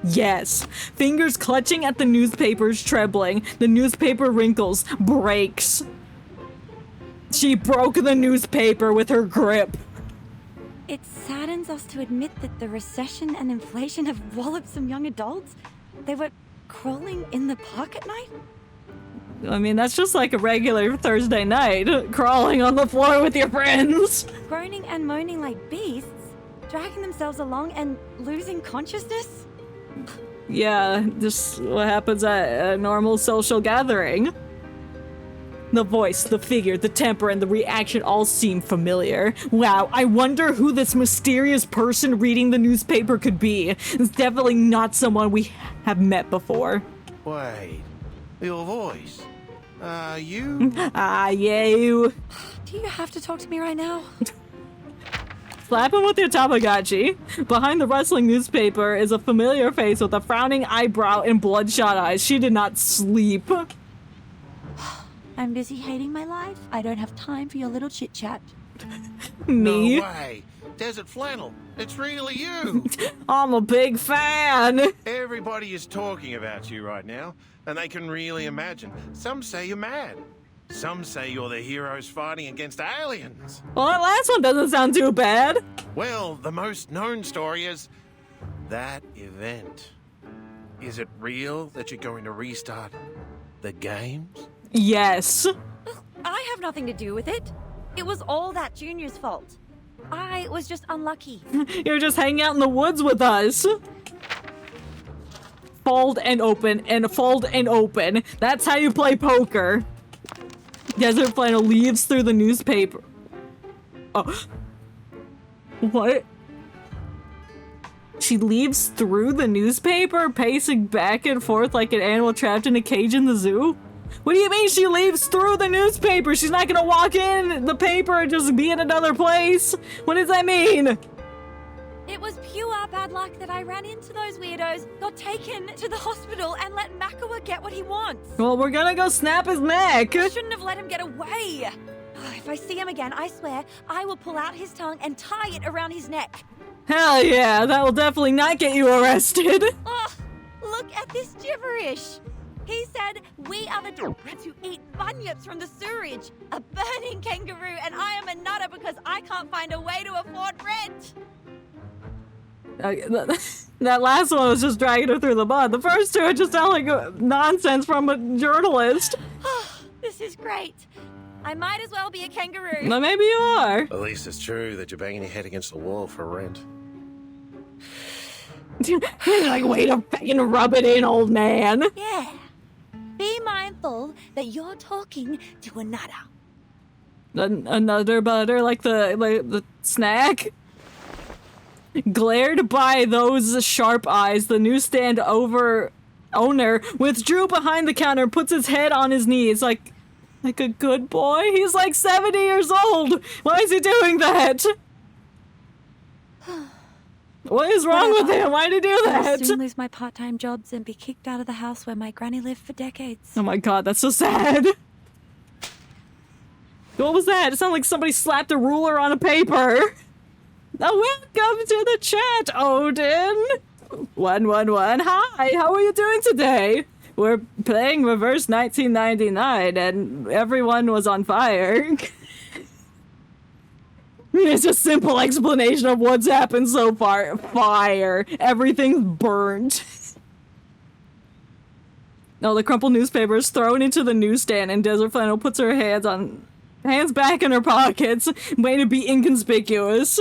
Yes. Fingers clutching at the newspaper's trebling. The newspaper wrinkles, breaks. She broke the newspaper with her grip. It saddens us to admit that the recession and inflation have walloped some young adults. They were crawling in the park at night? I mean, that's just like a regular Thursday night, crawling on the floor with your friends. Groaning and moaning like beasts, dragging themselves along and losing consciousness? Yeah, just what happens at a normal social gathering. The voice, the figure, the temper, and the reaction all seem familiar. Wow, I wonder who this mysterious person reading the newspaper could be. It's definitely not someone we have met before. Wait, your voice. You? You. Do you have to talk to me right now? Slap him with your Tamagotchi. Behind the rustling newspaper is a familiar face with a frowning eyebrow and bloodshot eyes. She did not sleep. I'm busy hating my life. I don't have time for your little chit-chat. Me? No way. Desert Flannel. It's really you. I'm a big fan. Everybody is talking about you right now, and they can really imagine. Some say you're mad. Some say you're the heroes fighting against aliens. Well, that last one doesn't sound too bad. Well, the most known story is that event. Is it real that you're going to restart the games? Yes. I have nothing to do with it. It was all that Junior's fault. I was just unlucky. You're just hanging out in the woods with us. Fold and open and fold and open. That's how you play poker. Desert Flannel leaves through the newspaper. Oh. What? She leaves through the newspaper, pacing back and forth like an animal trapped in a cage in the zoo? What do you mean she leaves through the newspaper? She's not gonna walk in the paper and just be in another place? What does that mean? It was pure bad luck that I ran into those weirdos, got taken to the hospital, and let Makawa get what he wants. Well, we're gonna go snap his neck. I shouldn't have let him get away. If I see him again, I swear, I will pull out his tongue and tie it around his neck. Hell yeah, that will definitely not get you arrested. Oh, look at this gibberish. He said, we are the drunkards who eat bunyips from the sewerage, a burning kangaroo, and I am a nutter because I can't find a way to afford rent. That last one was just dragging her through the mud. The first two just sound like nonsense from a journalist. This is great. I might as well be a kangaroo. Well, maybe you are. At least it's true that you're banging your head against the wall for rent. Like, way to fucking rub it in, old man. Yeah. Be mindful that you're talking to another. Another butter, like the snack? Glared by those sharp eyes, the newsstand owner withdrew behind the counter and puts his head on his knees like a good boy. He's like 70 years old. Why is he doing that? What is wrong with him? Why'd he do that? I'll soon lose my part-time jobs and be kicked out of the house where my granny lived for decades. Oh my god, that's so sad. What was that? It sounded like somebody slapped a ruler on a paper. Oh, welcome to the chat, Odin. 111. Hi, how are you doing today? We're playing Reverse 1999 and everyone was on fire. It's a simple explanation of what's happened so far. Fire. Everything's burnt. No, the crumpled newspaper is thrown into the newsstand and Desert Flannel puts her hands back in her pockets, way to be inconspicuous.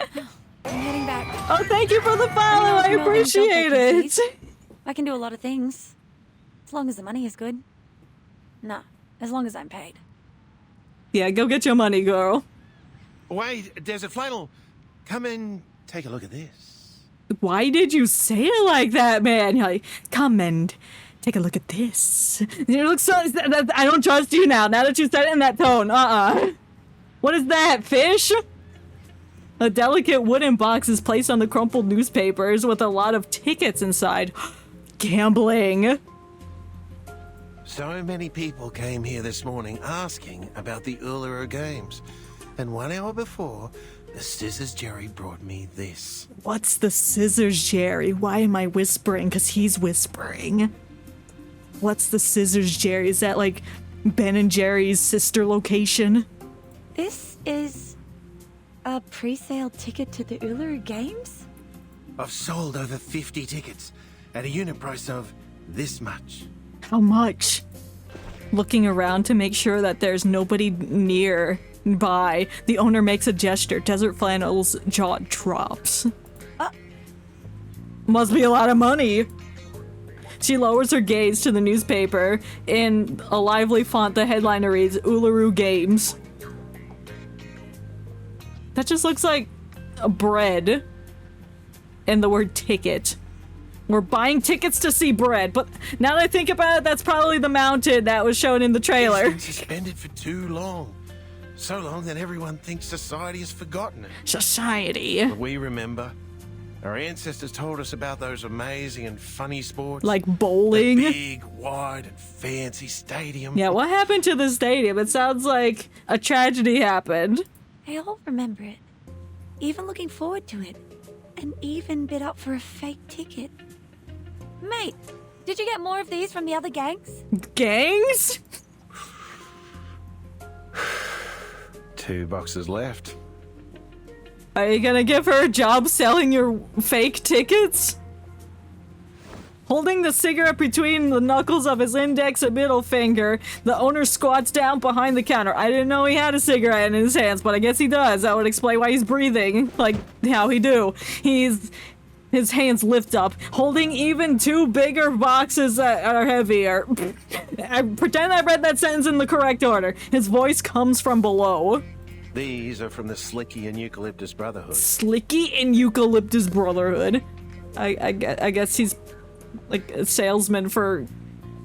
I'm heading back. Oh, thank you for the follow. I appreciate it. I can do a lot of things. As long as the money is good. Nah, as long as I'm paid. Yeah, go get your money, girl. Wait, Desert Flannel. Come and take a look at this. Why did you say it like that, man? You're like, come and take a look at this. You look so... I don't trust you now that you said it in that tone. What is that, fish? A delicate wooden box is placed on the crumpled newspapers with a lot of tickets inside. Gambling. So many people came here this morning asking about the Uluru Games. And 1 hour before, the Scissors Jerry brought me this. What's the Scissors Jerry? Why am I whispering? Because he's whispering. What's the Scissors Jerry? Is that like Ben and Jerry's sister location? This is A pre-sale ticket to the Uluru Games? I've sold over 50 tickets at a unit price of this much. How much? Looking around to make sure that there's nobody nearby, the owner makes a gesture. Desert Flannel's jaw drops. Must be a lot of money. She lowers her gaze to the newspaper. In a lively font, the headliner reads, Uluru Games. That just looks like a bread and the word ticket. We're buying tickets to see bread, but now that I think about it, that's probably the mountain that was shown in the trailer. It's been suspended for too long. So long that everyone thinks society has forgotten it. Society. But we remember. Our ancestors told us about those amazing and funny sports. Like bowling? The big, wide, and fancy stadium. Yeah, what happened to the stadium? It sounds like a tragedy happened. They all remember it. Even looking forward to it. And even bid up for a fake ticket. Mate, did you get more of these from the other gangs? Gangs? 2 boxes left. Are you gonna give her a job selling your fake tickets? Holding the cigarette between the knuckles of his index and middle finger, the owner squats down behind the counter. I didn't know he had a cigarette in his hands, but I guess he does. That would explain why he's breathing like how he do. His hands lift up, holding even 2 bigger boxes that are heavier. I pretend I read that sentence in the correct order. His voice comes from below. These are from the Slicky and Eucalyptus Brotherhood. Slicky and Eucalyptus Brotherhood. I guess he's like a salesman for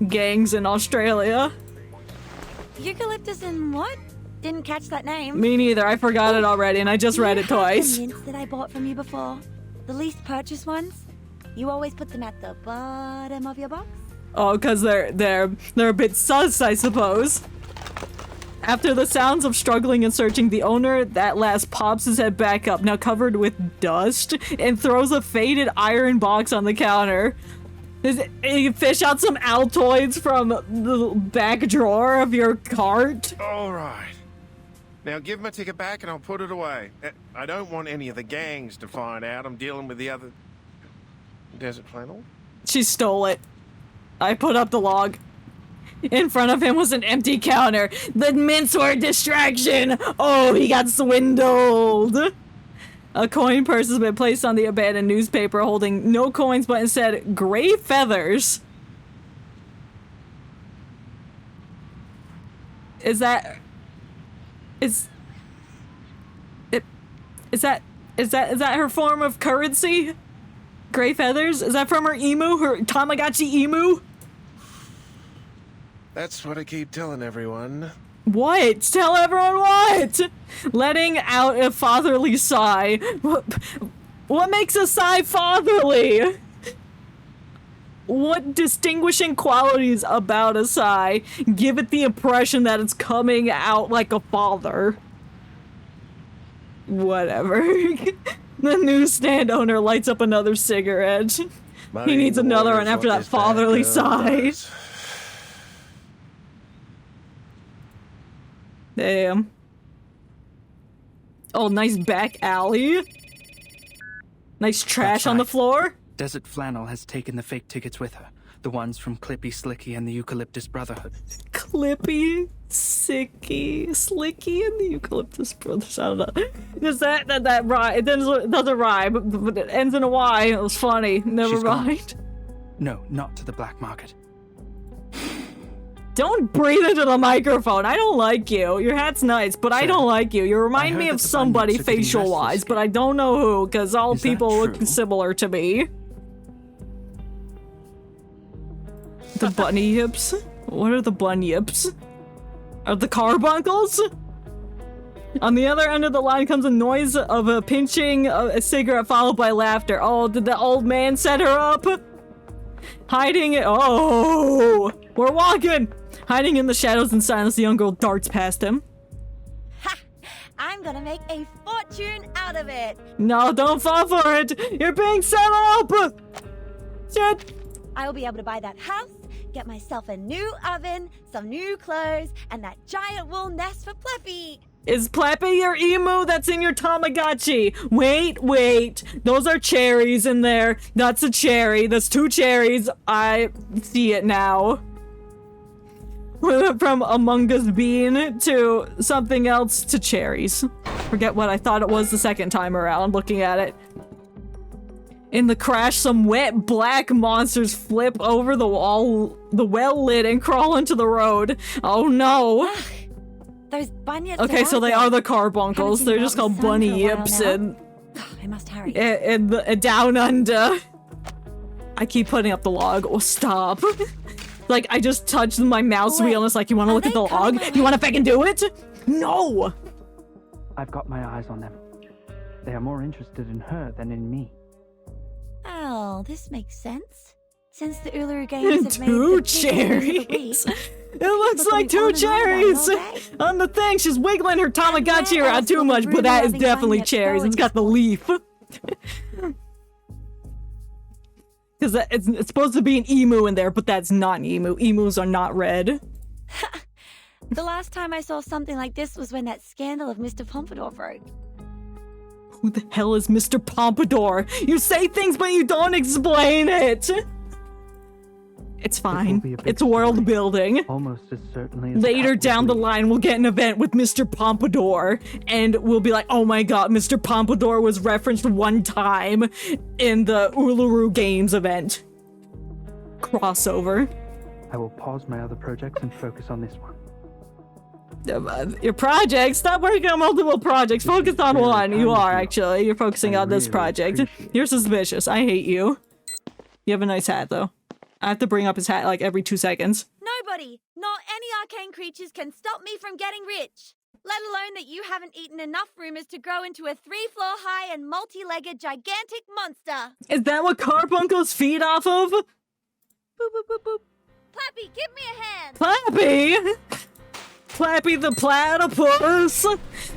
gangs in Australia. Eucalyptus and what? Didn't catch that name. Me neither. I forgot it already, and I just read it twice. The mints that I bought from you before, the least purchased ones. You always put them at the bottom of your box. Oh, because they're a bit sus, I suppose. After the sounds of struggling and searching, the owner that last pops his head back up, now covered with dust, and throws a faded iron box on the counter. You fish out some Altoids from the back drawer of your cart. All right. Now give my ticket back and I'll put it away. I don't want any of the gangs to find out I'm dealing with the other... Desert Flannel? She stole it. I put up the log. In front of him was an empty counter. The mints were a distraction. Oh, he got swindled. A coin purse has been placed on the abandoned newspaper holding no coins but instead gray feathers. Is that her form of currency? Gray feathers? Is that from her emu? Her Tamagotchi emu? That's what I keep telling everyone. What? Tell everyone what? Letting out a fatherly sigh. What makes a sigh fatherly? What distinguishing qualities about a sigh give it the impression that it's coming out like a father? Whatever. The newsstand owner lights up another cigarette. He needs another one after that fatherly sigh. Damn. Oh, nice back alley. Nice trash on the floor. Desert Flannel has taken the fake tickets with her. The ones from Clippy, Slicky, and the Eucalyptus Brotherhood. Clippy, Slicky, and the Eucalyptus Brothers. I don't know. Just that rhyme. It doesn't rhyme, but it ends in a Y. It was funny. Never mind. No, not to the black market. Don't breathe into the microphone. I don't like you. Your hat's nice, but I don't like you. You remind me of somebody facial-wise, but I don't know who, because all people look similar to me. The bunny yips? What are the bunyips? Are the carbuncles? On the other end of the line comes a noise of a pinching a cigarette followed by laughter. Oh, did the old man set her up? Hiding it. Oh, we're walking. Hiding in the shadows and silence, the young girl darts past him. Ha! I'm gonna make a fortune out of it. No, don't fall for it. You're being set up. Shit. I'll be able to buy that house, get myself a new oven, some new clothes, and that giant wool nest for Fluffy. Is Plappy your emu that's in your Tamagotchi? Wait. Those are cherries in there. That's a cherry. That's 2 cherries. I see it now. We went from Among Us bean to something else to cherries. Forget what I thought it was the second time around looking at it. In the crash, some wet black monsters flip over the wall, the well lid, and crawl into the road. Oh no. Those bunyips. Okay, so they are the carbuncles. They're just called bunny yips and I must hurry. and down under. I keep putting up the log. Oh, stop. Like, I just touched my mouse wheel and it's like, you want to look at the log? You want to fucking do it? No! I've got my eyes on them. They are more interested in her than in me. Oh, this makes sense. Since the Uluru Games have made 2 cherries. It looks like 2 cherries on the thing. She's wiggling her Tamagotchi around too much, but that is definitely cherries. It's got the leaf. Because it's supposed to be an emu in there, but that's not an emu. Emus are not red. The last time I saw something like this was when that scandal of Mr. Pompadour broke. Who the hell is Mr. Pompadour? You say things, but you don't explain it! It's fine. It's world building. Almost as certainly as later down the line, we'll get an event with Mr. Pompadour, and we'll be like, oh my god, Mr. Pompadour was referenced one time in the Uluru Games event. Crossover. I will pause my other projects and focus on this one. Your project? Stop working on multiple projects. Focus on one. You are, actually. You're focusing on this project. You're suspicious. I hate you. You have a nice hat, though. I have to bring up his hat like every 2 seconds. Nobody, not any arcane creatures can stop me from getting rich. Let alone that you haven't eaten enough rumors to grow into a 3-floor high and multi-legged gigantic monster. Is that what carbuncles feed off of? Boop, boop, boop, boop. Plappy, give me a hand. Plappy? Plappy the platypus.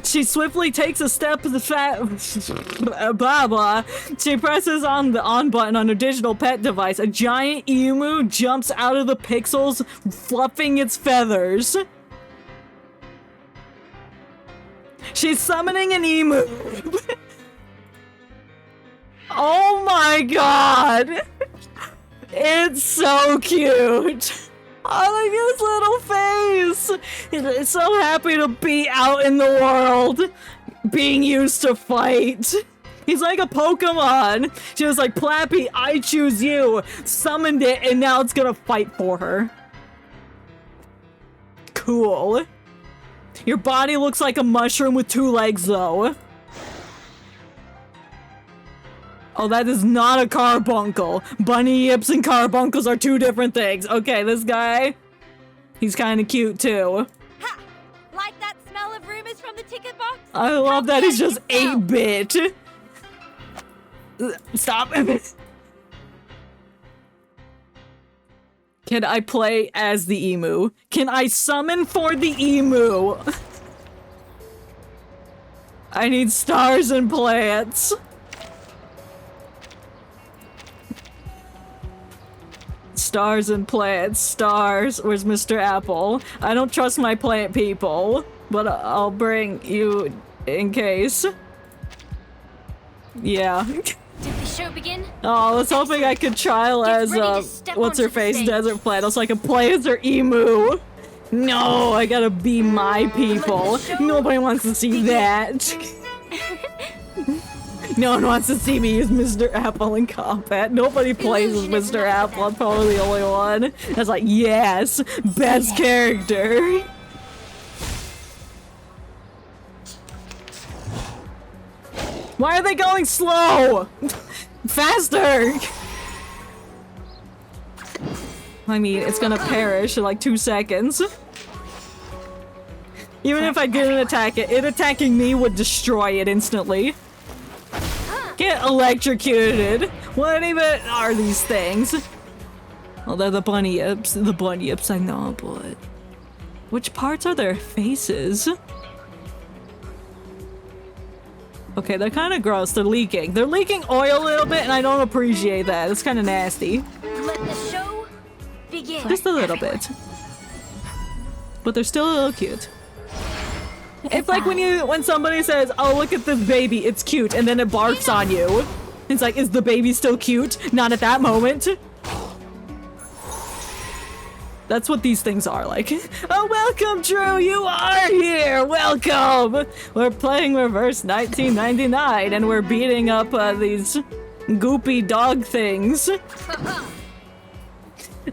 She swiftly takes a step to the blah blah. She presses on the on button on her digital pet device. A giant emu jumps out of the pixels, fluffing its feathers. She's summoning an emu. Oh my god. It's so cute. Oh, look at his little face! He's so happy to be out in the world, being used to fight. He's like a Pokemon. She was like, Plappy, I choose you. Summoned it, and now it's gonna fight for her. Cool. Your body looks like a mushroom with 2 legs, though. Oh, that is not a carbuncle. Bunny yips and carbuncles are 2 different things. Okay, this guy, he's kind of cute too. Ha! Like that smell of rumors from the ticket box? I love that he's just 8-bit. Stop. Can I play as the emu? Can I summon for the emu? I need stars and plants. Stars and plants. Stars. Where's Mr. Apple? I don't trust my plant people, but I'll bring you in case. Yeah. Did the show begin? Oh, I was hoping I could trial as, what's her face, Desert Flannel, so I could play as her emu. No, I gotta be my people. Nobody wants to see that. No one wants to see me use Mr. Apple in combat. Nobody plays as Mr. Apple. I'm probably the only one. That's like, yes, best character. Why are they going slow? Faster! I mean, it's gonna perish in like 2 seconds. Even if I didn't attack it, attacking me would destroy it instantly. Get electrocuted! What even are these things? Oh, they're the bunny yips. The bunny yips, I know, but... which parts are their faces? Okay, they're kind of gross. They're leaking. They're leaking oil a little bit, and I don't appreciate that. It's kind of nasty. Let the show begin. Just a little bit. But they're still a little cute. It's like when somebody says, "Oh, look at this baby, it's cute," and then it barks on you. It's like, is the baby still cute? Not at that moment. That's what these things are like. Oh, welcome, Drew! You are here! Welcome! We're playing Reverse 1999, and we're beating up these goopy dog things.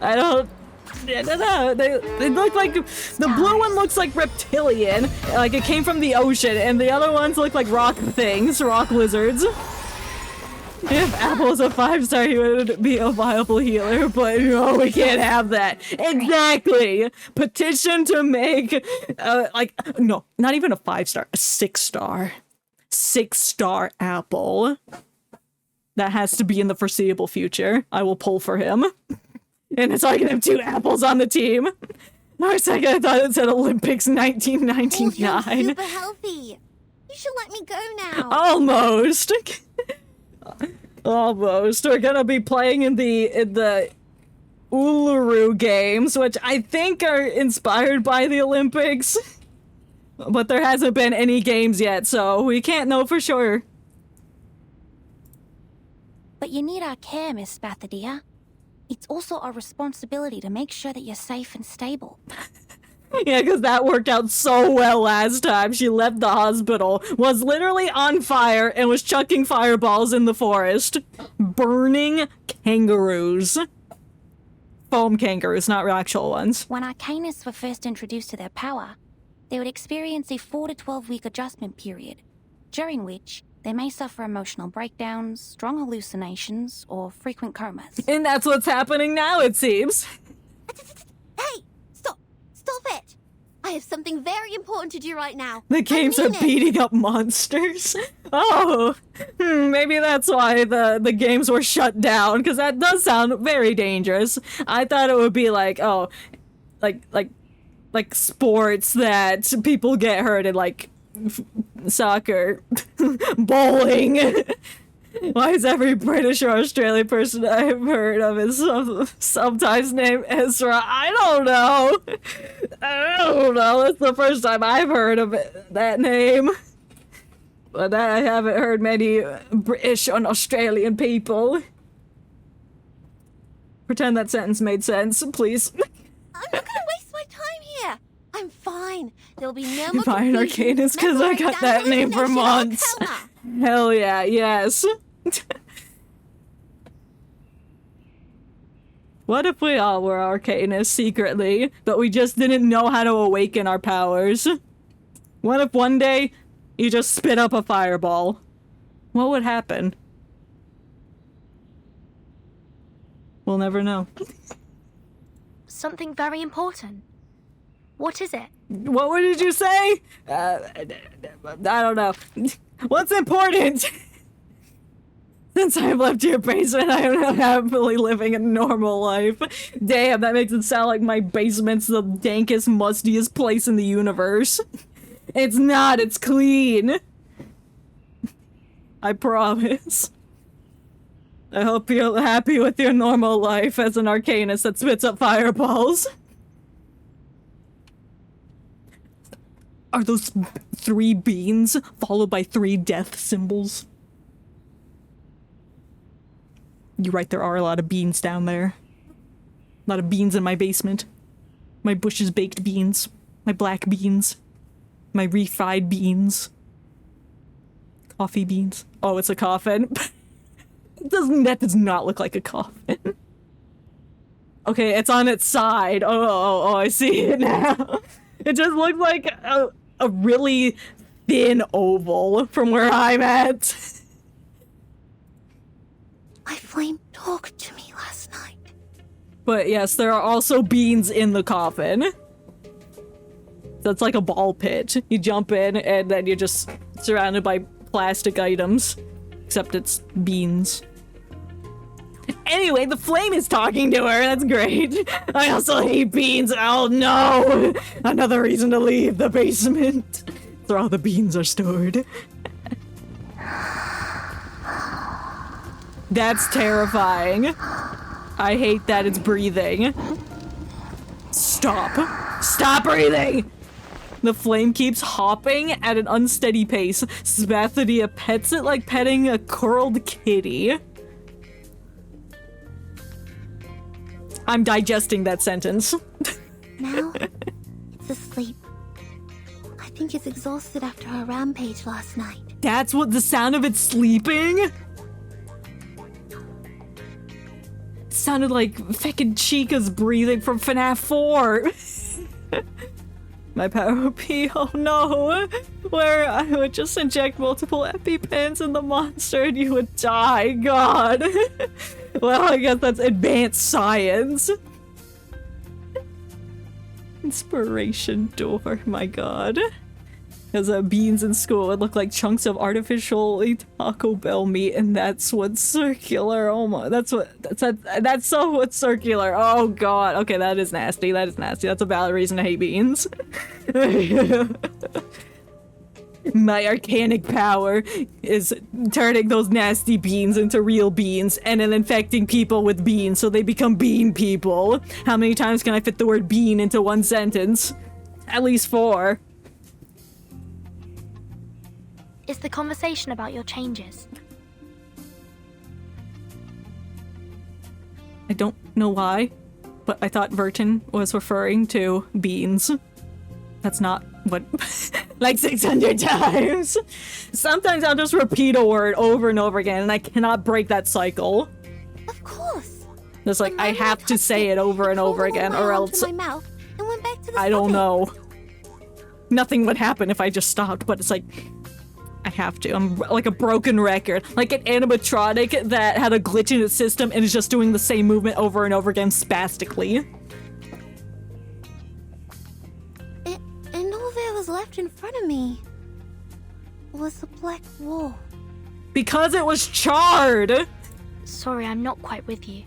I don't know. They look like the blue one looks like reptilian, like it came from the ocean, and the other ones look like rock things, rock lizards. If Apple was a 5-star, he would be a viable healer, but no, we can't have that. Exactly. Petition to make, no, not even a 5-star, a 6-star. 6-star Apple. That has to be in the foreseeable future. I will pull for him. And so I can have 2 apples on the team. For a second, I thought it said Olympics 1999. Oh, you're super healthy. You should let me go now. Almost. Almost. We're gonna be playing in the Uluru Games, which I think are inspired by the Olympics. But there hasn't been any games yet, so we can't know for sure. But you need our care, Miss Bathadia. It's also our responsibility to make sure that you're safe and stable. Yeah, because that worked out so well last time. She left the hospital, was literally on fire, and was chucking fireballs in the forest. Burning kangaroos. Foam kangaroos, not actual ones. When Arcanists were first introduced to their power, they would experience a 4 to 12 week adjustment period, during which they may suffer emotional breakdowns, strong hallucinations, or frequent comas. And that's what's happening now, it seems. Hey! Stop it! I have something very important to do right now. The games are beating up monsters. Oh, maybe that's why the games were shut down, because that does sound very dangerous. I thought it would be like, oh, like sports that people get hurt in, like soccer, bowling. Why is every British or Australian person I've heard of is sometimes named Ezra? I don't know. That's the first time I've heard of that name. But I haven't heard many British and Australian people. Pretend that sentence made sense, please. I'm not gonna waste my time here. I'm fine. There'll be no more Fine, Arcanus, because I got that name for months. Hell yeah, yes. What if we all were Arcanists secretly, but we just didn't know how to awaken our powers? What if one day you just spit up a fireball? What would happen? We'll never know. Something very important. What is it? What did you say? I don't know. What's important? Since I've left your basement, I am happily living a normal life. Damn, that makes it sound like my basement's the dankest, mustiest place in the universe. It's not, it's clean. I promise. I hope you're happy with your normal life as an Arcanist that spits up fireballs. Are those 3 beans followed by 3 death symbols? You're right, there are a lot of beans down there. A lot of beans in my basement. My Bush's baked beans. My black beans. My refried beans. Coffee beans. Oh, it's a coffin. That does not look like a coffin. Okay, it's on its side. Oh, I see it now. It just looks like a really thin oval from where I'm at. My flame talked to me last night. But yes, there are also beans in the coffin. So it's like a ball pit. You jump in and then you're just surrounded by plastic items. Except it's beans. Anyway, the flame is talking to her. That's great. I also hate beans. Oh no! Another reason to leave the basement. Where all the beans are stored. That's terrifying. I hate that it's breathing. Stop. Stop breathing! The flame keeps hopping at an unsteady pace. Sbathadia pets it like petting a curled kitty. I'm digesting that sentence. Now, it's asleep. I think it's exhausted after our rampage last night. That's what the sound of it sleeping? Sounded like feckin' Chica's breathing from FNAF 4. My power would be, oh no, where I would just inject multiple EpiPens in the monster and you would die, god. Well, I guess that's advanced science. Inspiration door, my god. Because beans in school would look like chunks of artificial Taco Bell meat, and that's what's circular. Oh my, that's so what's circular. Oh god. Okay, that is nasty. That is nasty. That's a valid reason to hate beans. My arcanic power is turning those nasty beans into real beans and then infecting people with beans so they become bean people. How many times can I fit the word bean into one sentence? At least 4. Is the conversation about your changes? I don't know why, but I thought Burton was referring to beans. That's not what... like 600 times! Sometimes I'll just repeat a word over and over again, and I cannot break that cycle. Of course. Just like, I have to say it over and over again, or else... My mouth and went back to the I don't stomach. know. Nothing would happen if I just stopped, but it's like... I have to. I'm like a broken record. Like an animatronic that had a glitch in its system and is just doing the same movement over and over again spastically. And all there was left in front of me was a black wall. Because it was charred! Sorry, I'm not quite with you.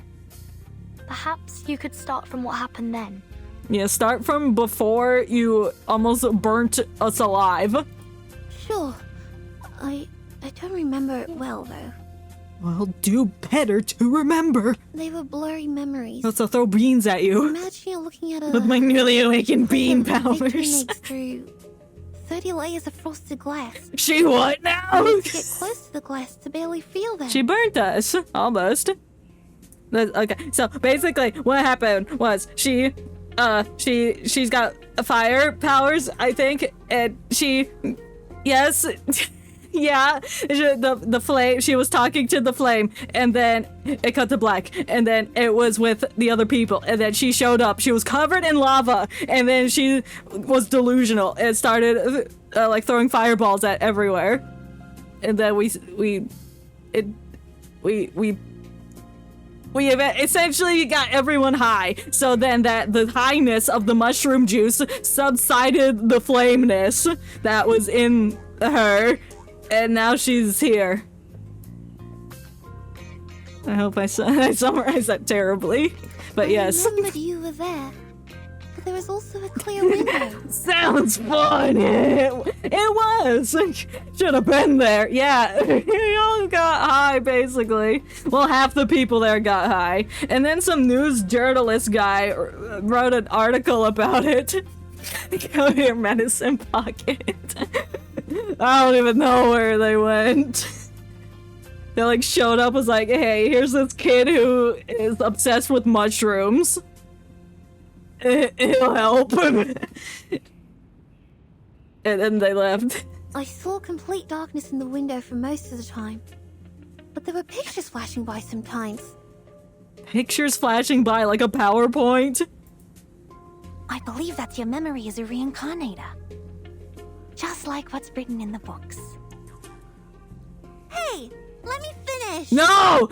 Perhaps you could start from what happened then. Yeah, start from before you almost burnt us alive. Sure. I don't remember it well, though. Well, do better to remember. They were blurry memories. Let's throw beans at you. Imagine you're looking at a... With my newly awakened bean powers. Makes through 30 layers of frosted glass. She what now? I need to get close to the glass to barely feel them. She burnt us. Almost. Okay, so basically what happened was she's got fire powers, I think, and yes... Yeah, the flame, she was talking to the flame, and then it cut to black, and then it was with the other people, and then she showed up. She was covered in lava, and then she was delusional and started like throwing fireballs at everywhere. And then we essentially got everyone high. So then the highness of the mushroom juice subsided the flameness that was in her. And now she's here. I hope I summarized that terribly. But yes. I remembered you were there. But there was also a clear window. Sounds fun! It was! Should have been there. Yeah, we all got high, basically. Well, half the people there got high. And then some news journalist guy wrote an article about it. Go to your medicine pocket. I don't even know where they went. They like showed up, was like, hey, here's this kid who is obsessed with mushrooms. It'll help. And then they left. I saw complete darkness in the window for most of the time. But there were pictures flashing by sometimes. Pictures flashing by like a PowerPoint? I believe that your memory is a reincarnator. Just like what's written in the books. Hey, let me finish! No!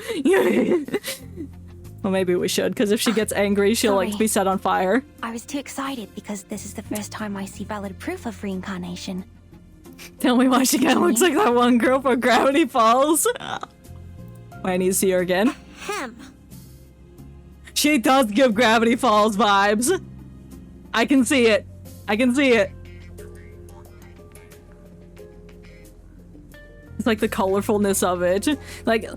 Well, maybe we should, because if she gets angry, she'll like be set on fire. I was too excited because this is the first time I see valid proof of reincarnation. Tell me why she kind of looks like that one girl from Gravity Falls. I need to see her again. Ahem. She does give Gravity Falls vibes. I can see it. I can see it. It's like the colorfulness of it. Like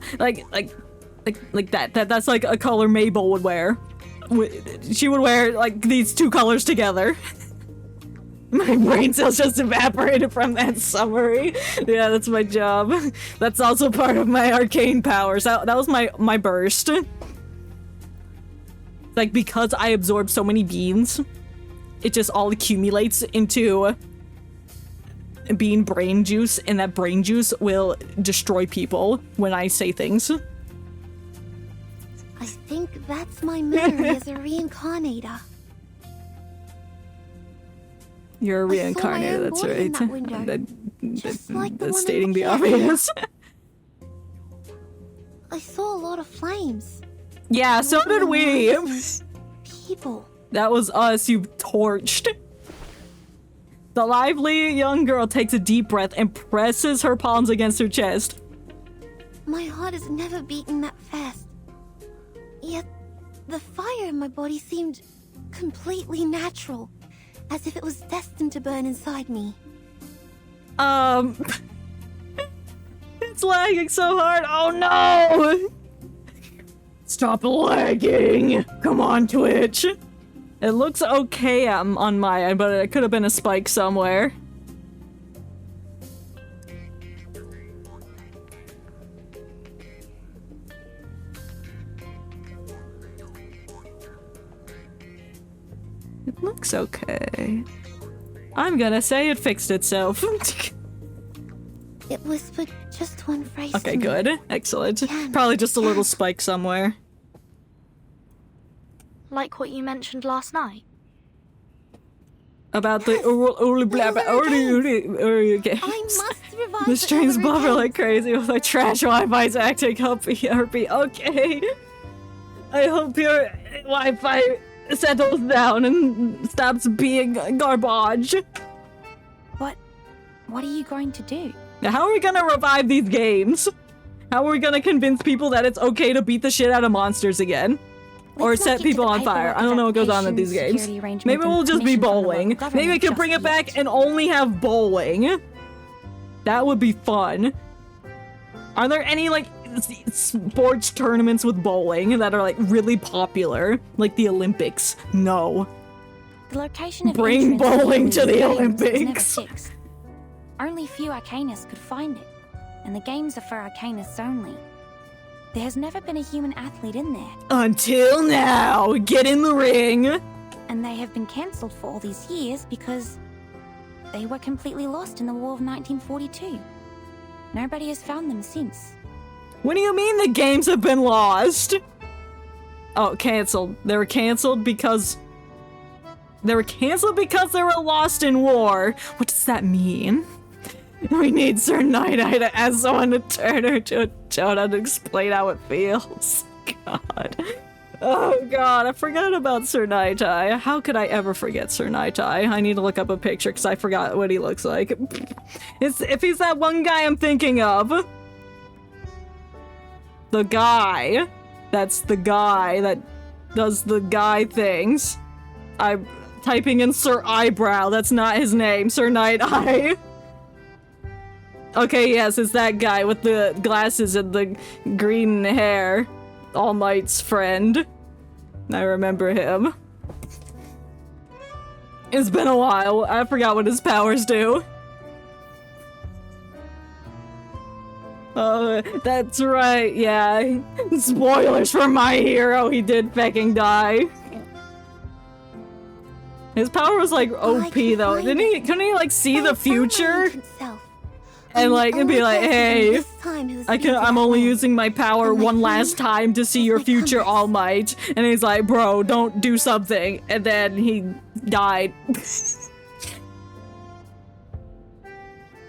that's like a color Mabel would wear. She would wear like these two colors together. My brain cells just evaporated from that summary. Yeah, that's my job. That's also part of my arcane powers. That was my burst. Like, because I absorb so many beans, it just all accumulates into bean brain juice, and that brain juice will destroy people when I say things. I think that's my memory as a reincarnator. You're a reincarnator, that's right. Like that's stating the obvious. I saw a lot of flames. Yeah, so did we. People. That was us you torched. The lively young girl takes a deep breath and presses her palms against her chest. My heart has never beaten that fast. Yet, the fire in my body seemed completely natural, as if it was destined to burn inside me. It's lagging so hard. Oh no! Stop lagging! Come on, Twitch. It looks okay on my end, but it could have been a spike somewhere. It looks okay. I'm gonna say it fixed itself. It whispered just one phrase. Okay, to me. good. Excellent. Jen, Probably just a little spike somewhere. Like what you mentioned last night. About the the stream's buffer like crazy with like trash Wi-Fi's acting up ERP. Okay. I hope your Wi-Fi settles down and stops being garbage. What are you going to do? Now, how are we gonna revive these games? How are we gonna convince people that it's okay to beat the shit out of monsters again? Or set people on fire. I don't know what goes on in these games. Maybe we'll just be bowling. Maybe we can bring it back and only have bowling. That would be fun. Are there any, like, sports tournaments with bowling that are, like, really popular? Like the Olympics? No. The location of Bring bowling to the Olympics. Only few Arcanists could find it, and the games are for Arcanists only. There has never been a human athlete in there. Until now. Get in the ring. And they have been cancelled for all these years because they were completely lost in the War of 1942. Nobody has found them since. What do you mean the games have been lost? Oh, cancelled. They were cancelled because... They were cancelled because they were lost in war. What does that mean? We need Sir Night-Eye to ask someone to turn her to a donut and explain how it feels. God. Oh god, I forgot about Sir Night-Eye. How could I ever forget Sir Night-Eye? I need to look up a picture because I forgot what he looks like. If he's that one guy I'm thinking of. The guy. That's the guy that does the guy things. I'm typing in Sir Eyebrow. That's not his name. Sir Night-Eye. Okay, yes, it's that guy with the glasses and the green hair. All Might's friend. I remember him. It's been a while. I forgot what his powers do. Oh, that's right, yeah. Spoilers for My Hero, he did fucking die. His power was like OP though. Couldn't he like see the future? And like be like, hey, I'm only using my power one last time to see your future, All Might. And he's like, bro, don't do something. And then he died.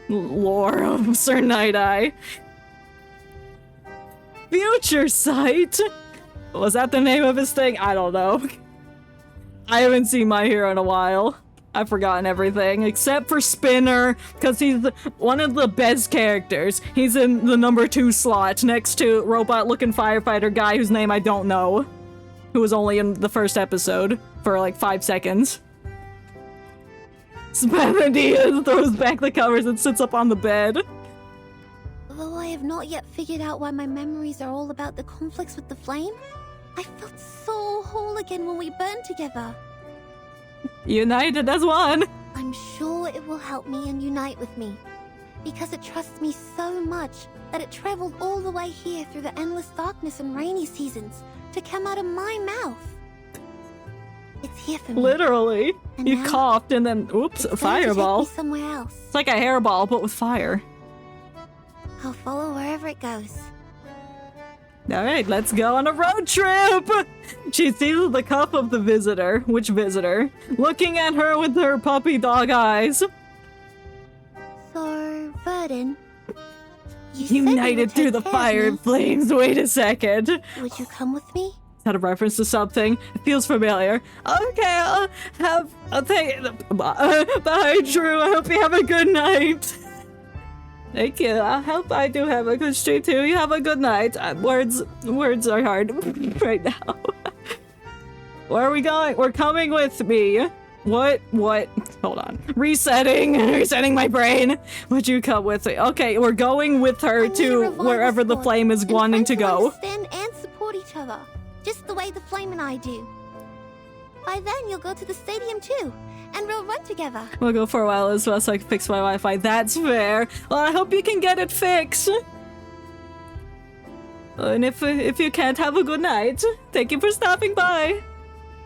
Lore of Sir Night-Eye. Future Sight? Was that the name of his thing? I don't know. I haven't seen My Hero in a while. I've forgotten everything, except for Spinner, because he's one of the best characters. He's in the number 2 slot, next to robot-looking firefighter guy whose name I don't know, who was only in the first episode for like 5 seconds. Spamadea throws back the covers and sits up on the bed. Though I have not yet figured out why my memories are all about the conflicts with the flame, I felt so whole again when we burned together. United as one. I'm sure it will help me and unite with me, because it trusts me so much that it traveled all the way here through the endless darkness and rainy seasons to come out of my mouth. It's here for me. Literally. And You now, coughed and then, oops, a it's going to take fireball. me somewhere else. It's like a hairball, but with fire. I'll follow wherever it goes. Alright, let's go on a road trip! She sees the cup of the visitor. Which visitor? Looking at her with her puppy dog eyes. So, Verdon, you said you United would through take the care of fire me. and flames. Wait a second. Would you come with me? Is that a reference to something? It feels familiar. Okay, I'll take bye, Drew. I hope you have a good night. Thank you. I hope I do have a good street too. You have a good night. Words are hard right now. Where are we going? We're coming with me. What? Hold on. Resetting my brain. Would you come with me? Okay, we're going with her to wherever the flame is wanting to go. Understand and support each other, just the way the Flame and I do. By then, you'll go to the stadium too, and we'll run together. We'll go for a while as well so I can fix my Wi-Fi. That's fair. Well, I hope you can get it fixed. And if you can't, have a good night. Thank you for stopping by.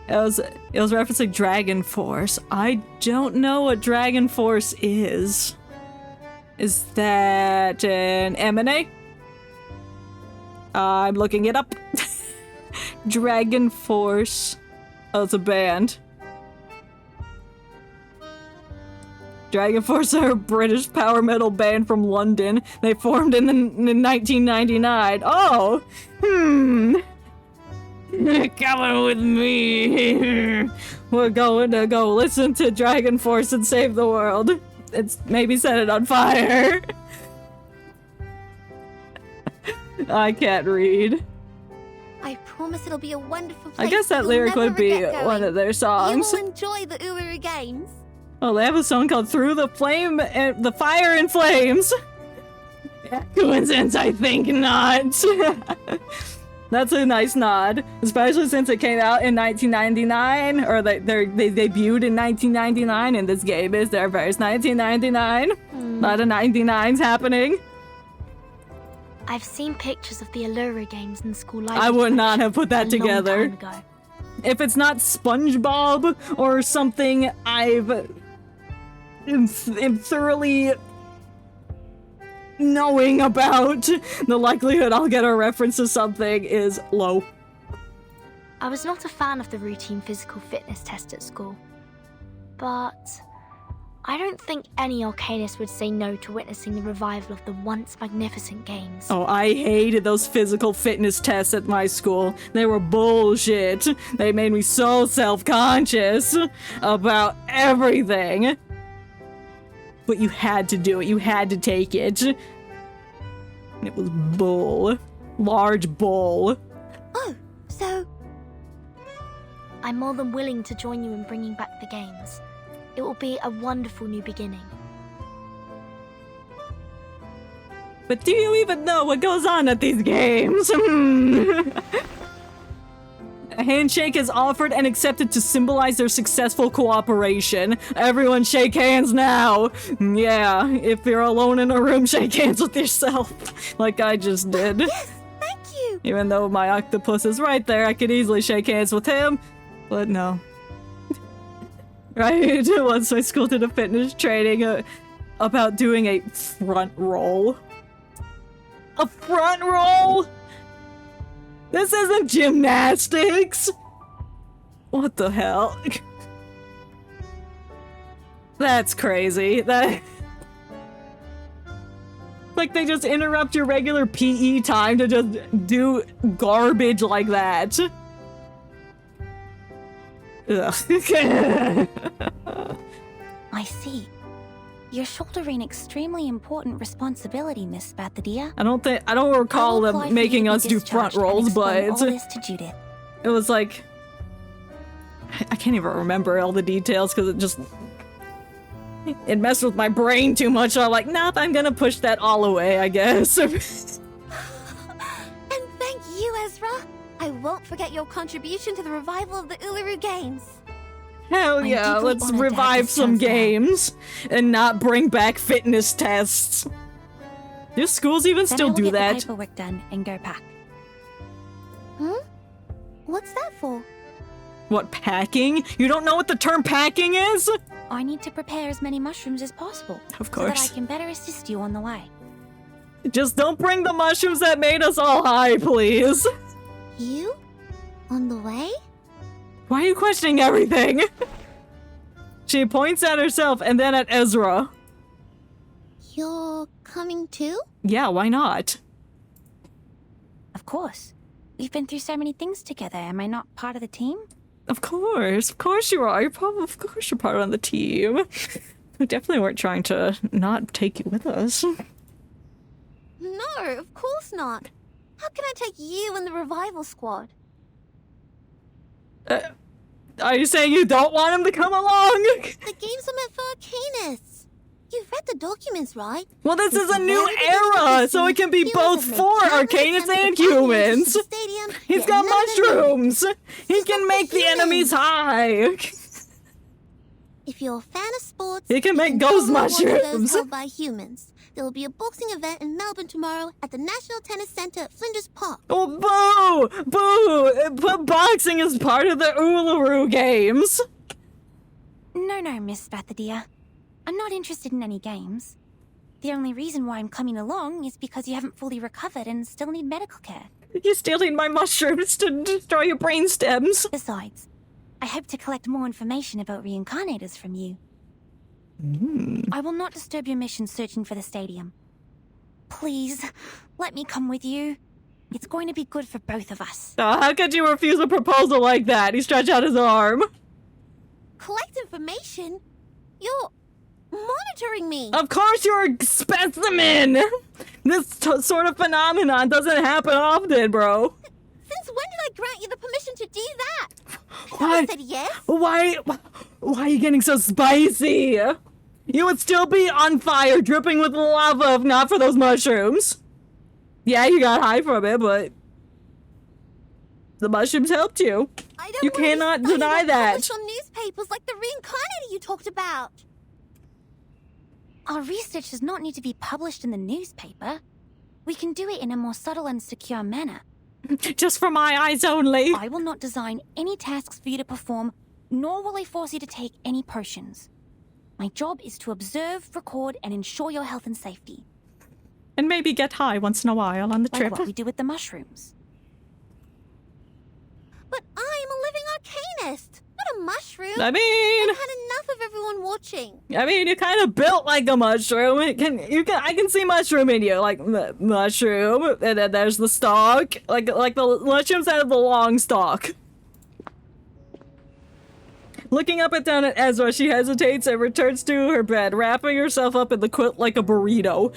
It was referencing Dragon Force. I don't know what Dragon Force is. Is that an M&A? I'm looking it up. Dragon Force. Oh, it's a band. Dragon Force are a British power metal band from London. They formed in 1999. Oh! Coming with me. We're going to go listen to Dragon Force and save the world. It's maybe set it on fire. I can't read. I promise it'll be a wonderful place. I guess that you'll lyric never would be regret going. one of their songs. You will enjoy the Uluru Games. Oh, they have a song called Through the Flame and the Fire and Flames. Coincidence? I think not. That's a nice nod, especially since it came out in 1999, or they debuted in 1999, and this game is their first 1999. A lot of 99s happening. I've seen pictures of the Uluru Games in the school library. I would not have put that a together. Long time ago. If it's not SpongeBob or something am thoroughly knowing about, the likelihood I'll get a reference to something is low. I was not a fan of the routine physical fitness test at school, but I don't think any Arcanist would say no to witnessing the revival of the once magnificent games. Oh, I hated those physical fitness tests at my school. They were bullshit. They made me so self-conscious about everything. But you had to do it. You had to take it. And it was bull. Large bull. Oh, so... I'm more than willing to join you in bringing back the games. It will be a wonderful new beginning. But do you even know what goes on at these games? A handshake is offered and accepted to symbolize their successful cooperation. Everyone shake hands now. Yeah, if you're alone in a room, shake hands with yourself. Like I just did. Yes, thank you. Even though my octopus is right there, I could easily shake hands with him. But no. Right? Once my school did a fitness training about doing a front roll. A front roll? This isn't gymnastics! What the hell? That's crazy. That... Like they just interrupt your regular PE time to just do garbage like that. Ugh. I see. You're shouldering extremely important rescibility, Miss Bathadia. I don't recall them making us do front rolls, but all this to Judith. It was like I can't even remember all the details because it messed with my brain too much. So I'm like, nope, I'm gonna push that all away, I guess. And thank you, Ezra. I won't forget your contribution to the revival of the Uluru Games. Hell yeah, deeply let's honored to have revive this some chance now. games and not bring back fitness tests. Do schools even Then I still will do get that? the paperwork done and go pack. What's that for? What, packing? You don't know what the term packing is? I need to prepare as many mushrooms as possible. Of So that I course. can better assist you on the way. Just don't bring the mushrooms that made us all high, please. You? On the way? Why are you questioning everything? She points at herself and then at Ezra. You're coming too? Yeah, why not? Of course. We've been through so many things together. Am I not part of the team? Of course you are. Of course you're part of the team. We definitely weren't trying to not take you with us. No, of course not. How can I take you and the revival squad? Are you saying you don't want him to come along? The games are meant for Arcanists. You've read the documents, right? Well, this is a From new very beginning of era, this so it can be humans both have made for countless Arcanists attempts and to find the entrance humans. to the stadium, He's yet got none of them mushrooms. He This is can not make for the enemies humans. high. If you're a fan of sports, He can you make know ghost one of those mushrooms. held by humans. There will be a boxing event in Melbourne tomorrow at the National Tennis Centre at Flinders Park. Oh, boo! Boo! But boxing is part of the Uluru Games. No, Miss Bathadia. I'm not interested in any games. The only reason why I'm coming along is because you haven't fully recovered and still need medical care. You're stealing my mushrooms to destroy your brain stems. Besides, I hope to collect more information about reincarnators from you. I will not disturb your mission searching for the stadium. Please, let me come with you. It's going to be good for both of us. How could you refuse a proposal like that? He stretched out his arm. Collect information? You're monitoring me. Of course you're a specimen! This sort of phenomenon doesn't happen often, bro. Since when did I grant you the permission to do that? Why? I said yes. Why are you getting so spicy? You would still be on fire, dripping with lava if not for those mushrooms. Yeah, you got high from it, but the mushrooms helped you. I don't You want to be cannot studied deny or that. published on newspapers like the reincarnator you talked about. Our research does not need to be published in the newspaper. We can do it in a more subtle and secure manner. Just for my eyes only. I will not design any tasks for you to perform, nor will I force you to take any potions. My job is to observe, record, and ensure your health and safety. And maybe get high once in a while on the Like trip. what we do with the mushrooms. But I'm a living arcanist, not a mushroom. I mean, I've had enough of everyone watching. you're kind of built like a mushroom. I can see mushroom in you, like mushroom, and then there's the stalk, like the mushrooms that have the long stalk. Looking up and down at Ezra, she hesitates and returns to her bed, wrapping herself up in the quilt like a burrito.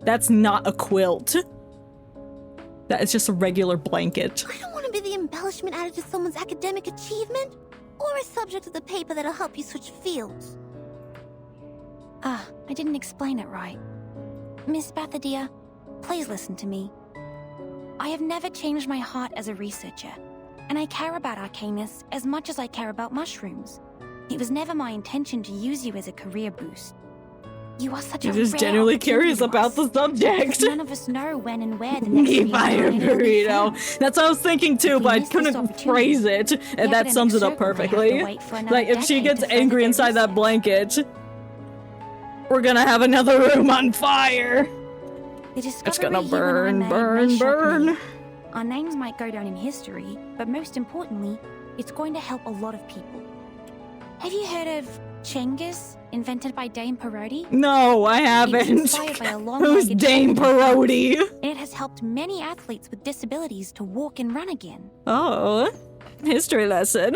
That's not a quilt. That is just a regular blanket. I don't want to be the embellishment added to someone's academic achievement, or a subject of the paper that'll help you switch fields. I didn't explain it right. Miss Bathadia, please listen to me. I have never changed my heart as a researcher, and I care about Arcanists as much as I care about mushrooms. It was never my intention to use you as a career boost. You are such You're a just rare genuinely opportunity curious to about us, the subject. because none of us know when and where the next Me fire reincarnator will be found. burrito. That's what I was thinking too, If but I we miss this couldn't opportunity, phrase it, the and that epidemic sums it up circle may have to perfectly. wait for another Like, if she decade gets to further angry their inside that research. blanket, we're gonna have another room on fire. The It's discovery gonna you and I burn, made burn, may shock burn. me. Our names might go down in history, but most importantly, it's going to help a lot of people. Have you heard of Chengiz, invented by Dame Parodi? No, I haven't. It's inspired by a long Who's Dame Parodi? And it has helped many athletes with disabilities to walk and run again. Oh, history lesson.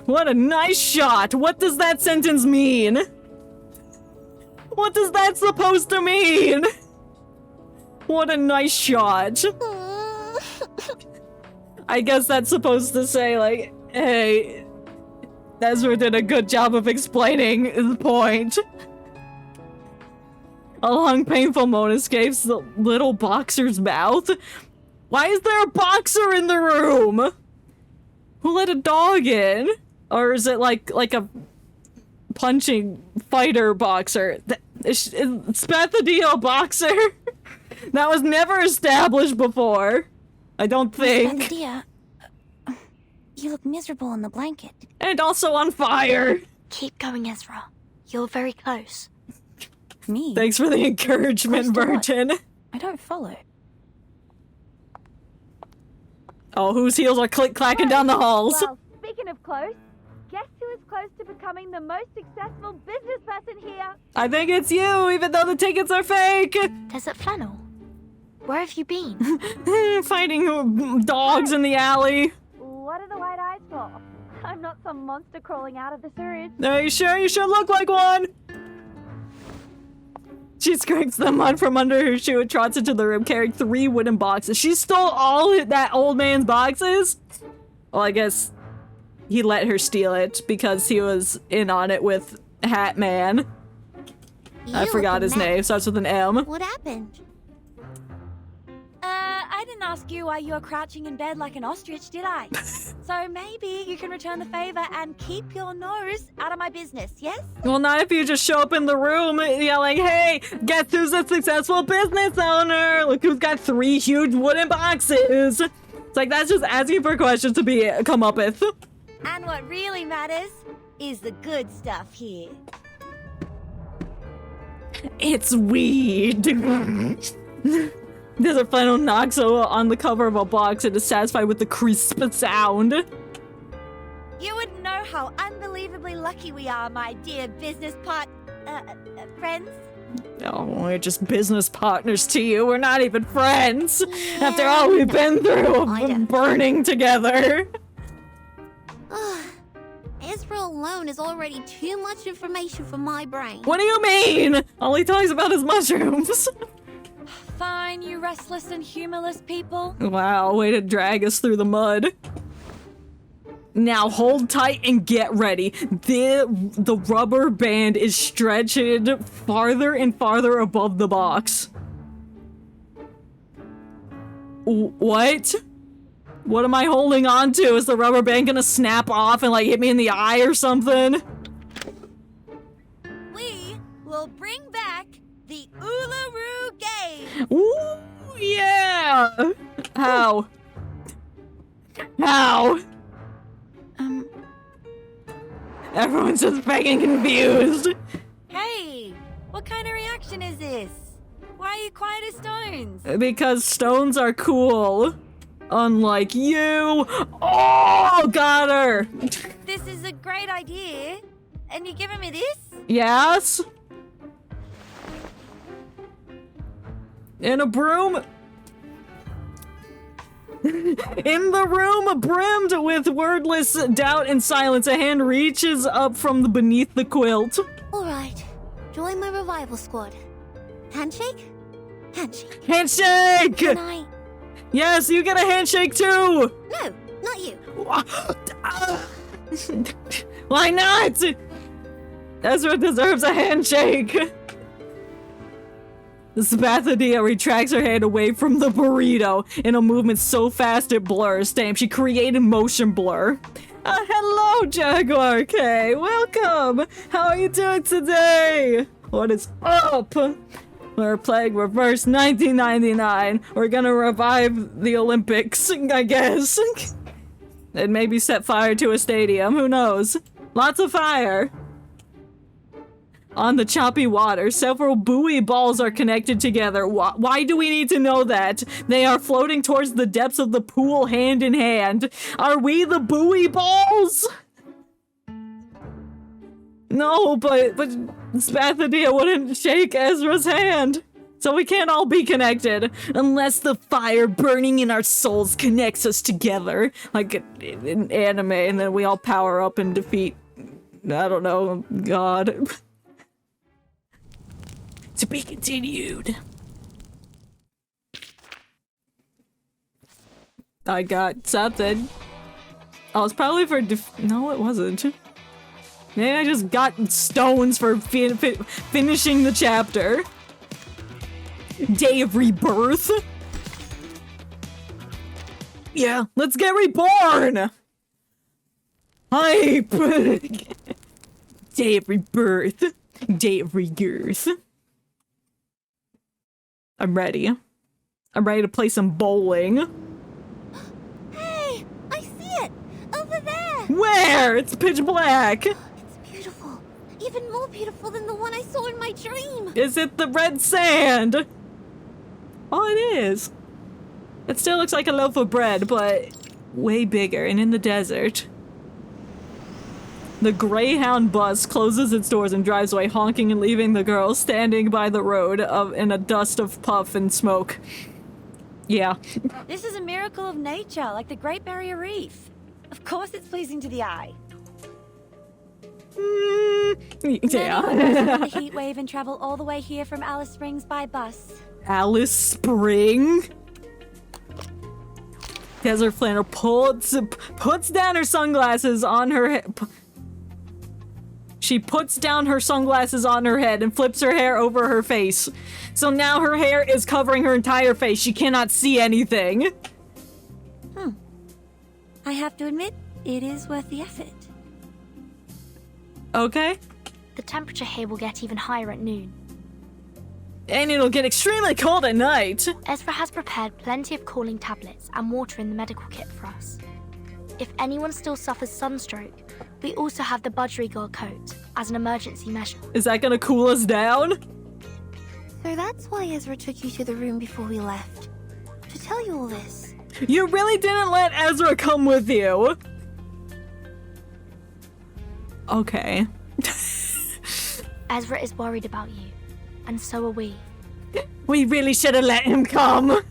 What a nice shot. What does that sentence mean? What is that supposed to mean? What a nice shot. I guess that's supposed to say, like, hey, Ezra did a good job of explaining his point. A long, painful moan escapes the little boxer's mouth. Why is there a boxer in the room? Who let a dog in? Or is it like a punching fighter boxer? It's Spathadeo boxer? That was never established before. I don't think. Spathadeo, you look miserable in the blanket. And also on fire. Keep going, Ezra. You're very close. Me? Thanks for the encouragement, Virgin. I don't follow. Oh, whose heels are click-clacking down the halls? Well, speaking of close, guess who is close to becoming the most successful business person here? I think it's you, even though the tickets are fake. Desert Flannel. Where have you been? Fighting dogs in the alley. What are the white eyes for? I'm not some monster crawling out of the sewage. Are you sure? You should look like one. She scrapes the mud from under her shoe and trots into the room carrying 3 wooden boxes. She stole all that old man's boxes? Well, I guess he let her steal it because he was in on it with Hat Man. I forgot his name. Starts with an M. What happened? I didn't ask you why you were crouching in bed like an ostrich, did I? So maybe you can return the favor and keep your nose out of my business, yes? Well, not if you just show up in the room yelling, hey, guess who's a successful business owner? Look who's got 3 huge wooden boxes. It's like, that's just asking for questions to come up with. And what really matters is the good stuff here. It's weed. There's a final Noxo on the cover of a box and is satisfied with the crisp sound. You wouldn't know how unbelievably lucky we are, my dear business friends. Oh, we're just business partners to you. We're not even friends. Yeah. After all we've been through, burning together. Ezra alone is already too much information for my brain. What do you mean? All he talks about is mushrooms. Fine, you restless and humorless people. Wow, way to drag us through the mud. Now hold tight and get ready. The rubber band is stretched farther and farther above the box. What? What am I holding on to? Is the rubber band gonna snap off and like hit me in the eye or something? We will bring back the Uluru Games! Ooh, yeah! How? How? Everyone's just fucking confused. Hey, what kind of reaction is this? Why are you quiet as stones? Because stones are cool. Unlike you. Oh, got her! This is a great idea. And you're giving me this? Yes? In a broom. In the room brimmed with wordless doubt and silence, a hand reaches up from beneath the quilt. Alright, join my revival squad. Handshake? Handshake. Handshake! Can I? Yes, you get a handshake too! No, not you. Why not? Ezra deserves a handshake. Spathadeo retracts her hand away from the burrito in a movement so fast it blurs. Damn, she created motion blur. Hello, Jaguar K. Welcome. How are you doing today? What is up? We're playing Reverse 1999. We're gonna revive the Olympics, I guess. And maybe set fire to a stadium. Who knows? Lots of fire. On the choppy water, several buoy balls are connected together. Why do we need to know that? They are floating towards the depths of the pool hand in hand. Are we the buoy balls? No, but Spathadeo wouldn't shake Ezra's hand. So we can't all be connected. Unless the fire burning in our souls connects us together. Like in anime, and then we all power up and defeat, I don't know, God. To be continued. I got something. Oh, it's probably for no, it wasn't. Maybe I just got stones for finishing the chapter. Day of Rebirth. Yeah, let's get reborn! Hype! Day of rebirth. Day of rebirth. I'm ready. I'm ready to play some bowling. Hey, I see it! Over there! Where? It's pitch black! It's beautiful. Even more beautiful than the one I saw in my dream! Is it the red sand? Oh, it is. It still looks like a loaf of bread, but way bigger and in the desert. The Greyhound bus closes its doors and drives away, honking and leaving the girl standing by the road in a dust of puff and smoke. Yeah. This is a miracle of nature, like the Great Barrier Reef. Of course it's pleasing to the eye. Yeah. The heat wave and travel all the way here from Alice Springs by bus. Alice Spring? Desert Flannel puts down her sunglasses on her head. She puts down her sunglasses on her head and flips her hair over her face. So now her hair is covering her entire face. She cannot see anything. I have to admit, it is worth the effort. Okay. The temperature here will get even higher at noon. And it'll get extremely cold at night. Ezra has prepared plenty of cooling tablets and water in the medical kit for us. If anyone still suffers sunstroke, we also have the budgerigar coat as an emergency measure. Is that gonna cool us down? So that's why Ezra took you to the room before we left. To tell you all this. You really didn't let Ezra come with you. Okay. Ezra is worried about you, and so are we. We really should have let him come.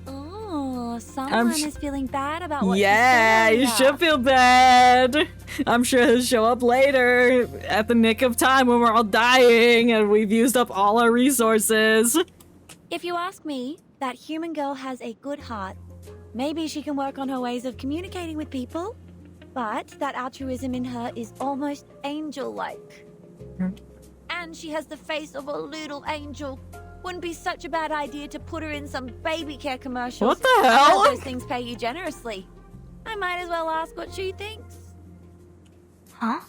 Oh, someone is feeling bad about what yeah, you you said. should feel bad. I'm sure he'll show up later at the nick of time when we're all dying and we've used up all our resources. If you ask me, that human girl has a good heart. Maybe she can work on her ways of communicating with people, but that altruism in her is almost angel-like. And she has the face of a little angel. Wouldn't be such a bad idea to put her in some baby care commercials. What the hell? All those things pay you generously. I might as well ask what she thinks. Huh?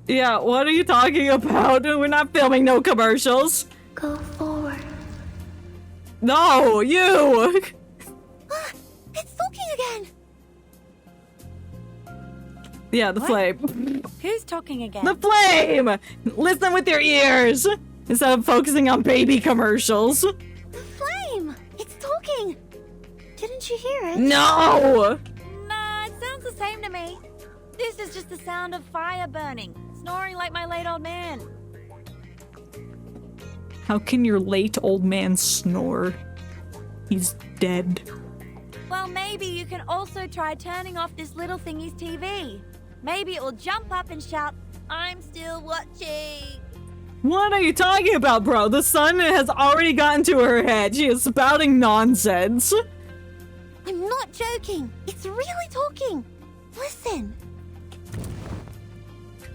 Yeah, what are you talking about? We're not filming no commercials. Go forward. No, you! It's talking again! Yeah, the flame. Who's talking again? The flame! Listen with your ears! Instead of focusing on baby commercials. The flame! It's talking! Didn't you hear it? No! Nah, it sounds the same to me. This is just the sound of fire burning, snoring like my late old man. How can your late old man snore? He's dead. Well, maybe you can also try turning off this little thingy's TV. Maybe it will jump up and shout, "I'm still watching." What are you talking about, bro? The sun has already gotten to her head. She is spouting nonsense. I'm not joking. It's really talking. Listen.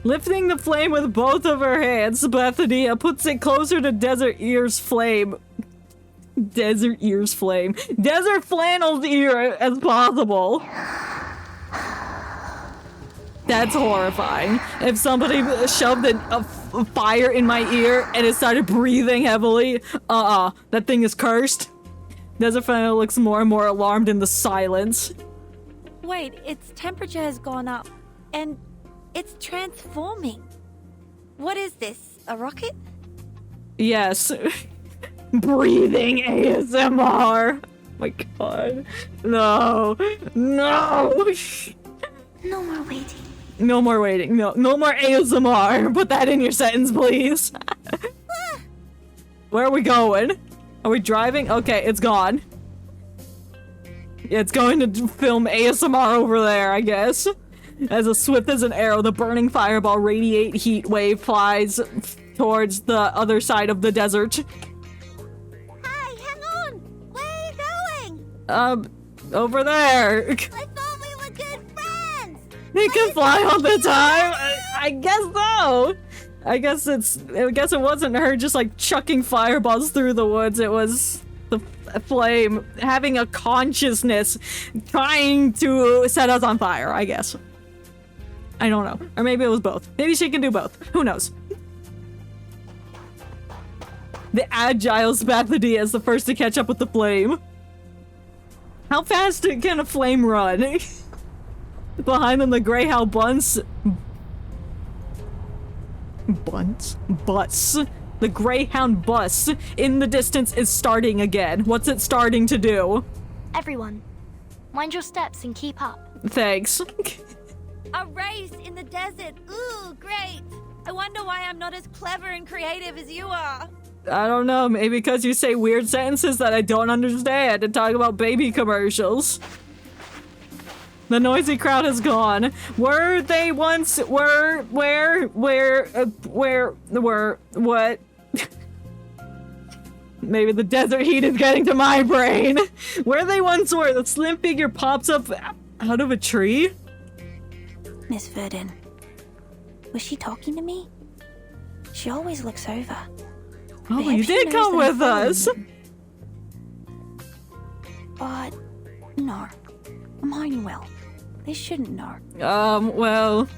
Lifting the flame with both of her hands, Bethania puts it closer to Desert Ear's flame. Desert Ear's flame. Desert Flannel's ear as possible. That's horrifying. If somebody shoved a fire in my ear and it started breathing heavily, that thing is cursed. Desert Flannel looks more and more alarmed in the silence. Wait, its temperature has gone up, and it's transforming. What is this, a rocket? Yes. Breathing ASMR. My god. No. No. No more waiting. No more waiting. No more ASMR. Put that in your sentence, please. Where are we going? Are we driving? Okay, it's gone. Yeah, it's going to film ASMR over there, I guess. As swift as an arrow, the burning fireball radiate heat wave flies towards the other side of the desert. Hey, hang on! Where are you going? Over there. I thought we were good friends! It can fly all the time? I guess so. I guess it wasn't her just like chucking fireballs through the woods. It was the flame having a consciousness trying to set us on fire, I guess. I don't know. Or maybe it was both. Maybe she can do both. Who knows? The agile Spathody is the first to catch up with the flame. How fast can a flame run? Behind them, the Greyhound bus. The Greyhound bus in the distance is starting again. What's it starting to do? Everyone, mind your steps and keep up. Thanks. A race in the desert. Ooh, great. I wonder why I'm not as clever and creative as you are. I don't know, maybe because you say weird sentences that I don't understand and talk about baby commercials. The noisy crowd has gone. Were they once, what? Maybe the desert heat is getting to my brain. Where they once were, the slim figure pops up out of a tree. Miss Verdon, was she talking to me? She always looks over. Oh, you did come with us. But no, I'm hiding well. They shouldn't know. Well,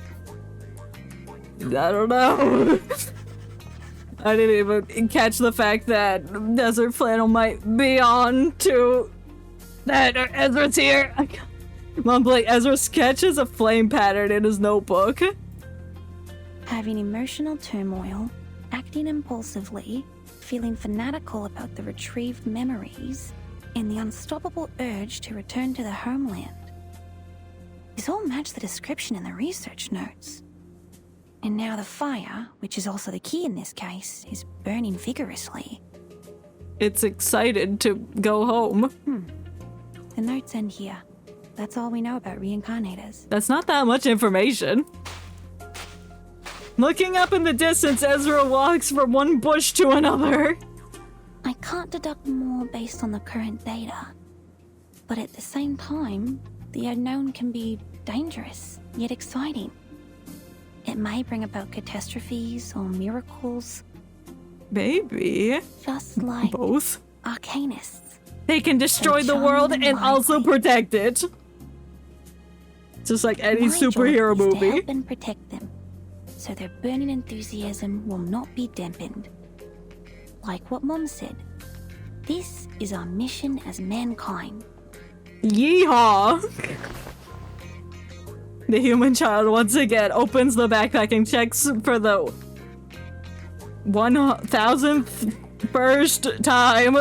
I don't know. I didn't even catch the fact that Desert Flannel might be on to that Ezra's here. Mumbling, Ezra sketches a flame pattern in his notebook. Having emotional turmoil, acting impulsively, feeling fanatical about the retrieved memories, and the unstoppable urge to return to the homeland. These all match the description in the research notes. And now the fire, which is also the key in this case, is burning vigorously. It's excited to go home. The notes end here. That's all we know about reincarnators. That's not that much information. Looking up in the distance, Ezra walks from one bush to another. I can't deduct more based on the current data. But at the same time, the unknown can be dangerous, yet exciting. It may bring about catastrophes or miracles. Maybe. Just like both. Arcanists. They can destroy the world and also protect it. Just like any superhero job is to movie. help and protect them, so their burning enthusiasm will not be dampened. Like what Mom said, this is our mission as mankind. Yeehaw! The human child once again opens the backpack and checks for the 1000th first time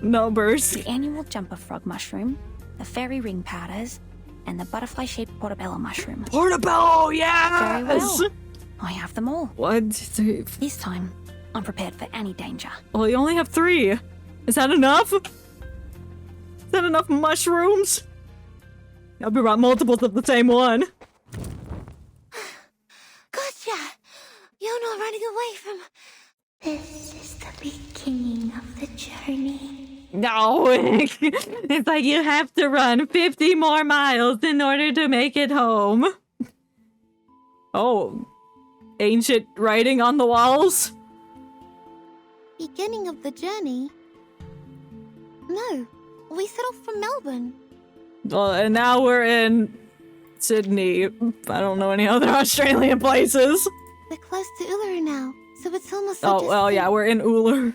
numbers. The annual jumper frog mushroom, the fairy ring powders, and the butterfly-shaped portobello mushroom. Portobello, yes! Very well. I have them all. 1, 2, 3. This time, I'm prepared for any danger. Well, you only have 3. Is that enough? Is that enough mushrooms? I'll be brought multiples of the same one. Gotcha! You're not running away from... This is the beginning of the journey. No, it's like you have to run 50 more miles in order to make it home. Oh, ancient writing on the walls? Beginning of the journey? No, we set off from Melbourne. Well, and now we're in Sydney. I don't know any other Australian places. We're close to Uluru now, so it's almost Oh, well, yeah, we're in Uluru.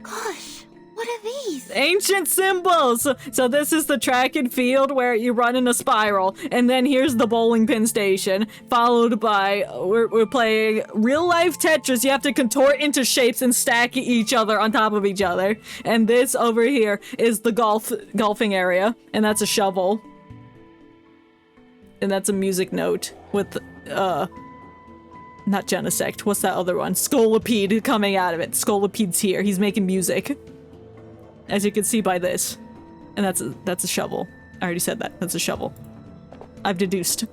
Gosh, what are these? Ancient symbols! So this is the track and field where you run in a spiral, and then here's the bowling pin station, followed by, we're playing real-life Tetris. You have to contort into shapes and stack each other on top of each other. And this over here is the golfing area, and that's a shovel. And that's a music note with, not Genesect. What's that other one? Scolipede coming out of it. Scolipede's here. He's making music. As you can see by this. And that's a shovel. I already said that. That's a shovel. I've deduced.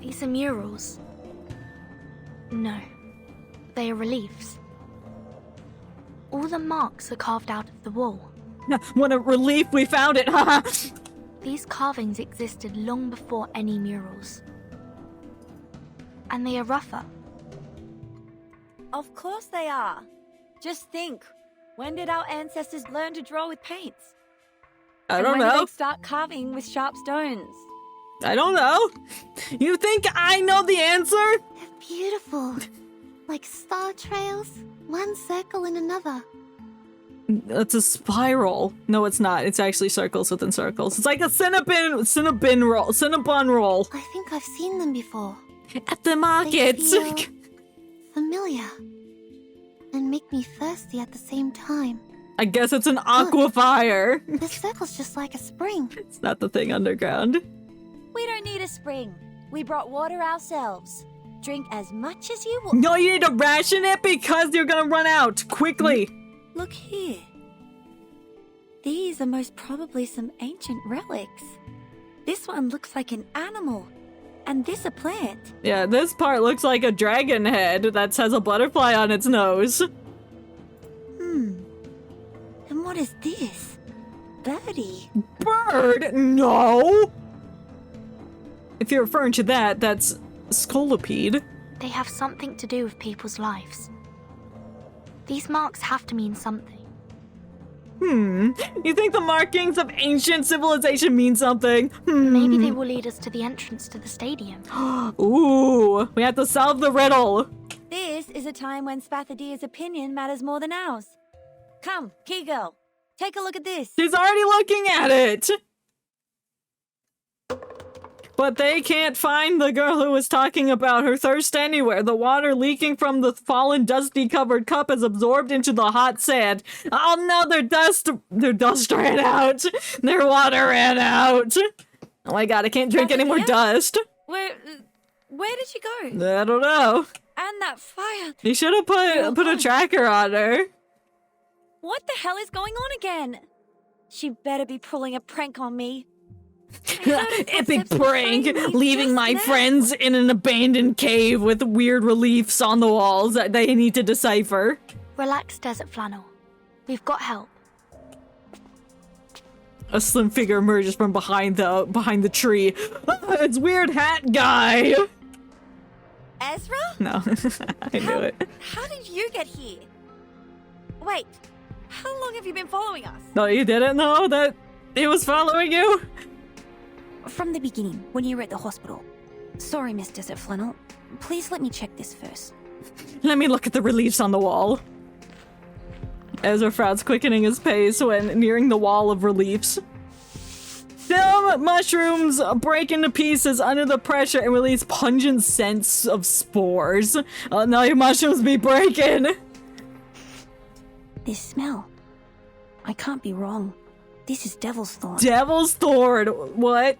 These are murals. No. They are reliefs. All the marks are carved out of the wall. What a relief we found it, haha! These carvings existed long before any murals. And they are rougher. Of course they are. Just think, when did our ancestors learn to draw with paints? I don't When did know. they start carving with sharp stones? I don't know. You think I know the answer? They're beautiful. Like star trails, one circle in another. That's a spiral. No, it's not. It's actually circles within circles. It's like a Cinnabon roll. I think I've seen them before. At the markets. They feel familiar. And make me thirsty at the same time. I guess it's an aquifer. The circle's just like a spring. It's not the thing underground. We don't need a spring. We brought water ourselves. Drink as much as you want. No, you need to ration it because you're gonna run out quickly. Look here. These are most probably some ancient relics. This one looks like an animal, and this a plant. Yeah, this part looks like a dragon head that has a butterfly on its nose. And what is this? Birdie. Bird? No! If you're referring to that, that's scolipede. They have something to do with people's lives. These marks have to mean something. You think the markings of ancient civilization mean something? Maybe they will lead us to the entrance to the stadium. Ooh, we have to solve the riddle. This is a time when Spathadir's opinion matters more than ours. Come, Key Girl, take a look at this. She's already looking at it. But they can't find the girl who was talking about her thirst anywhere. The water leaking from the fallen dusty-covered cup is absorbed into the hot sand. Oh no, their dust ran out. Their water ran out. Oh my god, I can't drink any more dust. Where did she go? I don't know. And that fire. You should have put a tracker on her. What the hell is going on again? She better be pulling a prank on me. Epic prank! Leaving my friends in an abandoned cave with weird reliefs on the walls that they need to decipher. Relax, Desert Flannel. We've got help. A slim figure emerges from behind the tree. It's Weird Hat Guy! Ezra? No, I knew it. How did you get here? Wait, how long have you been following us? No, you didn't know that he was following you? From the beginning, when you were at the hospital. Sorry, Miss Desert Flannel. Please let me check this first. Let me look at the reliefs on the wall. Ezra frowns, quickening his pace when nearing the wall of reliefs. Some mushrooms break into pieces under the pressure and release pungent scents of spores. Oh no, your mushrooms be breaking! This smell. I can't be wrong. This is Devil's Thorn. Devil's Thorn! What?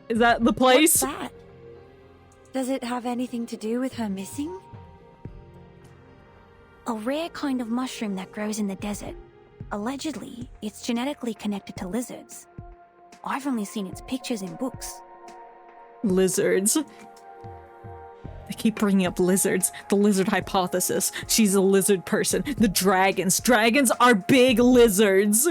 Is that the place? What's that? Does it have anything to do with her missing? A rare kind of mushroom that grows in the desert. Allegedly, it's genetically connected to lizards. I've only seen its pictures in books. Lizards. They keep bringing up lizards. The lizard hypothesis. She's a lizard person. The dragons. Dragons are big lizards.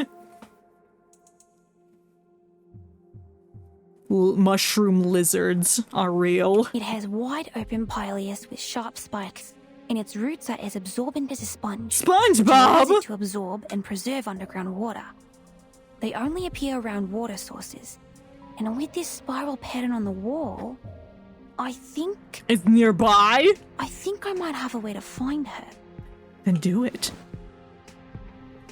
Mushroom lizards are real. It has wide open pileus with sharp spikes, and its roots are as absorbent as a sponge. SpongeBob! Which allows it to absorb and preserve underground water. They only appear around water sources, and with this spiral pattern on the wall, I think... It's nearby? I think I might have a way to find her. Then do it.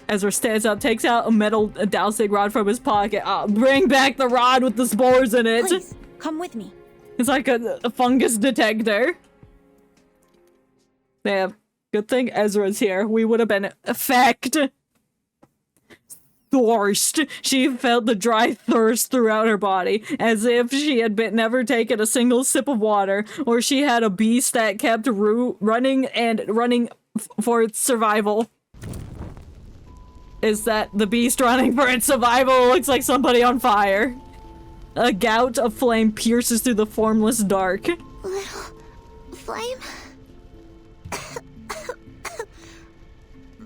Ezra stands up, takes out a metal dowsing rod from his pocket. Bring back the rod with the spores in it. Please, come with me. It's like a fungus detector. Damn. Good thing Ezra's here. We would have been effect. Thirst. She felt the dry thirst throughout her body, as if she had never taken a single sip of water, or she had a beast that kept running for its survival. Is that the beast running for its survival? Looks like somebody on fire. A gout of flame pierces through the formless dark. Little flame?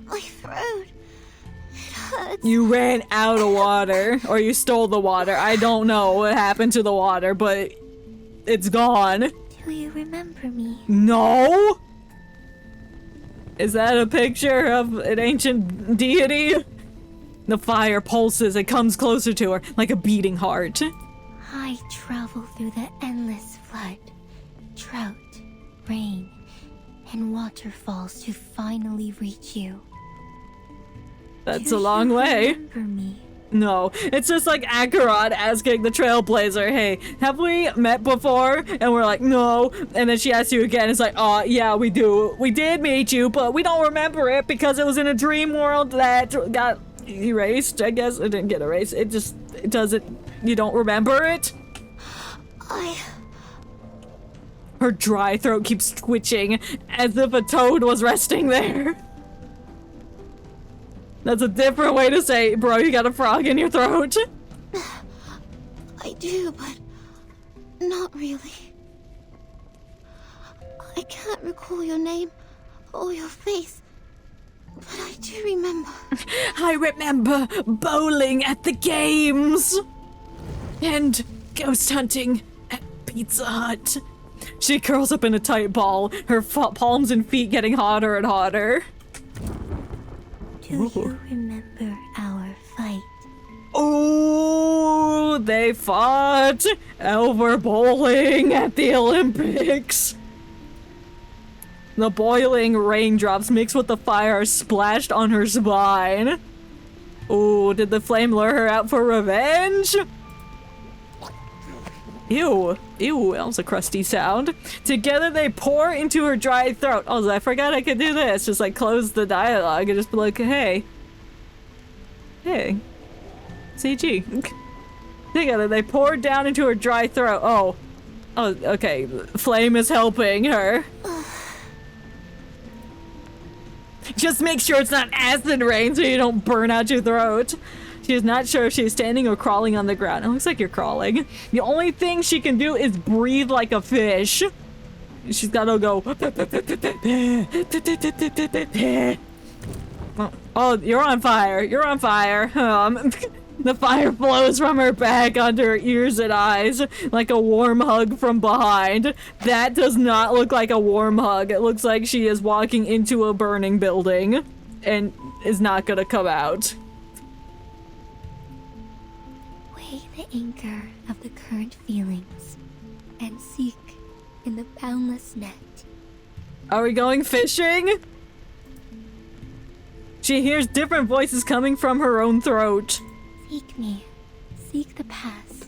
My throat. It hurts. You ran out of water, or you stole the water. I don't know what happened to the water, but it's gone. Do you remember me? No? Is that a picture of an ancient deity? The fire pulses. It comes closer to her like a beating heart. I travel through the endless flood, drought, rain, and waterfalls to finally reach you. That's a long way. Remember me? No, it's just like Akarat asking the Trailblazer, hey, have we met before? And we're like, no. And then she asks you again. It's like, oh, yeah, we do. We did meet you, but we don't remember it because it was in a dream world that got erased, I guess. It didn't get erased. It doesn't, you don't remember it? Her dry throat keeps twitching as if a toad was resting there. That's a different way to say, bro, you got a frog in your throat. I do, but not really. I can't recall your name or your face, but I do remember. I remember bowling at the games and ghost hunting at Pizza Hut. She curls up in a tight ball, her palms and feet getting hotter and hotter. Do you remember our fight? Oh, they fought over bowling at the Olympics. The boiling raindrops mixed with the fire splashed on her spine. Oh, did the flame lure her out for revenge? Ew, that was a crusty sound. Together they pour into her dry throat. Oh, I forgot I could do this. Just like close the dialogue and just be like, hey, CG. Together they pour down into her dry throat. Oh, okay. Flame is helping her. Just make sure it's not acid rain so you don't burn out your throat. She is not sure if she's standing or crawling on the ground. It looks like you're crawling. The only thing she can do is breathe like a fish. She's gotta go. Oh, you're on fire. You're on fire. The fire flows from her back onto her ears and eyes like a warm hug from behind. That does not look like a warm hug. It looks like she is walking into a burning building and is not gonna come out. Weigh the anchor of the current feelings and seek in the boundless net. Are we going fishing? She hears different voices coming from her own throat. Seek me. Seek the past.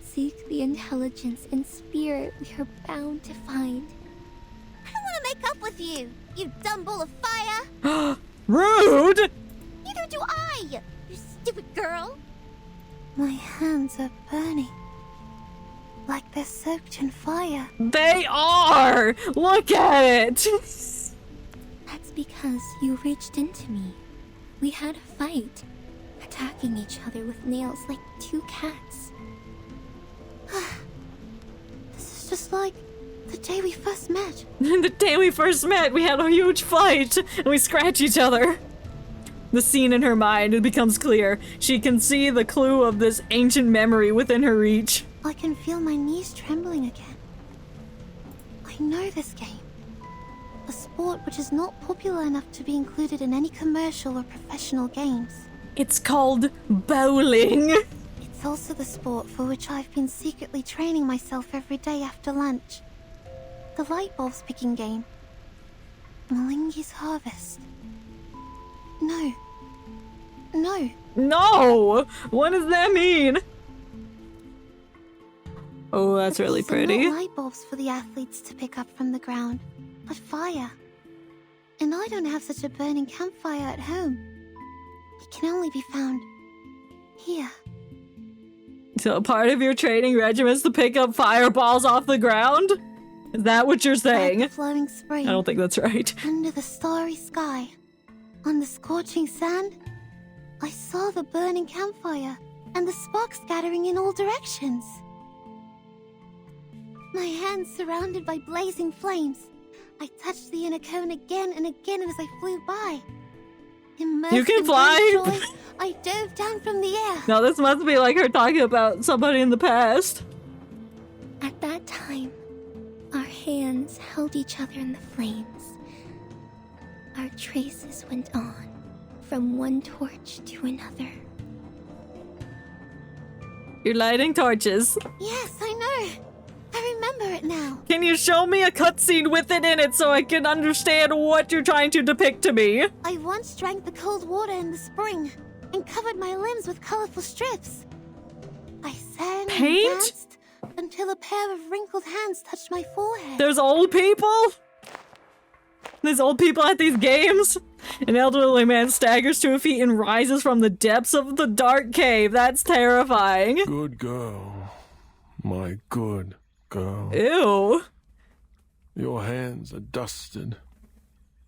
Seek the intelligence and spirit we are bound to find. I don't want to make up with you, you dumb ball of fire! Rude! Neither do I, you stupid girl! My hands are burning. Like they're soaked in fire. They are! Look at it! That's because you reached into me. We had a fight, attacking each other with nails like two cats. This is just like the day we first met. The day we first met, we had a huge fight, and we scratch each other. The scene in her mind, it becomes clear. She can see the clue of this ancient memory within her reach. I can feel my knees trembling again. I know this game. A sport which is not popular enough to be included in any commercial or professional games. It's called bowling. It's also the sport for which I've been secretly training myself every day after lunch. The light bulbs picking game. Malingi's Harvest. No. No! What does that mean? Oh, that's really pretty. Not light bulbs for the athletes to pick up from the ground, but fire. And I don't have such a burning campfire at home. It can only be found here. So part of your training regimen is to pick up fireballs off the ground? Is that what you're saying? Like the flowing spring. I don't think that's right. Under the starry sky, on the scorching sand, I saw the burning campfire and the sparks scattering in all directions. My hands surrounded by blazing flames. I touched the inner cone again and again as I flew by. Immersed You can in fly? joy, I dove down from the air. No, this must be like her talking about somebody in the past. At that time, our hands held each other in the flames. Our traces went on, from one torch to another. You're lighting torches. Yes, I know. I remember it now. Can you show me a cutscene with it in it so I can understand what you're trying to depict to me? I once drank the cold water in the spring and covered my limbs with colorful strips. I sang Paint? and danced until a pair of wrinkled hands touched my forehead. There's old people? There's old people at these games? An elderly man staggers to a feet and rises from the depths of the dark cave. That's terrifying. Good girl. My good girl. Ew. Your hands are dusted,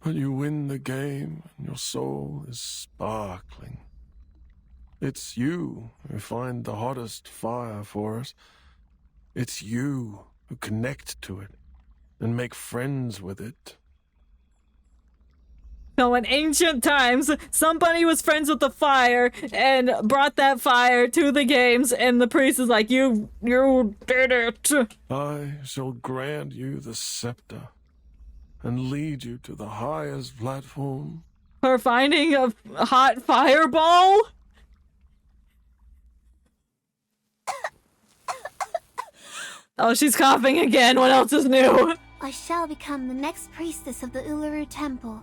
but you win the game and your soul is sparkling. It's you who find the hottest fire for us. It's you who connect to it and make friends with it. So in ancient times, somebody was friends with the fire and brought that fire to the games, and the priest is like, you did it. I shall grant you the scepter and lead you to the highest platform. For finding a hot fireball? Oh, she's coughing again. What else is new? I shall become the next priestess of the Uluru Temple.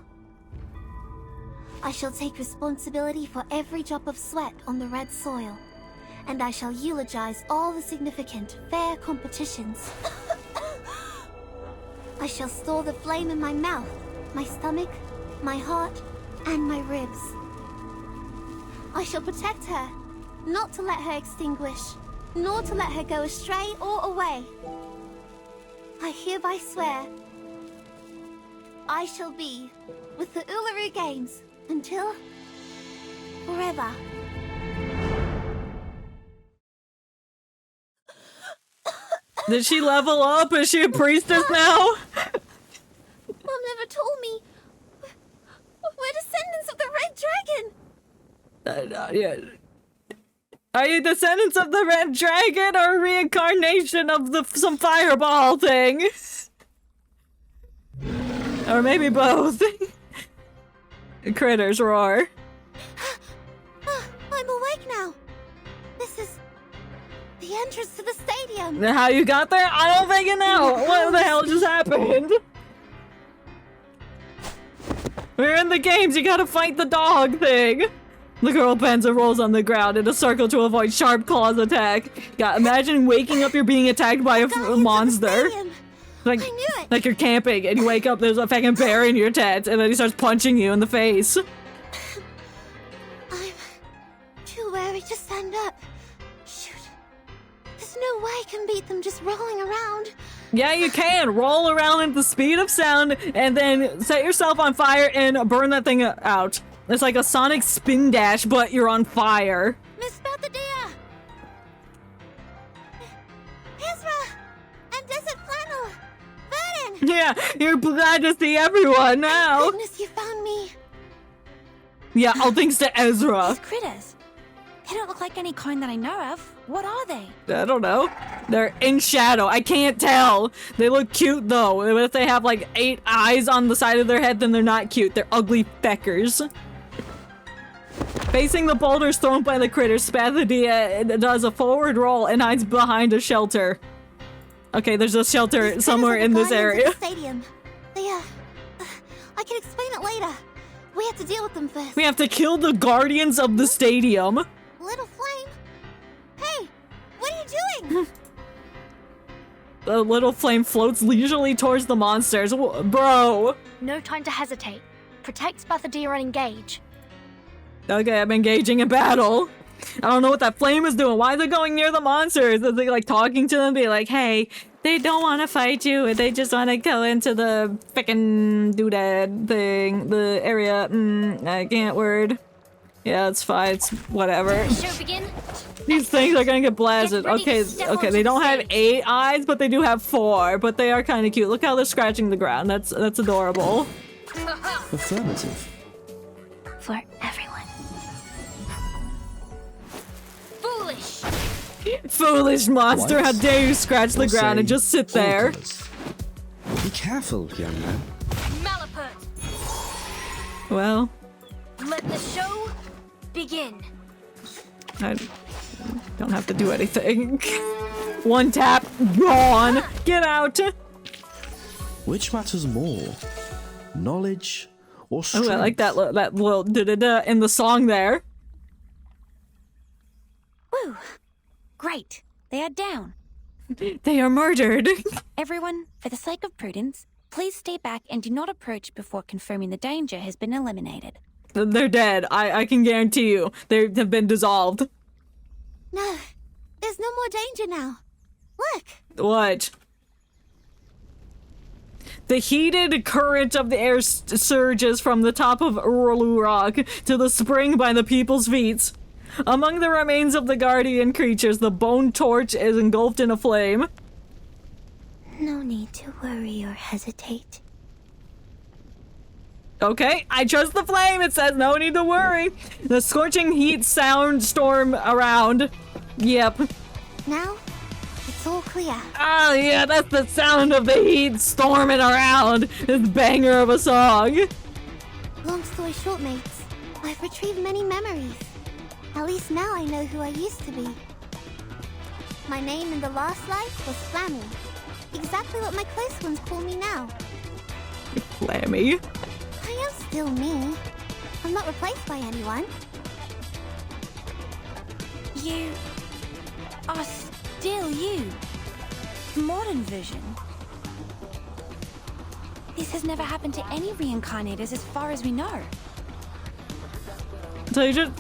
I shall take responsibility for every drop of sweat on the red soil, and I shall eulogize all the significant, fair competitions. I shall store the flame in my mouth, my stomach, my heart, and my ribs. I shall protect her, not to let her extinguish, nor to let her go astray or away. I hereby swear I shall be with the Uluru Games until forever. Did she level up? Is she a priestess now? Mom never told me. We're descendants of the Red Dragon. Yeah. Are you descendants of the Red Dragon or reincarnation of some fireball thing? Or maybe both. Critters roar. I'm awake now. This is the entrance to the stadium. How you got there? I don't think you know. What the hell just happened? We're in the games. You gotta fight the dog thing. The girl bends and rolls on the ground in a circle to avoid sharp claws attack. Yeah, imagine waking up, you're being attacked by a monster. Like you're camping and you wake up, there's a fucking bear in your tent, and then he starts punching you in the face. I'm too wary to stand up. Shoot. There's no way I can beat them just rolling around. Yeah, you can. Roll around at the speed of sound and then set yourself on fire and burn that thing out. It's like a sonic spin dash, but you're on fire. Miss Bethadea! Ezra! And Desert Flannel! Vernon! Yeah, you're glad to see everyone now. Thank goodness you found me. Yeah, all thanks to Ezra. These critters. They don't look like any kind that I know of. What are they? I don't know. They're in shadow. I can't tell. They look cute though. If they have like 8 eyes on the side of their head, then they're not cute. They're ugly feckers. Facing the boulders thrown by the critters, Spathadea does a forward roll and hides behind a shelter. Okay, there's a shelter somewhere in this area. Stadium. They, I can explain it later. We have to deal with them first. We have to kill the guardians of the stadium. Little Flame? Hey, what are you doing? The little flame floats leisurely towards the monsters. Bro! No time to hesitate. Protect Spathadea and engage. Okay, I'm engaging in battle. I don't know what that flame is doing. Why are they going near the monsters? Are they like talking to them? Be like, hey, they don't want to fight you. They just want to go into the frickin' doodad thing. The area. I can't word. Yeah, it's fine. It's whatever. Show begin. These things are gonna get blasted. Get ready Okay, to step okay. onto They the don't have stage. 8 eyes, but they do have 4. But they are kind of cute. Look how they're scratching the ground. That's adorable. Affirmative. For everyone. Foolish. Foolish monster! What? How dare you scratch the Or ground and say, just sit there? thoughtless. Be careful, young man. Malapert. Well, Let the show begin. I don't have to do anything. One tap, gone. Get out. Which matters more? Knowledge or strength? Oh, I like that little da-da-da in the song there. Woo! Great. They are down. They are murdered. Everyone, for the sake of prudence, please stay back and do not approach before confirming the danger has been eliminated. They're dead. I can guarantee you. They have been dissolved. No, there's no more danger now. Look. What? The heated current of the air surges from the top of Uluru Rock to the spring by the people's feet. Among the remains of the guardian creatures, the bone torch is engulfed in a flame. No need to worry or hesitate. Okay, I trust the flame. It says no need to worry. The scorching heat sound storm around. Yep. Now, it's all clear. Oh yeah, that's the sound of the heat storming around. This banger of a song. Long story short, mates, I've retrieved many memories. At least now I know who I used to be. My name in the last life was Flammy. Exactly what my close ones call me now. Flammy. I am still me. I'm not replaced by anyone. You are still you. Modern version. This has never happened to any reincarnators as far as we know. So you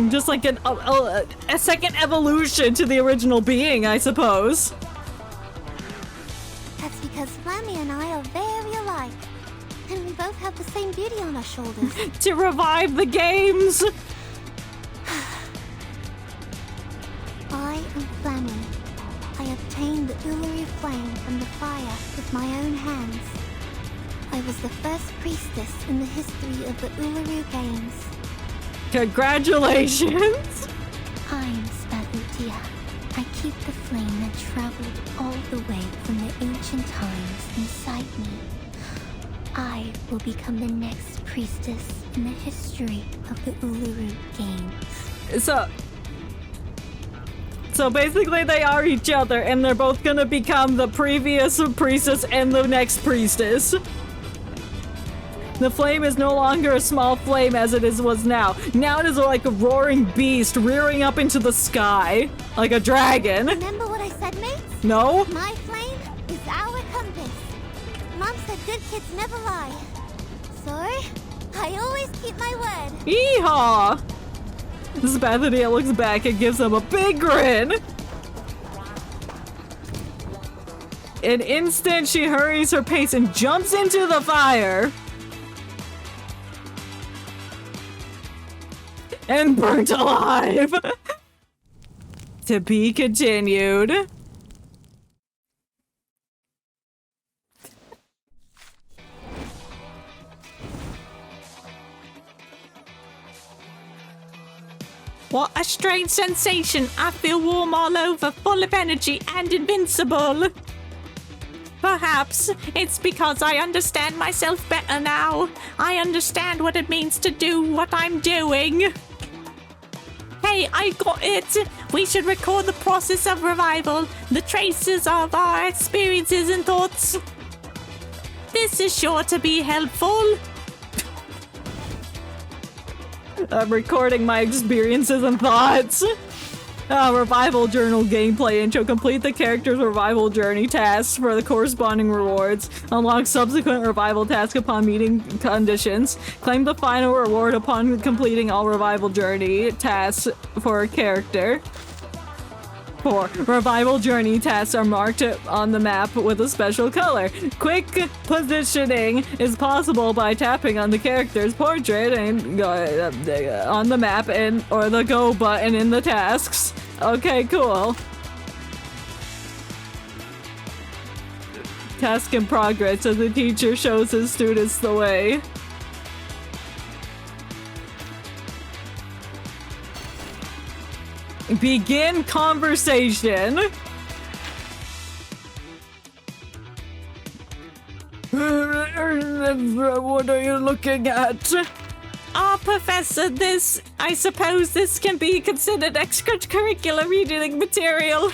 just like a second evolution to the original being, I suppose. That's because Flammy and I are very alike. And we both have the same duty on our shoulders. To revive the games! I am Flammy. I obtained the Uluru flame from the fire with my own hands. I was the first priestess in the history of the Uluru Games. Congratulations! I'm Spadutia. I keep the flame that traveled all the way from the ancient times inside me. I will become the next priestess in the history of the Uluru Games. So basically they are each other and they're both gonna become the previous priestess and the next priestess. The flame is no longer a small flame as it was now. Now it is like a roaring beast rearing up into the sky. Like a dragon. Remember what I said, mates? No? My flame is our compass. Mom said good kids never lie. So, I always keep my word. Yeehaw! Spathania looks back and gives him a big grin. An instant, she hurries her pace and jumps into the fire. And burnt alive. To be continued. What a strange sensation. I feel warm all over, full of energy and invincible. Perhaps it's because I understand myself better now. I understand what it means to do what I'm doing. Hey, I got it! We should record the process of revival, the traces of our experiences and thoughts. This is sure to be helpful. I'm recording my experiences and thoughts. Revival journal gameplay intro. Complete the character's revival journey tasks for the corresponding rewards. Unlock subsequent revival tasks upon meeting conditions. Claim the final reward upon completing all revival journey tasks for a character. 4. Revival journey tasks are marked on the map with a special color. Quick positioning is possible by tapping on the character's portrait and on the map or the go button in the tasks. Okay, cool. Task in progress as the teacher shows his students the way. Begin conversation. What are you looking at? Professor, I suppose this can be considered extracurricular reading material.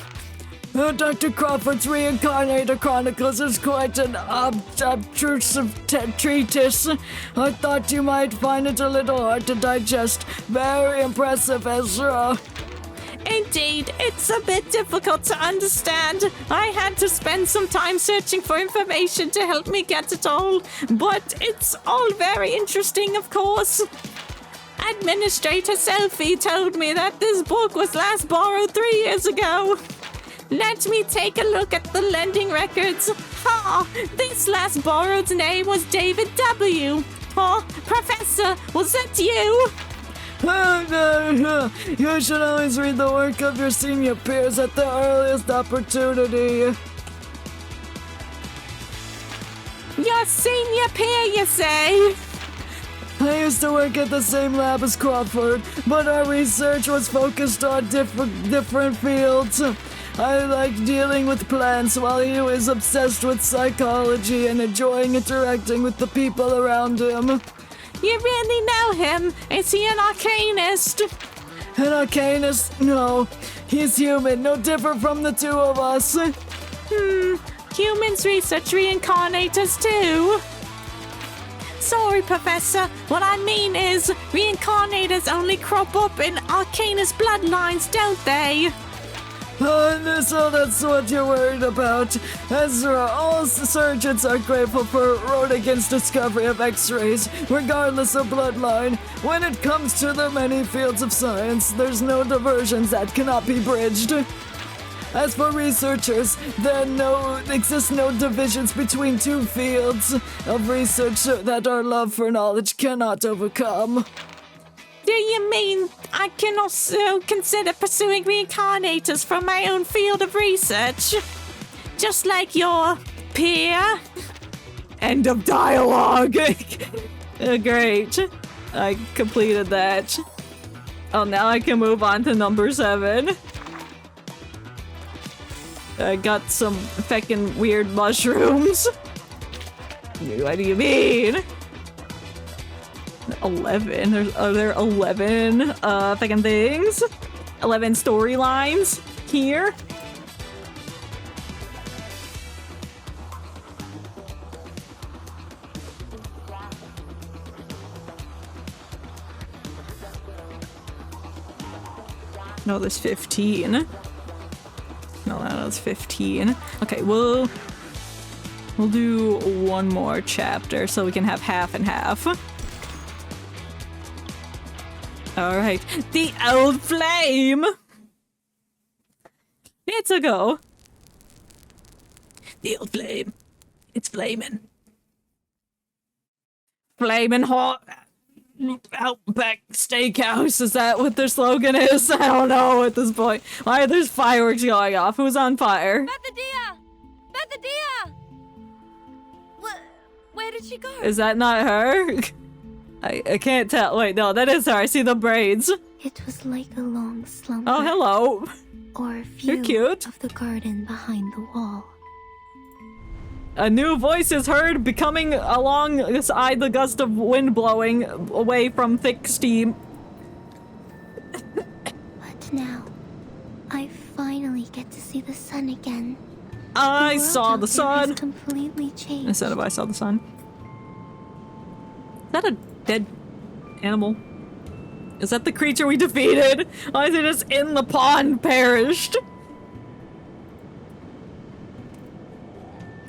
Dr. Crawford's Reincarnator Chronicles is quite an obtrusive treatise. I thought you might find it a little hard to digest. Very impressive, Ezra. Indeed, it's a bit difficult to understand. I had to spend some time searching for information to help me get it all, but it's all very interesting, of course. Administrator Selfie told me that this book was last borrowed 3 years ago. Let me take a look at the lending records. This last borrowed's name was David W. Professor, was that you? You should always read the work of your senior peers at the earliest opportunity. Your senior peer, you say? I used to work at the same lab as Crawford, but our research was focused on different fields. I liked dealing with plants while he was obsessed with psychology and enjoying interacting with the people around him. You really know him? Is he an arcanist? An arcanist? No. He's human, no different from the two of us. Humans research reincarnators too. Sorry, Professor. What I mean is, reincarnators only crop up in arcanist bloodlines, don't they? So that's what you're worried about. Ezra, all surgeons are grateful for Rodigan's discovery of X-rays, regardless of bloodline. When it comes to the many fields of science, there's no diversions that cannot be bridged. As for researchers, there exist no divisions between two fields of research that our love for knowledge cannot overcome. Do you mean I can also consider pursuing reincarnators from my own field of research? Just like your peer? End of dialogue! Great. I completed that. Oh, now I can move on to number 7. I got some feckin' weird mushrooms. What do you mean? 11? Are there 11 fucking things? 11 storylines here? No, there's 15. No, that's 15. Okay, we'll do one more chapter so we can have half and half. Alright, the old flame! It's a go. The old flame. It's flaming. Flaming hot Outback Steakhouse. Is that what their slogan is? I don't know at this point. Why are there fireworks going off? Who's on fire? Bethadia! Bethadia! Where did she go? Is that not her? I can't tell. Wait, no, that is her. I see the braids. It was like a long slumber. Oh, hello. Or a view You're cute. of the garden behind the wall. A new voice is heard becoming alongside the gust of wind blowing away from thick steam. But now, I finally get to see the sun again. I saw the sun. Completely changed. Instead of I saw the sun. Is that a dead animal? Is that the creature we defeated? Why is it just in the pond perished?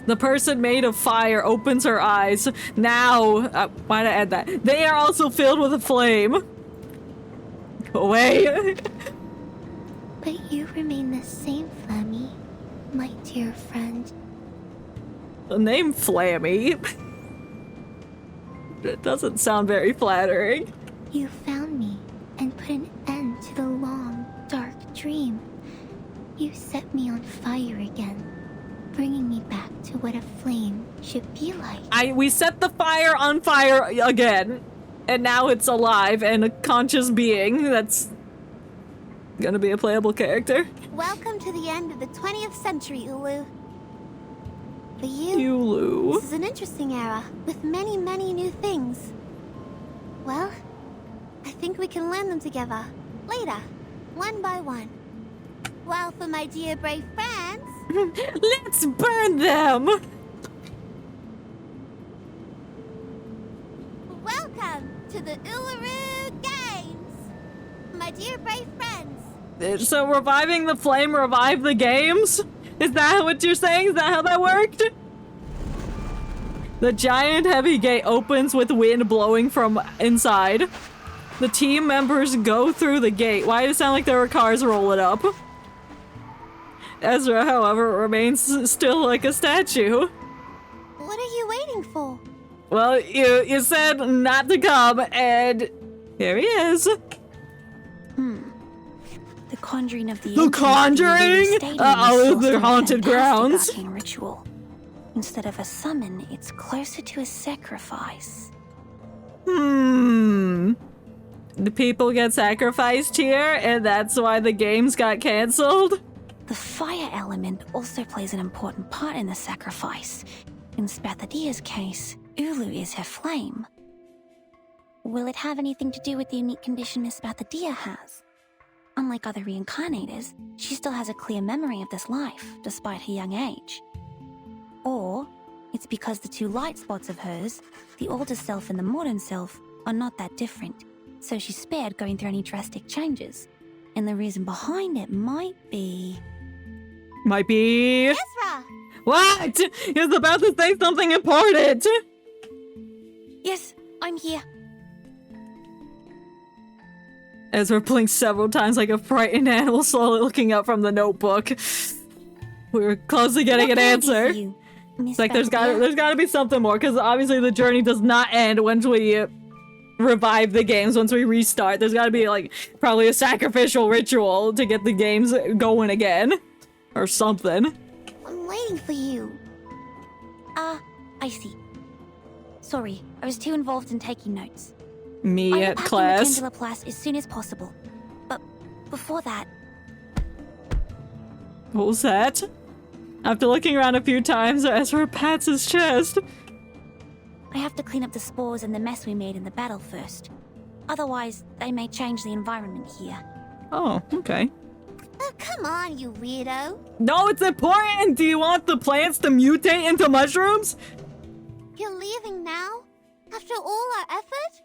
The person made of fire opens her eyes. Now, why'd I add that? They are also filled with a flame. Go away. But you remain the same, Flammy, my dear friend. The name Flammy? It doesn't sound very flattering. You found me and put an end to the long, dark dream. You set me on fire again, bringing me back to what a flame should be like. We set the fire on fire again, and now it's alive and a conscious being that's gonna be a playable character. Welcome to the end of the 20th century, Ulu. For you, Ulu. This is an interesting era with many, many new things. Well, think we can learn them together. Later. One by one. Well, for my dear brave friends... Let's burn them! Welcome to the Uluru Games! My dear brave friends. So reviving the flame revived the games? Is that what you're saying? Is that how that worked? The giant heavy gate opens with wind blowing from inside. The team members go through the gate. Why does it sound like there were cars rolling up? Ezra, however, remains still like a statue. What are you waiting for? Well, you said not to come, and here he is. The conjuring of the... The conjuring? Uh-oh, the haunted grounds. Ritual. Instead of a summon, it's closer to a sacrifice. The people get sacrificed here, and that's why the games got cancelled? The fire element also plays an important part in the sacrifice. In Spathadia's case, Ulu is her flame. Will it have anything to do with the unique condition Miss Spathadia has? Unlike other reincarnators, she still has a clear memory of this life, despite her young age. Or, it's because the two light spots of hers, the older self and the modern self, are not that different, so she's spared going through any drastic changes. And the reason behind it might be... Ezra! What? He was about to say something important! Yes, I'm here. Ezra blinks several times like a frightened animal slowly looking up from the notebook. We were close to getting an answer. It's like there's gotta be something more, because obviously the journey does not end once we revive the games, once we restart. There's gotta be like probably a sacrificial ritual to get the games going again. Or something. I'm waiting for you. I see. Sorry, I was too involved in taking notes. Me at class. I will pack in the Laplace as soon as possible. But before that... What was that? After looking around a few times, Ezra pats his chest. I have to clean up the spores and the mess we made in the battle first. Otherwise, they may change the environment here. Oh, okay. Oh, come on, you weirdo. No, it's important! Do you want the plants to mutate into mushrooms? You're leaving now? After all our effort?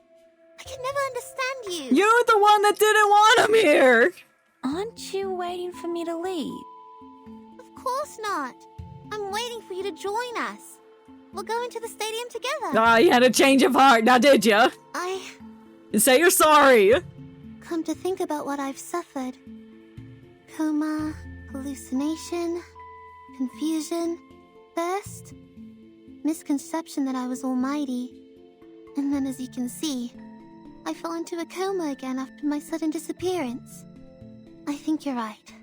I can never understand you. You're the one that didn't want him here! Aren't you waiting for me to leave? Of course not. I'm waiting for you to join us. We'll go into the stadium together. Ah, you had a change of heart, now did ya? Say you're sorry! Come to think about what I've suffered. Coma, hallucination, confusion, thirst, misconception that I was almighty. And then, as you can see, I fell into a coma again after my sudden disappearance. I think you're right.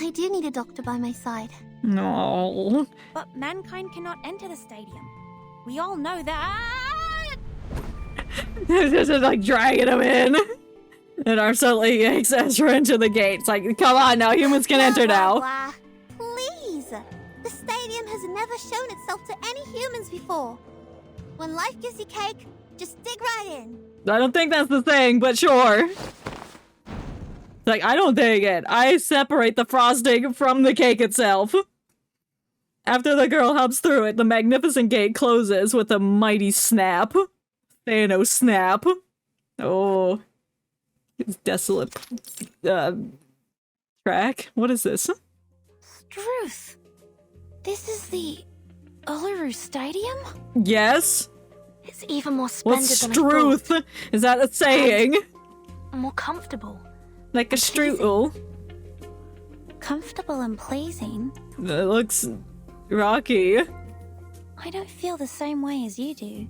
I do need a doctor by my side. No. But mankind cannot enter the stadium. We all know that. They're just like dragging him in. And Arceli yanks Ezra into the gates. Like, come on now, humans can enter now. Blah. Please! The stadium has never shown itself to any humans before. When life gives you cake, just dig right in. I don't think that's the thing, but sure. Like, I don't dig it. I separate the frosting from the cake itself. After the girl hops through it, the magnificent gate closes with a mighty snap. Thanos snap. Oh. It's desolate. Track? What is this? Struth. This is the Uluru Stadium? Yes. It's even more splendid What's than struth? Is that a saying? And more comfortable. Like a strudel. Comfortable and pleasing. It looks rocky. I don't feel the same way as you do.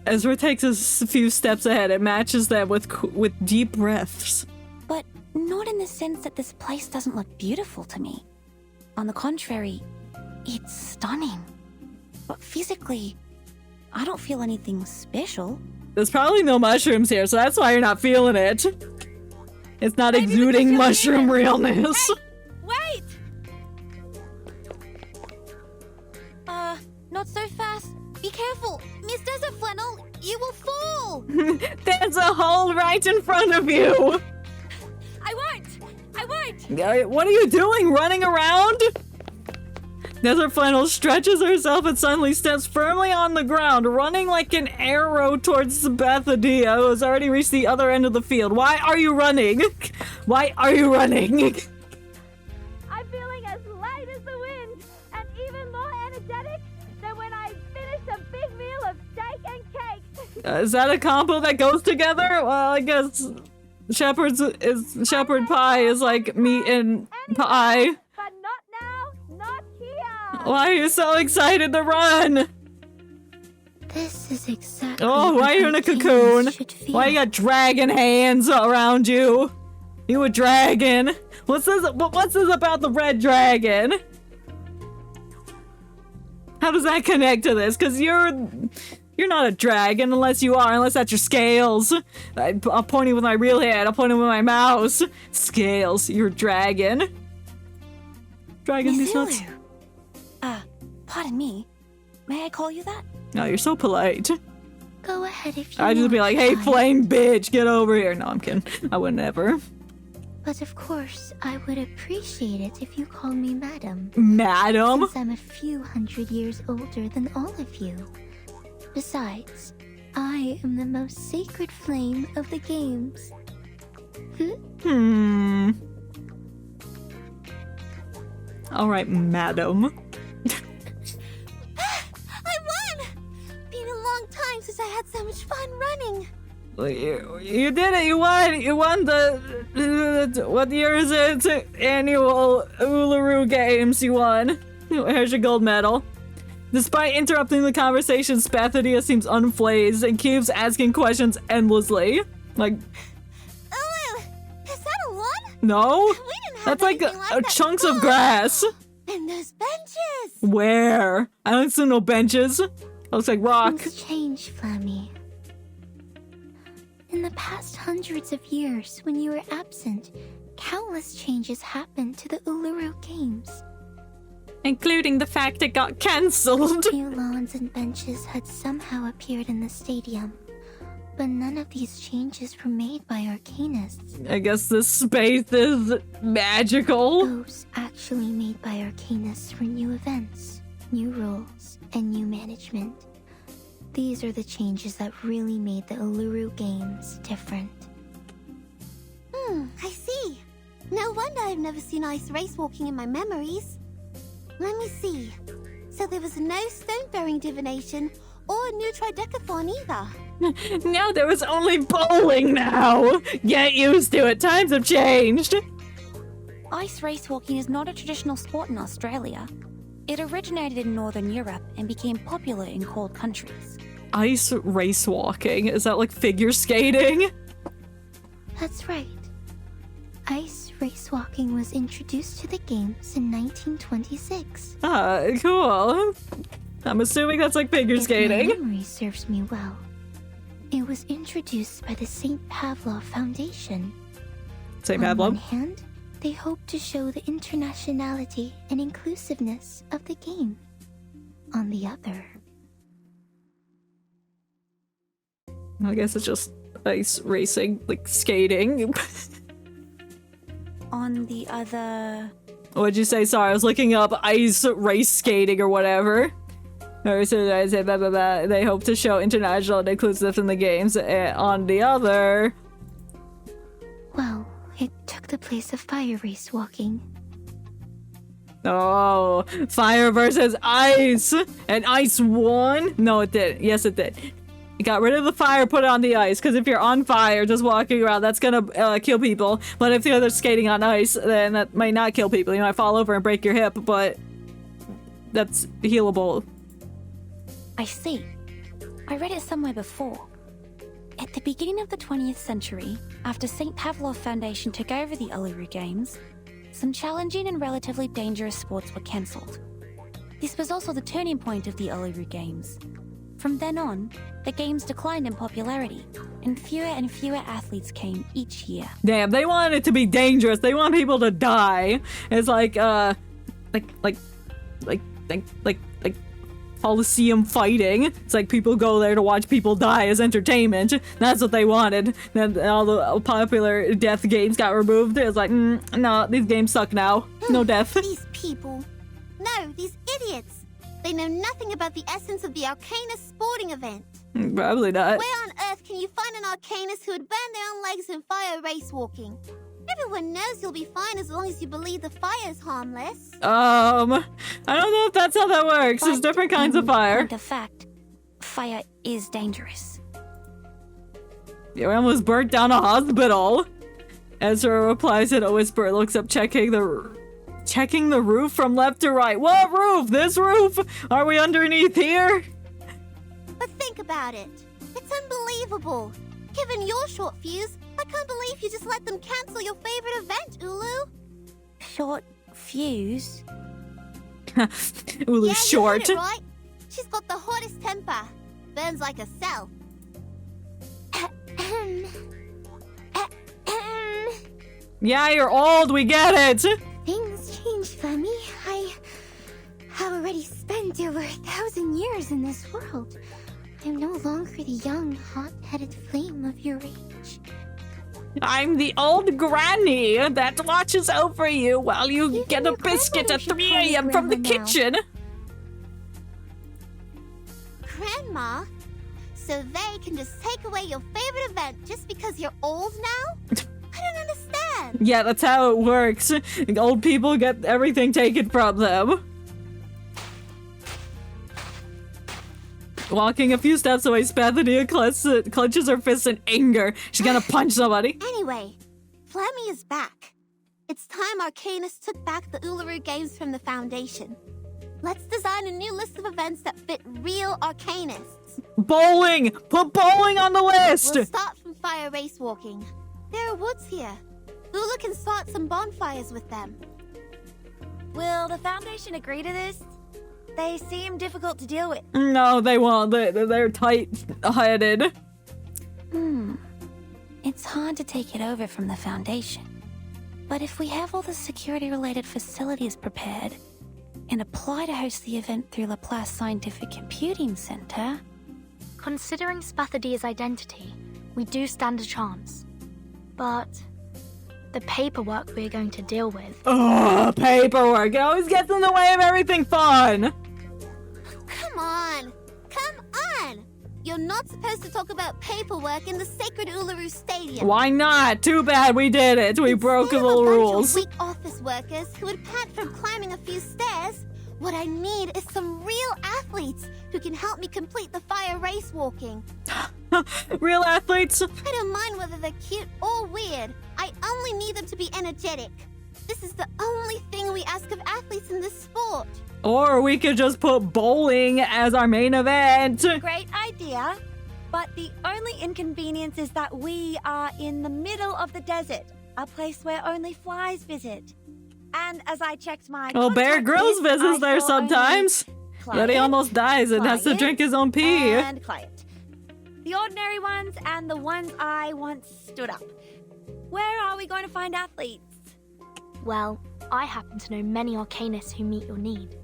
Ezra takes a few steps ahead and matches them with deep breaths. But not in the sense that this place doesn't look beautiful to me. On the contrary, it's stunning. But physically, I don't feel anything special. There's probably no mushrooms here, so that's why you're not feeling it. It's not exuding mushroom realness. Wait! Not so fast. Be careful! Miss Desert Flannel, you will fall! There's a hole right in front of you! I won't! What are you doing? Running around? Desert Flannel stretches herself and suddenly steps firmly on the ground, running like an arrow towards Bethania, who has already reached the other end of the field. Why are you running? Why are you running? I'm feeling as light as the wind, and even more energetic than when I finished a big meal of steak and cake. Is that a combo that goes together? Well, I guess shepherd pie is like meat and pie. But not now, not here. Why are you so excited to run? This is exactly Oh, why are you in a cocoon? Why you got dragon hands around you? You a dragon? What's this about the red dragon? How does that connect to this? Because you're not a dragon unless that's your scales. I'm pointing with my real hand. I'm pointing with my mouse. Scales, you're a dragon. Dragon these nuts. Pardon me. May I call you that? No, you're so polite. Go ahead if you I'd just be want, like, hey, Pie. flame bitch, get over here. No, I'm kidding. I would never. But of course, I would appreciate it if you called me Madam. Madam? Since I'm a few hundred years older than all of you. Besides, I am the most sacred flame of the games. Alright, madam. I won! Been a long time since I had so much fun running. You did it! You won! You won the what year is it? Annual Uluru Games. You won. Here's your gold medal. Despite interrupting the conversation, Bethania seems unfazed and keeps asking questions endlessly. Like, Ulu, is that a one? no? We didn't have That's like anything like that chunks of before. grass. And those benches. Where? I don't see no benches. Looks like rock. Things change, Flammy. In the past hundreds of years, when you were absent, countless changes happened to the Uluru Games. Including the fact it got cancelled. New lawns and benches had somehow appeared in the stadium, but none of these changes were made by Arcanists. I guess this space is magical. Those actually made by Arcanists were new events, new rules, and new management. These are the changes that really made the Uluru Games different. I see. No wonder I've never seen ice race walking in my memories. Let me see. So there was no stone-throwing divination or a new tridecathon either. No, there was only bowling now. Get used to it. Times have changed. Ice race walking is not a traditional sport in Australia. It originated in Northern Europe and became popular in cold countries. Ice race walking? Is that like figure skating? That's right. Ice race walking was introduced to the games in 1926. Ah, cool. I'm assuming that's like figure skating. If my memory serves me well, it was introduced by the St. Pavlov Foundation. St. On one Pavlov? hand, they hope to show the internationality and inclusiveness of the game. On the other, I guess it's just ice racing, like skating. On the other... What'd you say? Sorry, I was looking up ice race skating or whatever. Or so I said blah blah blah. They hope to show international and inclusiveness in the games. On the other, well, it took the place of fire race walking. oh, fire versus ice, and ice won. No, it didn't. Yes, it did. You got rid of the fire, put it on the ice, because if you're on fire just walking around, that's gonna kill people. But if the other's skating on ice, then that might not kill people. You might fall over and break your hip, but that's healable. I see. I read it somewhere before. At the beginning of the 20th century, after St. Pavlov Foundation took over the Uluru Games, some challenging and relatively dangerous sports were cancelled. This was also the turning point of the Uluru Games. From then on, the games declined in popularity, and fewer athletes came each year. Damn, they want it to be dangerous. They want people to Coliseum fighting. It's like people go there to watch people die as entertainment. That's what they wanted. Then all the popular death games got removed. It was like, no, these games suck now. No death. These people. No, these idiots. They know nothing about the essence of the Arcanus sporting event. Probably not. Where on earth can you find an Arcanus who would burn their own legs in fire race walking? Everyone knows you'll be fine as long as you believe the fire's harmless. I don't know if that's how that works. There's different kinds of fire. In fact, fire is dangerous. Yeah, we almost burnt down a hospital. Ezra replies in a whisper, looks up, checking the roof from left to right. What roof? This roof? Are we underneath here? But think about it. It's unbelievable. Given your short fuse, I can't believe you just let them cancel your favorite event, Ulu. Short fuse? Ulu's yeah, short. You heard it right. She's got the hottest temper. Burns like a cell. Yeah, you're old. We get it. Things changed for me. I have already spent over 1,000 years in this world. I'm no longer the young, hot-headed flame of your age. I'm the old granny that watches over you while you get a biscuit at 3 a.m. from the kitchen. Grandma? So they can just take away your favorite event just because you're old now? I don't understand. Yeah, that's how it works. Old people get everything taken from them. Walking a few steps away, Spathania clenches her fist in anger. She's gonna punch somebody. Anyway, Flemmy is back. It's time Arcanus took back the Uluru Games from the Foundation. Let's design a new list of events that fit real Arcanists. Bowling! Put bowling on the list! We'll start from fire race walking. There are woods here. Ulu can start some bonfires with them. Will the Foundation agree to this? They seem difficult to deal with. No, they won't. They're tight-headed. It's hard to take it over from the Foundation. But if we have all the security-related facilities prepared and apply to host the event through Laplace Scientific Computing Center... Considering Spathadia's identity, we do stand a chance. But the paperwork we're going to deal with... Oh, paperwork! It always gets in the way of everything fun! Come on! Come on! You're not supposed to talk about paperwork in the sacred Uluru Stadium. Why not? Too bad we did it. We broke the rules. Weak office workers who would pant from climbing a few stairs. What I need is some real athletes who can help me complete the fire race walking. Real athletes? I don't mind whether they're cute or weird. I only need them to be energetic. This is the only thing we ask of athletes in this sport. Or we could just put bowling as our main event. Great idea. But the only inconvenience is that we are in the middle of the desert, a place where only flies visit. And as I checked my Well, Bear contact Grylls list, visits there saw sometimes. But he almost dies and has to drink his own pee. And client. The ordinary ones and the ones I once stood up. Where are we going to find athletes? Well, I happen to know many Arcanists who meet your need.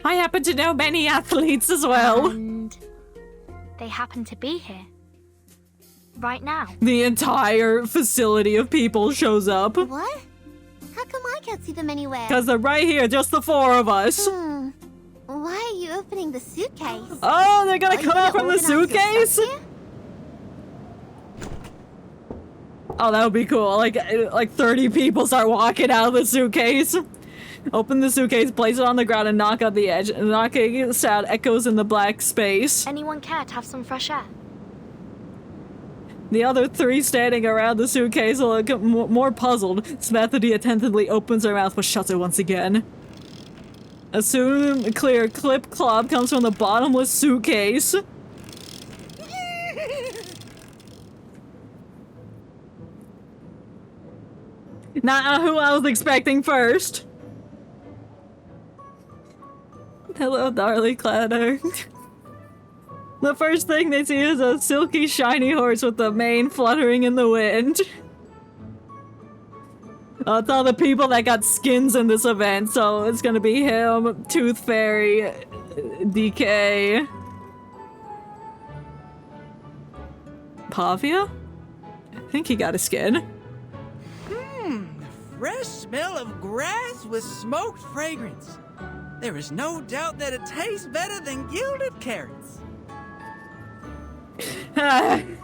I happen to know many athletes as well. And they happen to be here. Right now. The entire facility of people shows up. What? How come I can't see them anywhere? Because they're right here, just the 4 of us. Why are you opening the suitcase? Oh, they're gonna come out from the suitcase? Oh, that would be cool. Like 30 people start walking out of the suitcase. Open the suitcase, place it on the ground, and knock on the edge. Knocking sound echoes in the black space. Anyone care to have some fresh air? The other 3 standing around the suitcase look more puzzled. Spathady attentively opens her mouth but shuts it once again. A soon clear clip-clop comes from the bottomless suitcase. Not who I was expecting first. Hello, darling Cladder. The first thing they see is a silky, shiny horse with the mane fluttering in the wind. It's all the people that got skins in this event, so it's gonna be him, Tooth Fairy, DK. Pavia? I think he got a skin. Fresh smell of grass with smoked fragrance. There is no doubt that it tastes better than gilded carrots. And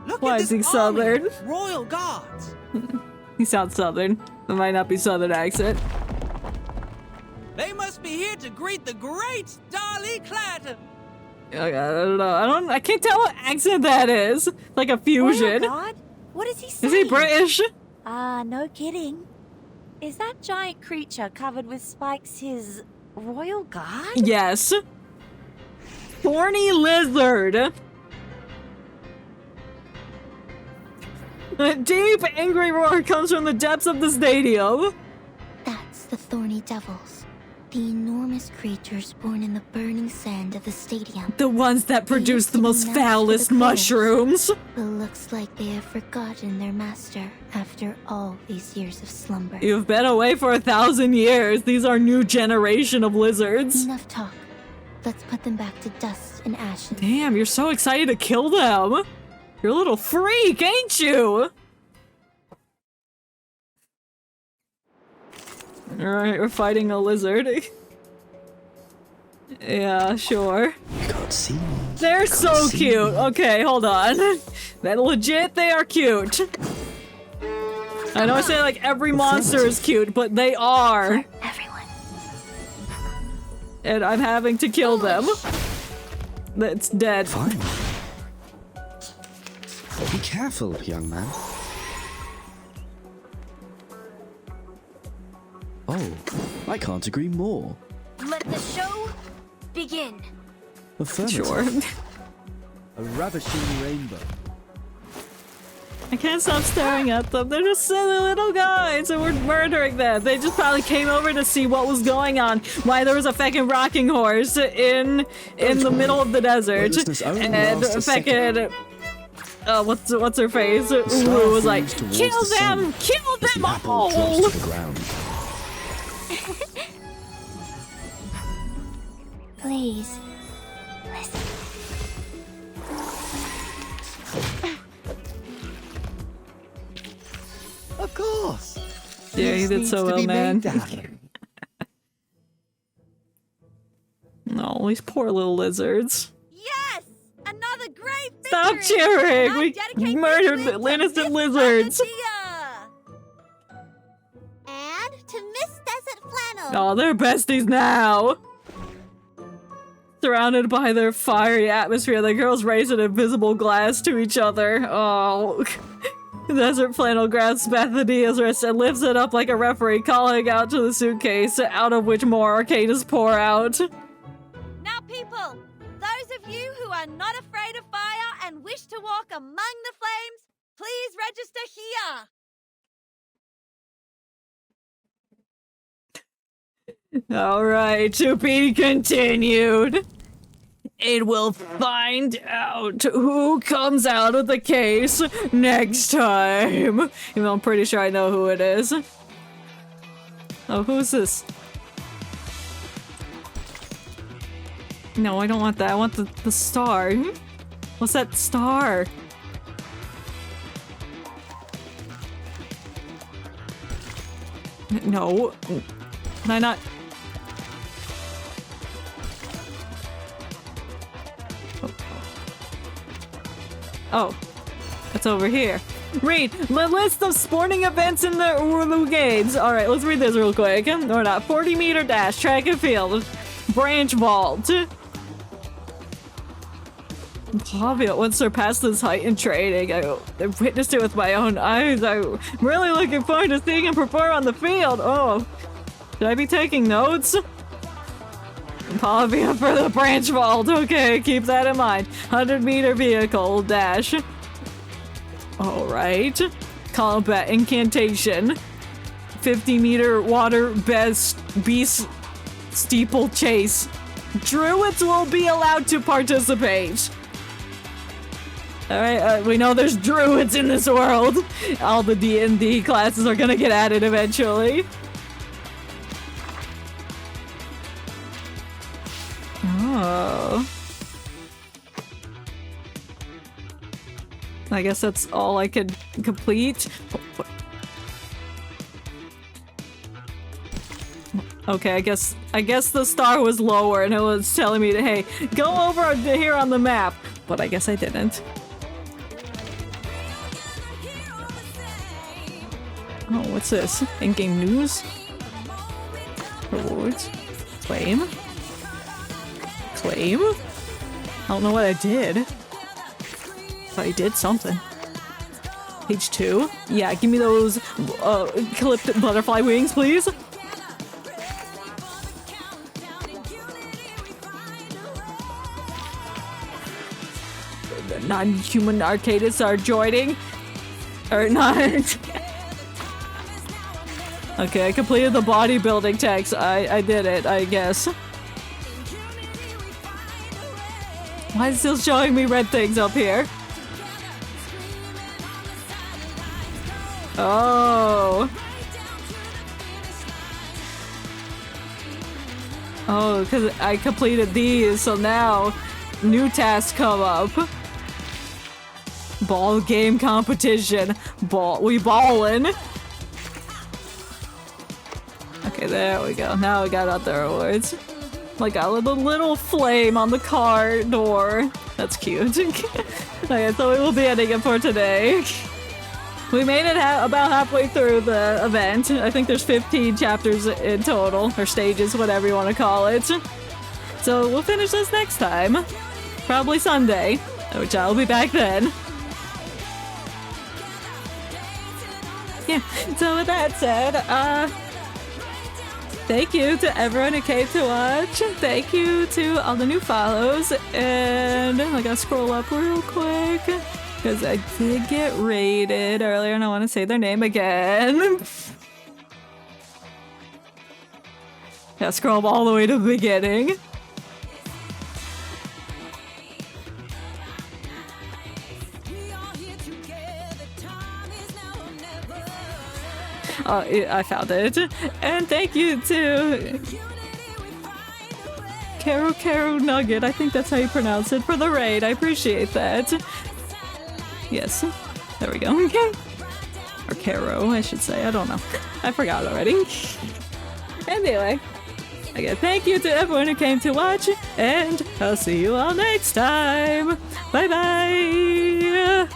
look Why at is this he southern? army of royal guards. He sounds southern. That might not be southern accent. They must be here to greet the great Starly Clatter. I don't know. I can't tell what accent that is. Like a fusion. Royal guard? What is he saying? Is he British? No kidding. Is that giant creature covered with spikes his royal guard? Yes. Thorny lizard. A deep, angry roar comes from the depths of the stadium. That's the Thorny Devils. The enormous creatures born in the burning sand of the stadium. The ones that produce the most foulest mushrooms. But looks like they have forgotten their master after all these years of slumber. You've been away for 1,000 years. These are new generation of lizards. Enough talk. Let's put them back to dust and ashes. Damn, you're so excited to kill them. You're a little freak, ain't you? Alright, we're fighting a lizard. Yeah, sure. Can't see me. They're so cute. Okay, hold on. That legit, they are cute. I know I say like every monster is cute, but they are. Everyone. And I'm having to kill them. That's dead. Fine. Be careful, young man. Oh, I can't agree more. Let the show begin. Affirmative. Sure. A ravishing rainbow. I can't stop staring at them. They're just silly little guys and we're murdering them. They just probably came over to see what was going on. Why there was a fucking rocking horse in the middle of the desert. And fucking what's her face? Uluru was like, kill them! Kill them all! Please, listen. Of course. Yeah, he did so well, man. No, these poor little lizards. Yes! Another great victory! Stop cheering! We murdered innocent lizards! And to Miss Desert Flannel. Oh, they're besties now! Surrounded by their fiery atmosphere, the girls raise an invisible glass to each other. Oh. Desert Flannel grabs Bethany's wrist and lifts it up like a referee, calling out to the suitcase, out of which more arcadas pour out. Now, people, those of you who are not afraid of fire and wish to walk among the flames, please register here. Alright, to be continued. And we'll find out who comes out of the case next time. Even though I'm pretty sure I know who it is. Oh, who's this? No, I don't want that. I want the star. What's that star? No. Can I not? Oh, it's over here. Read the list of sporting events in the Uluru Games. All right, let's read this real quick. Or not. 40-meter dash, track and field, branch vault. Pavia once surpassed this height in training. I witnessed it with my own eyes. I'm really looking forward to seeing him perform on the field. Oh, should I be taking notes? Pavia for the branch vault. Okay, keep that in mind. 100-meter vehicle dash. Alright. Combat incantation. 50-meter water beast steeple chase. Druids will be allowed to participate. Alright, we know there's druids in this world. All the D&D classes are gonna get added eventually. Oh. I guess that's all I could complete. Okay, I guess the star was lower and it was telling me to, hey, go over here on the map. But I guess I didn't. Oh, what's this? In-game news? Rewards? Claim? Claim? I don't know what I did. But I did something. Page 2? Yeah, give me those clipped butterfly wings, please. The non-human arcadists are joining. Or not. Okay, I completed the bodybuilding text. I did it, I guess. Why is it still showing me red things up here? Oh. Oh, because I completed these, so now new tasks come up. Ball game competition. We ballin'. Okay, there we go. Now we got other awards. Like a little flame on the car door. That's cute. Okay, so we will be ending it for today. We made it about halfway through the event. I think there's 15 chapters in total, or stages, whatever you want to call it. So we'll finish this next time. Probably Sunday, which I'll be back then. Yeah, so with that said, thank you to everyone who came to watch. Thank you to all the new follows. And I gotta scroll up real quick because I did get raided earlier and I want to say their name again. Yeah, scroll all the way to the beginning. I found it. And thank you to Caro Nugget, I think that's how you pronounce it, for the raid. I appreciate that. Yes, there we go. Okay. Or Caro, I should say. I don't know. I forgot already. Anyway, again, thank you to everyone who came to watch, and I'll see you all next time. Bye bye.